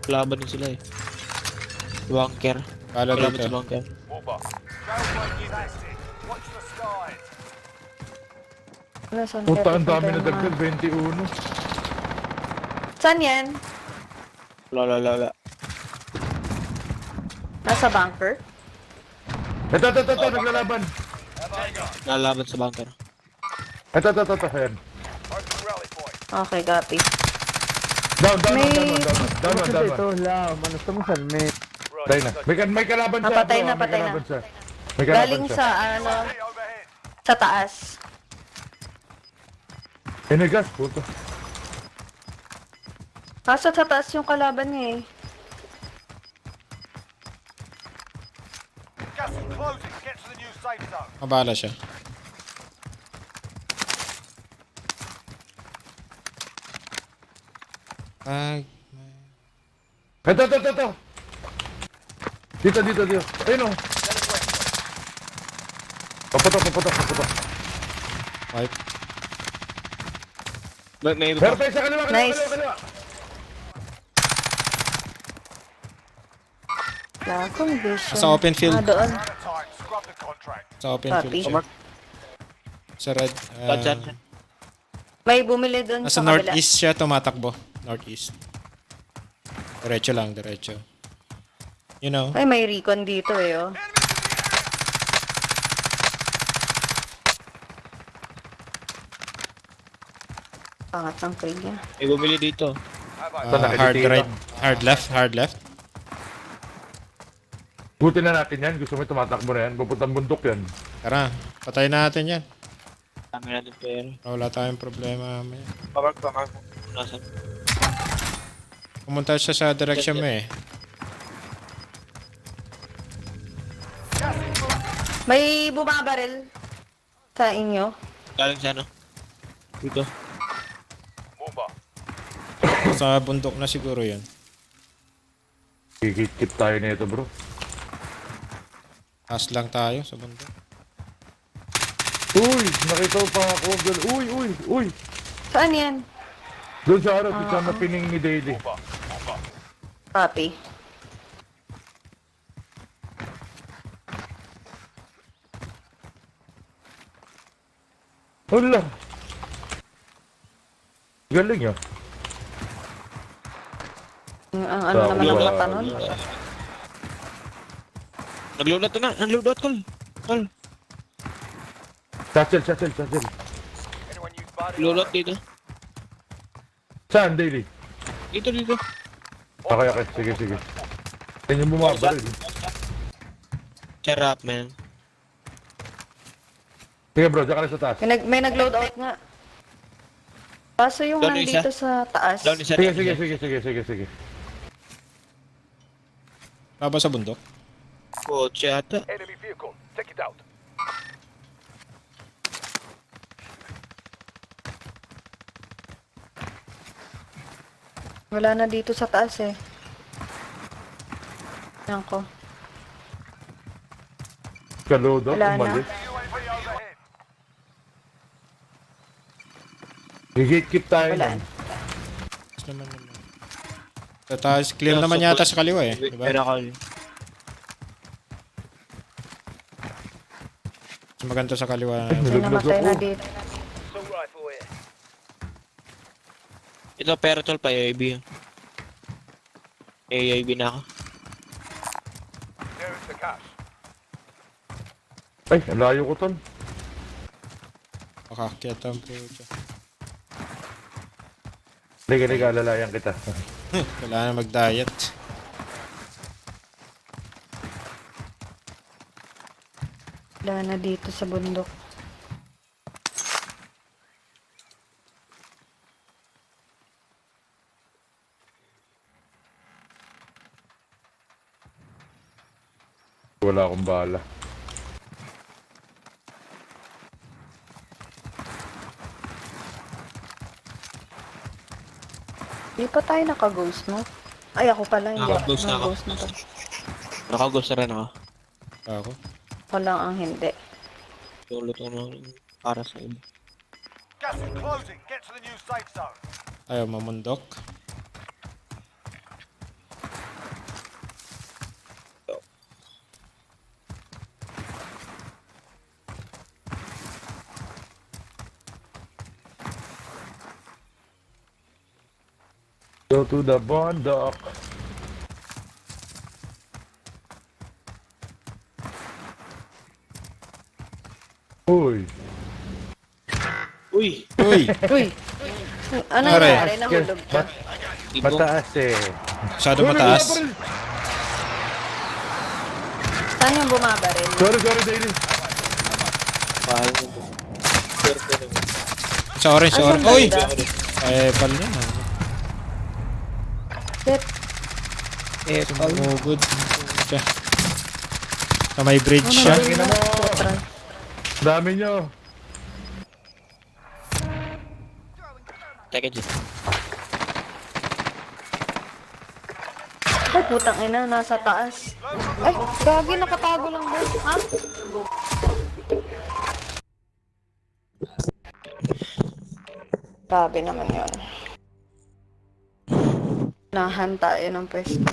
Laban din sila eh. Bunker. Bala Laban dito. sa bunker. Over. Jailbreak is active. Watch the skies. Ano, saan Puta, kaya ang dami na pupunta yung dagdag. 21. mga- Saan yan? Wala. Nasa bunker? Ito, naglalaban. Nalaban sa bunker. Ito, ayan. Marking rally point. Okay, copy. Down. Ito, lam. Ano ito mo saan? May... Patay na. May kalaban siya, Napatay bro. na, May patay na. kalaban siya. May kalaban Galing siya. sa, Hey, overhead. sa taas. Gas, puto. Kaso sa taas yung kalaban niya eh. Gas is closing. Get to the new safe zone. Mabala siya. Pag... Ito. Dito. Ayun o. Paputok. Wipe. May iba Meron pa. tayo sa kaliwa, Nice. kaliwa. Wala akong vision. Nasa open field. Doon. Out of time. Scrub the contract. Sa open Copy. field siya. Sa red. Dyan. May bumili doon Nasa sa kabila. northeast siya tumatakbo. Northeast. Diretso lang, diretso. You know. Ay, may recon dito eh, oh. Pangat ng Craig niya. May bumili dito. Hard right. Hard left. Hard left. Buti na natin yan. Gusto mo tumatakbo na yan. Pupuntang bundok yan. Tara, patay natin yan. Dami natin pera. Wala tayong problema mamaya. Pamark. Nasaan? Pumunta siya sa direction mo eh. May bumabaril sa inyo. Galing sa ano? Dito. Move up. Sa bundok na siguro yun. Kikit tayo nito bro. Taas lang tayo sa bundok. Uy! Nakita ko pa ako. Uy! Saan yan? Doon sa harap, isama pining ni Daily. Copy. Hala! Galing ah. Ang ano naman ang mata nun? Nagload na. Nagload call. Satchel. Anyone use body Nagload dito. Saan, Daily? Dito. Okay. Sige. Yan yung bumabaril. Charap, man. Sige bro, dyan ka na sa taas. May nag-load out nga. Kaso yung Down nandito isa? sa taas. Down isa. Sige. Taba sa bundok. Kotse ata. enemy vehicle. Take it out. Wala na dito sa taas eh. Yan ko. Kalodo, Wala na. umalis. UAV overhead. Higit-keep tayo Wala. nun. Tapos naman. Sa taas, clear naman yata sa kaliwa eh. Diba? Pera call. Mas maganda sa kaliwa. May namatay na dito. Assault rifle here. Ito pera tol pa AIB. AIB na ako. There is the cash. Ay, ang layo ko tol. Makakyat ang puto. Liga, alalayan kita. Wala na mag-diet. Wala na dito sa bundok. Wala akong bala. Di pa tayo naka-ghost, no? Ay, ako pala. Hindi Naka-ghost na ako. Naka-ghost na to. Nakagos na rin ako. Ako. Ako lang ang hindi. Tulot na para sa iba. Gas is closing. Get to the new safe zone. Ayaw mamundok. Go to the bundok. Uy. Uy! Uy! Uy! Ano Pare. nangyari? Nahulog ka. Ibong. Mataas eh. Masyado mataas. Saan yung bumabaril? Sorry, Daily. Pahal mo. Swerte naman. Sa orange, sa Asan orange. Uy! banda? Eh, pal yan. Shit. Oh, good. Siya. Sa may bridge siya. Tingnan mo. Dami nyo. Teka dyan. Ay, putang ina, nasa taas. Ay, gagi, nakatago lang ba? Ha? Grabe naman yun. Nahan tayo ng pwesto.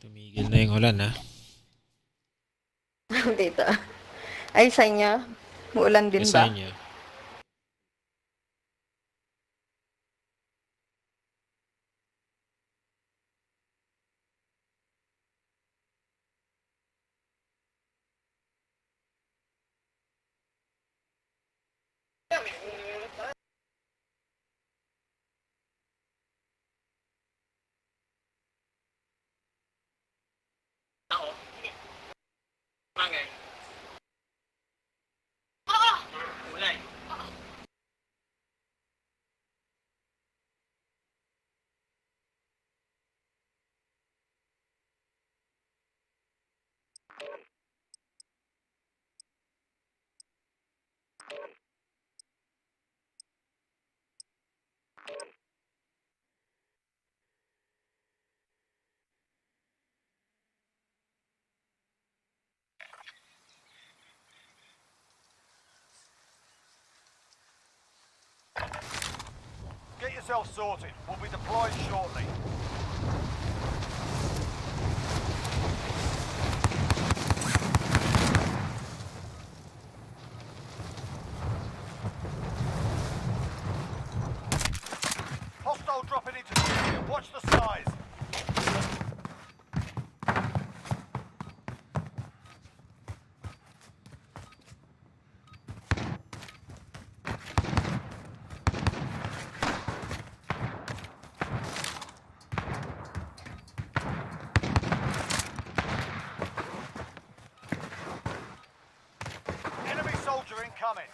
Tumigil na yung ulan, ha? Dito. Ay, sa inyo? Uulan din Sa ba? inyo. Get yourself sorted. We'll be deployed shortly. Hostile dropping into the area. Watch the skies. Enemy soldier incoming.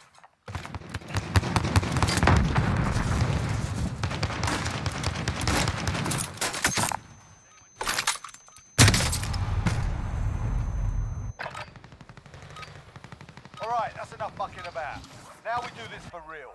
All right, that's enough mucking about. Now we do this for real.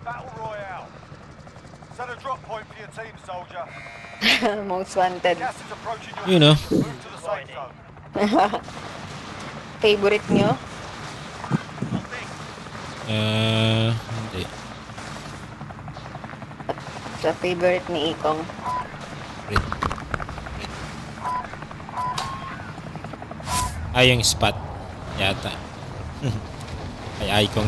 Battle Royale. Set a drop point for your team, soldier. Most wanted. Gas is approaching your You know. Move to the safe zone. Favorite nyo? Hindi. Sa favorite ni Ikong. Ay, yung spot. Yata. Ay, icon.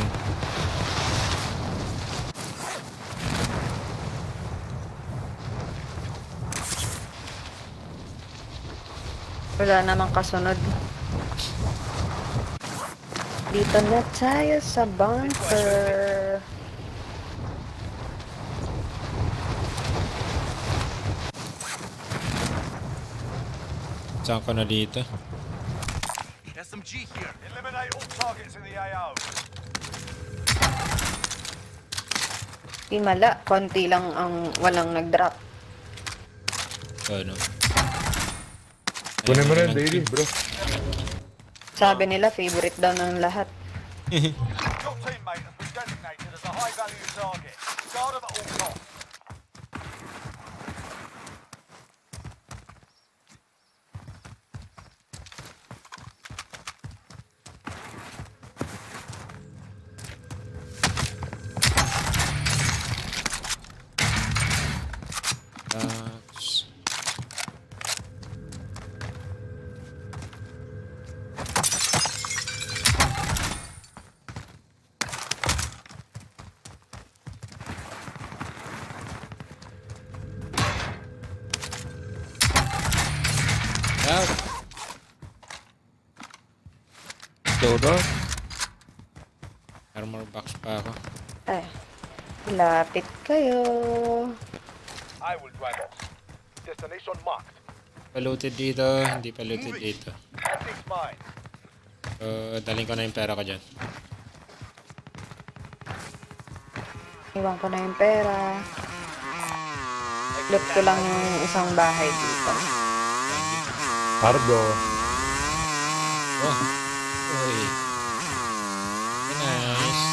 Wala namang kasunod. Dito na tayo sa bunker. Saan ka na dito? SMG here. Eliminate all targets in the AO. Himala, konti lang ang walang nag-drop. Ano? Kunin mo rin daily, bro. Sabi nila, favorite daw ng lahat. Your teammate has been designated as a high-value target. Guard them at all costs. Relax. Out. Dodo. Armor box pa ako. Ay, lapit kayo. I will drive off. Destination marked. Palooted dito, hindi palooted dito. Tactics mine. So, daling ko na yung pera ko dyan. Iwan ko na yung pera. Loot ko lang yung isang bahay dito. Cargo. Oh. Uy. Nice.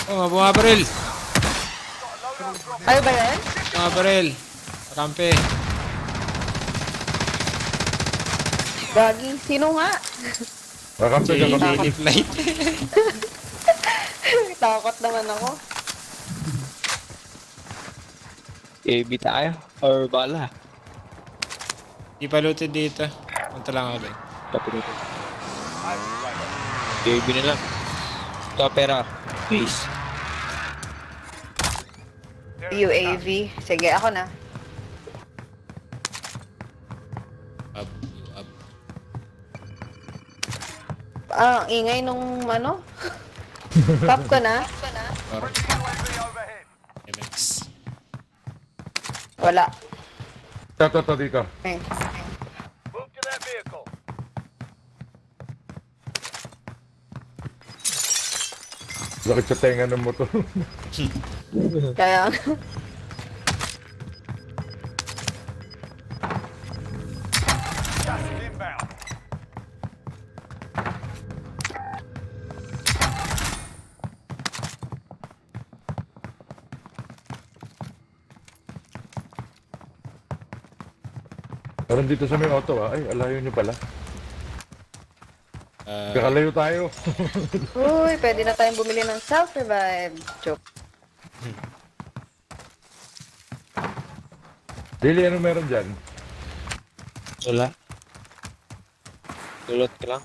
Oh, bumabaril! Ay ba yan? Bumabaril! Kampi. Gagi, sino nga? Kakampi ka kami. Daily flight. Takot naman ako. AB tayo. Or bala. Hindi palooted dito. Punta lang ako doon. Tapos ito. AB na lang. Ito pera. Please. UAV. Sige, ako na. Up, up. Ah, ang ingay nung ano? Pop ko na. Or UAV overhead. MX. Wala. Tato dito. Okay. Move to that vehicle. Sakit sa tenga ng motor. Kaya, Gas is inbound. Parang dito sa may auto Ay, alayo nyo pala. Uh, Kakalayo tayo. uy, pwede na tayong bumili ng self-revive. Joke. Lili, ano meron dyan? Wala. Tulot ka lang.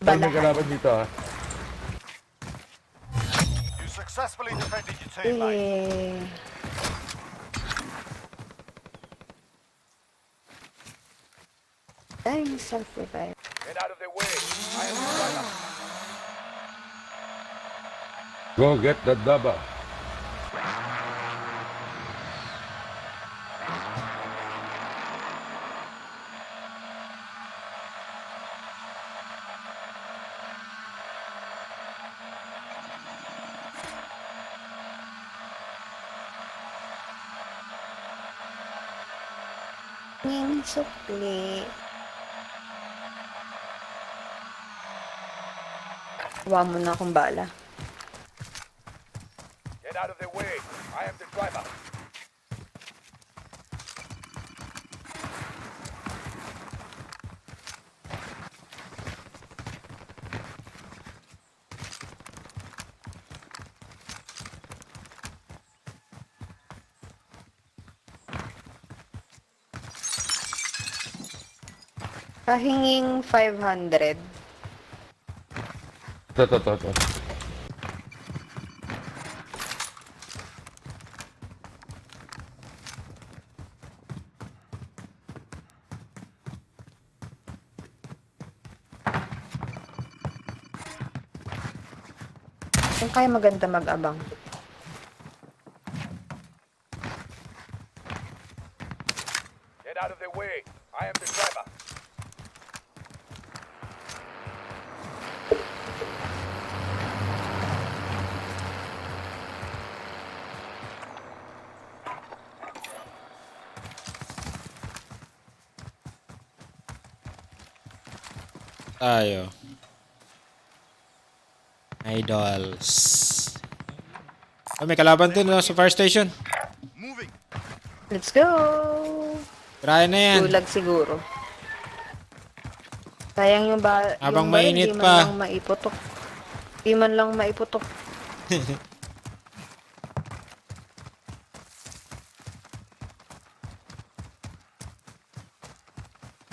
Parang may kalaban dito You successfully defended your teammate. Eh, Dang, self-revive. Get out of their way. I am the driver. Go get that daba. Nging sukli. Huwag mo na akong bala. Get out of their way. I am the driver. Kahinging 500. Ito. Kung kaya maganda mag-abang. Get out of their way. I am the driver. Tayo. Idols. Oh, may kalaban din no, sa fire station. Let's go! Try na yan. Tulag siguro. Sayang yung Habang yung baril, mainit di man pa. lang maiputok. Di man lang maiputok.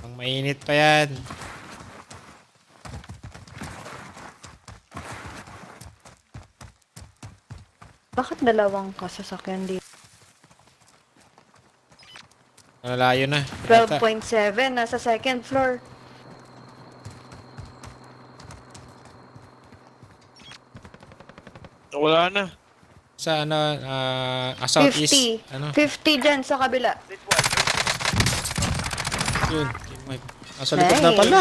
Habang mainit pa yan. Bakit dalawang kasasakyan dito? Nalayo na. 12.7, nasa second floor. Wala na. Sa ano, southeast. 50. Ano? 50 dyan sa kabila. Yun. Nasa likod na pala.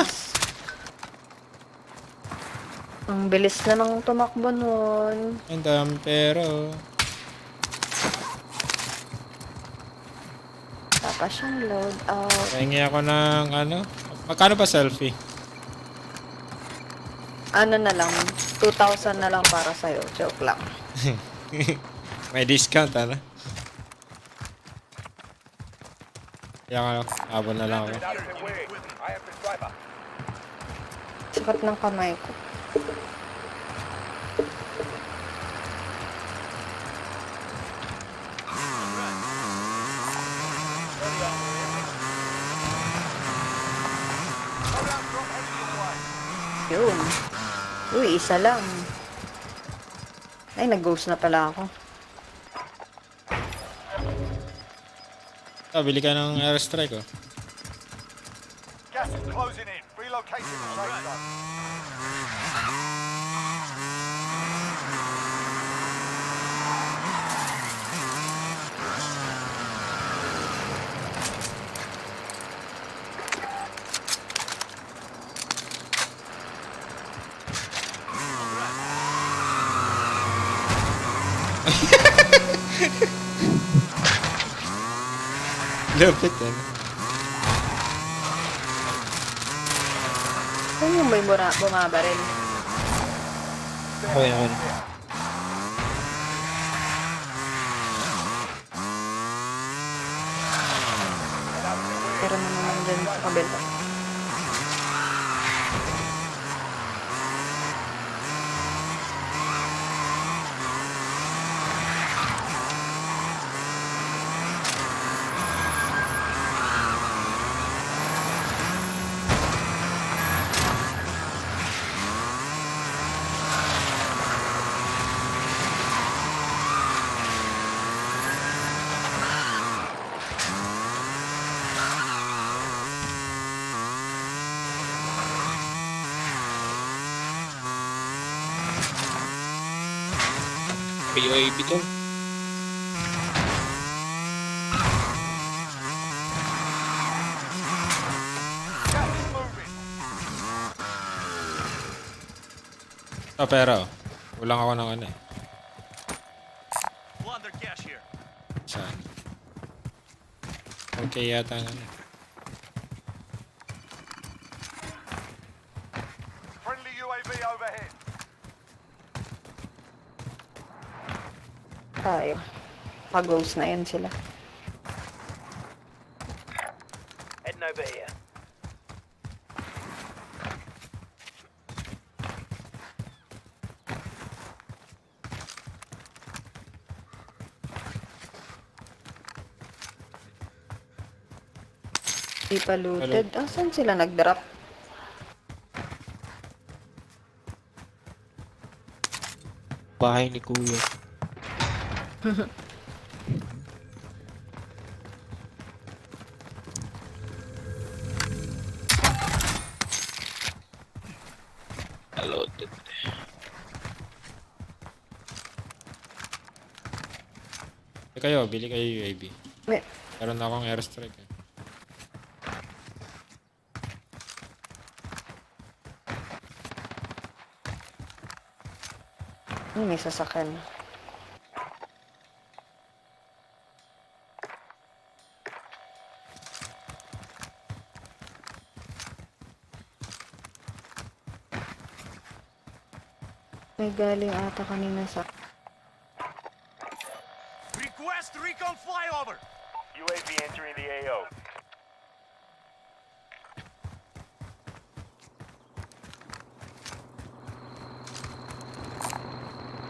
Ang bilis na nang tumakbo nun. Ang dami pero. Tapos siyang load out. Pahingi ako ng ano. Magkano ba selfie? Ano na lang, 2,000 na lang para sa'yo. Joke lang. May discount, ano? Kaya nga, habol na lang ako. Sakit ng kamay ko. Yun. Uy, isa lang. Ay, nag-ghost na pala ako. Bili ka ng airstrike, oh. Gas is closing in. Relocating the safe zone. Lupit, eh. Saan yung may bumabaril? Okay, okay. Pero naman dyan sa kabila. UAV to. Oh, pero, kulang ako ng ano, eh. Plunder cash here. Saan? Okay yata ang ano. Friendly UAV overhead. Tayo. Pag-ghost na yan sila. Heading over here. Di pa looted. Ah, saan sila nag-drop? Bahay ni Kuya. Loaded. Bili kayo UAV. May, Meron na akong airstrike, eh. may sasakyan. May galing ata kanina sa... Request recon flyover. UAV entering the AO.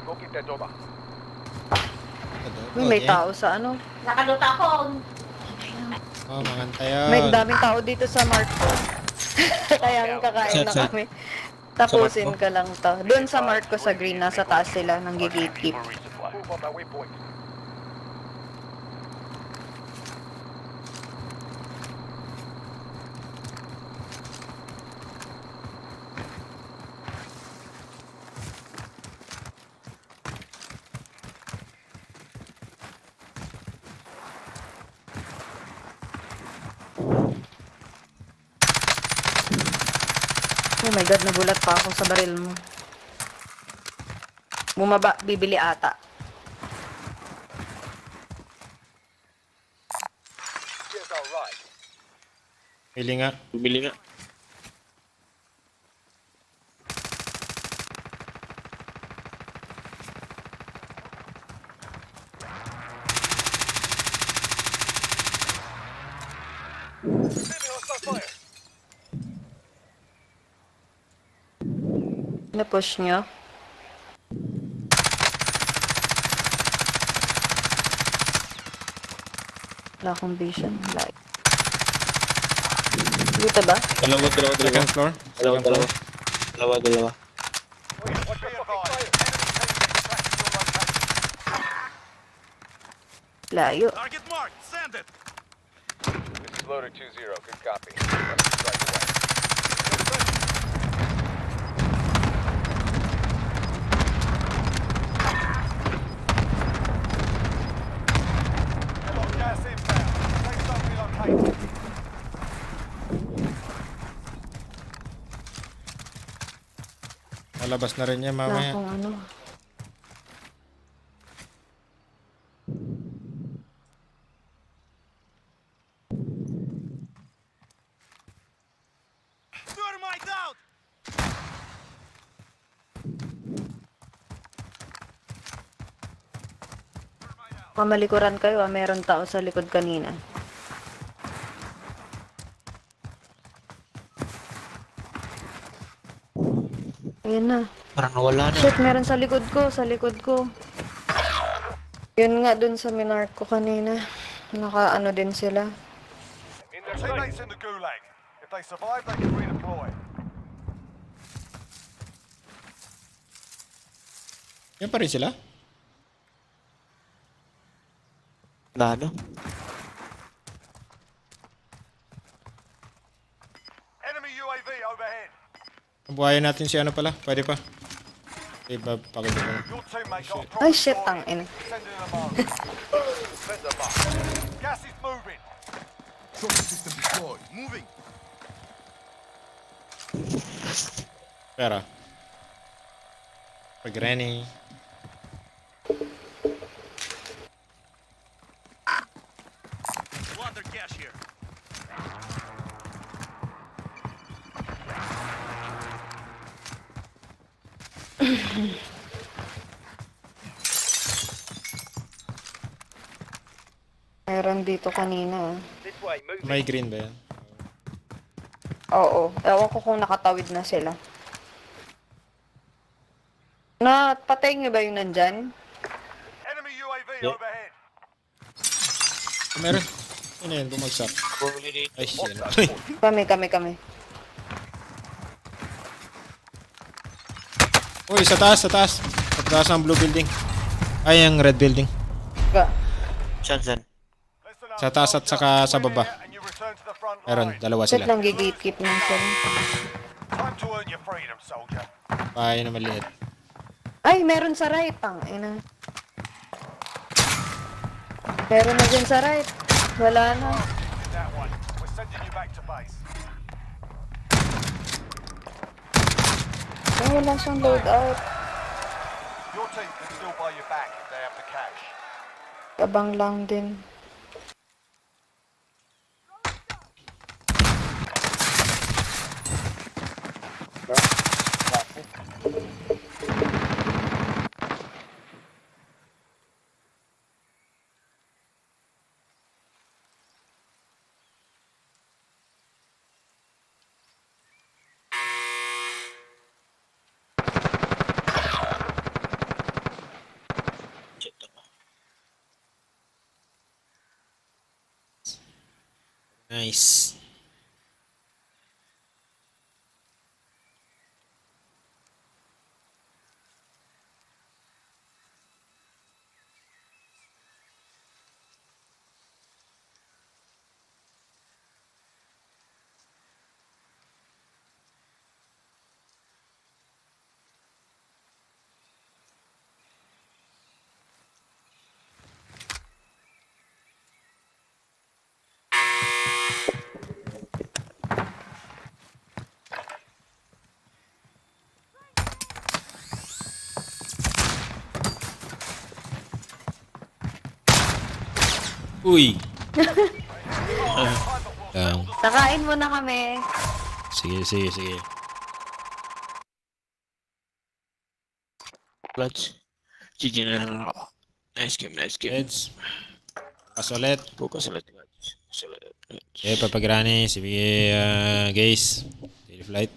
Smoking that over. Uy, may tao sa ano. Nakaluta ako. Oh, manganta yun. May daming tao dito sa Mark ko. Kaya kakain na kami. Tapusin ka lang to. Doon sa Mark ko sa green, nasa taas sila, nang gatekeep. For resupply. Move on my waypoint. Oh my god, nagulat pa ako sa baril mo. Bumaba, bibili ata. Yes, all right. Pili nga. Bumili nga. Enemy hostile fire. Na-push nyo. Wala akong vision. Like. Dito ba? Dalawa. Second floor. Second floor. Dalawa. Be advised. Enemy team is tracking your location. Layo. Target marked. Send it. This is loader 2-0. Good copy. Ready to strike away. Got gas inbound. Safe zone relocated. Lalabas na rin yan Wala mamaya. akong ano. Thermite out. Kamalikuran kayo meron tao sa likod kanina. Ayun na. Parang nawala na. Shit, meron sa likod ko. Yun nga dun sa minark ko kanina. Naka-ano din sila. In their teammates in the gulag. If they survive, they can redeploy. Yan pa rin sila? Ano? Enemy UAV overhead. Buhayin natin si ano pala. Pwede pa. Okay, pakita ko na. Your teammate got a Ay, problem. shit, tangin. Sending them on. Send them up. Gas is moving. Trophy system deployed. Moving. Pera. Pag-Renny. Plunder cash here. Meron dito kanina. This way. Move. May green ba yan? Oo. Ewan ko kung nakatawid na sila. Patay niyo ba yung nandyan? Enemy UAV Yeah. overhead. Meron. Ano yan? Bumagsak. Bumili dito. Ay, shit. Kami. Uy, sa taas. Sa taas ng blue building. Ay, ang red building. Saan? Sa taas at saka sa baba. And you return to the front Meron, line. dalawa Shit sila. lang, gatekeep lang sila. Time to earn your freedom, soldier. Bahay na maliit. Ay, meron sa right. Ina. Meron na dyan sa right. Wala na. That one. We're sending you back to base. Ay, wala siyang loadout. Your team can still buy you back if they have the cash. Abang lang din. Nice. Uy. Lang. Nakain mo na kami. Sige. Clutch. GG na lang ako. Nice game. Heads. Bukas ulit. Bukas ulit, Clutch. Okay, papagrani. Sige, guys. Daily flight.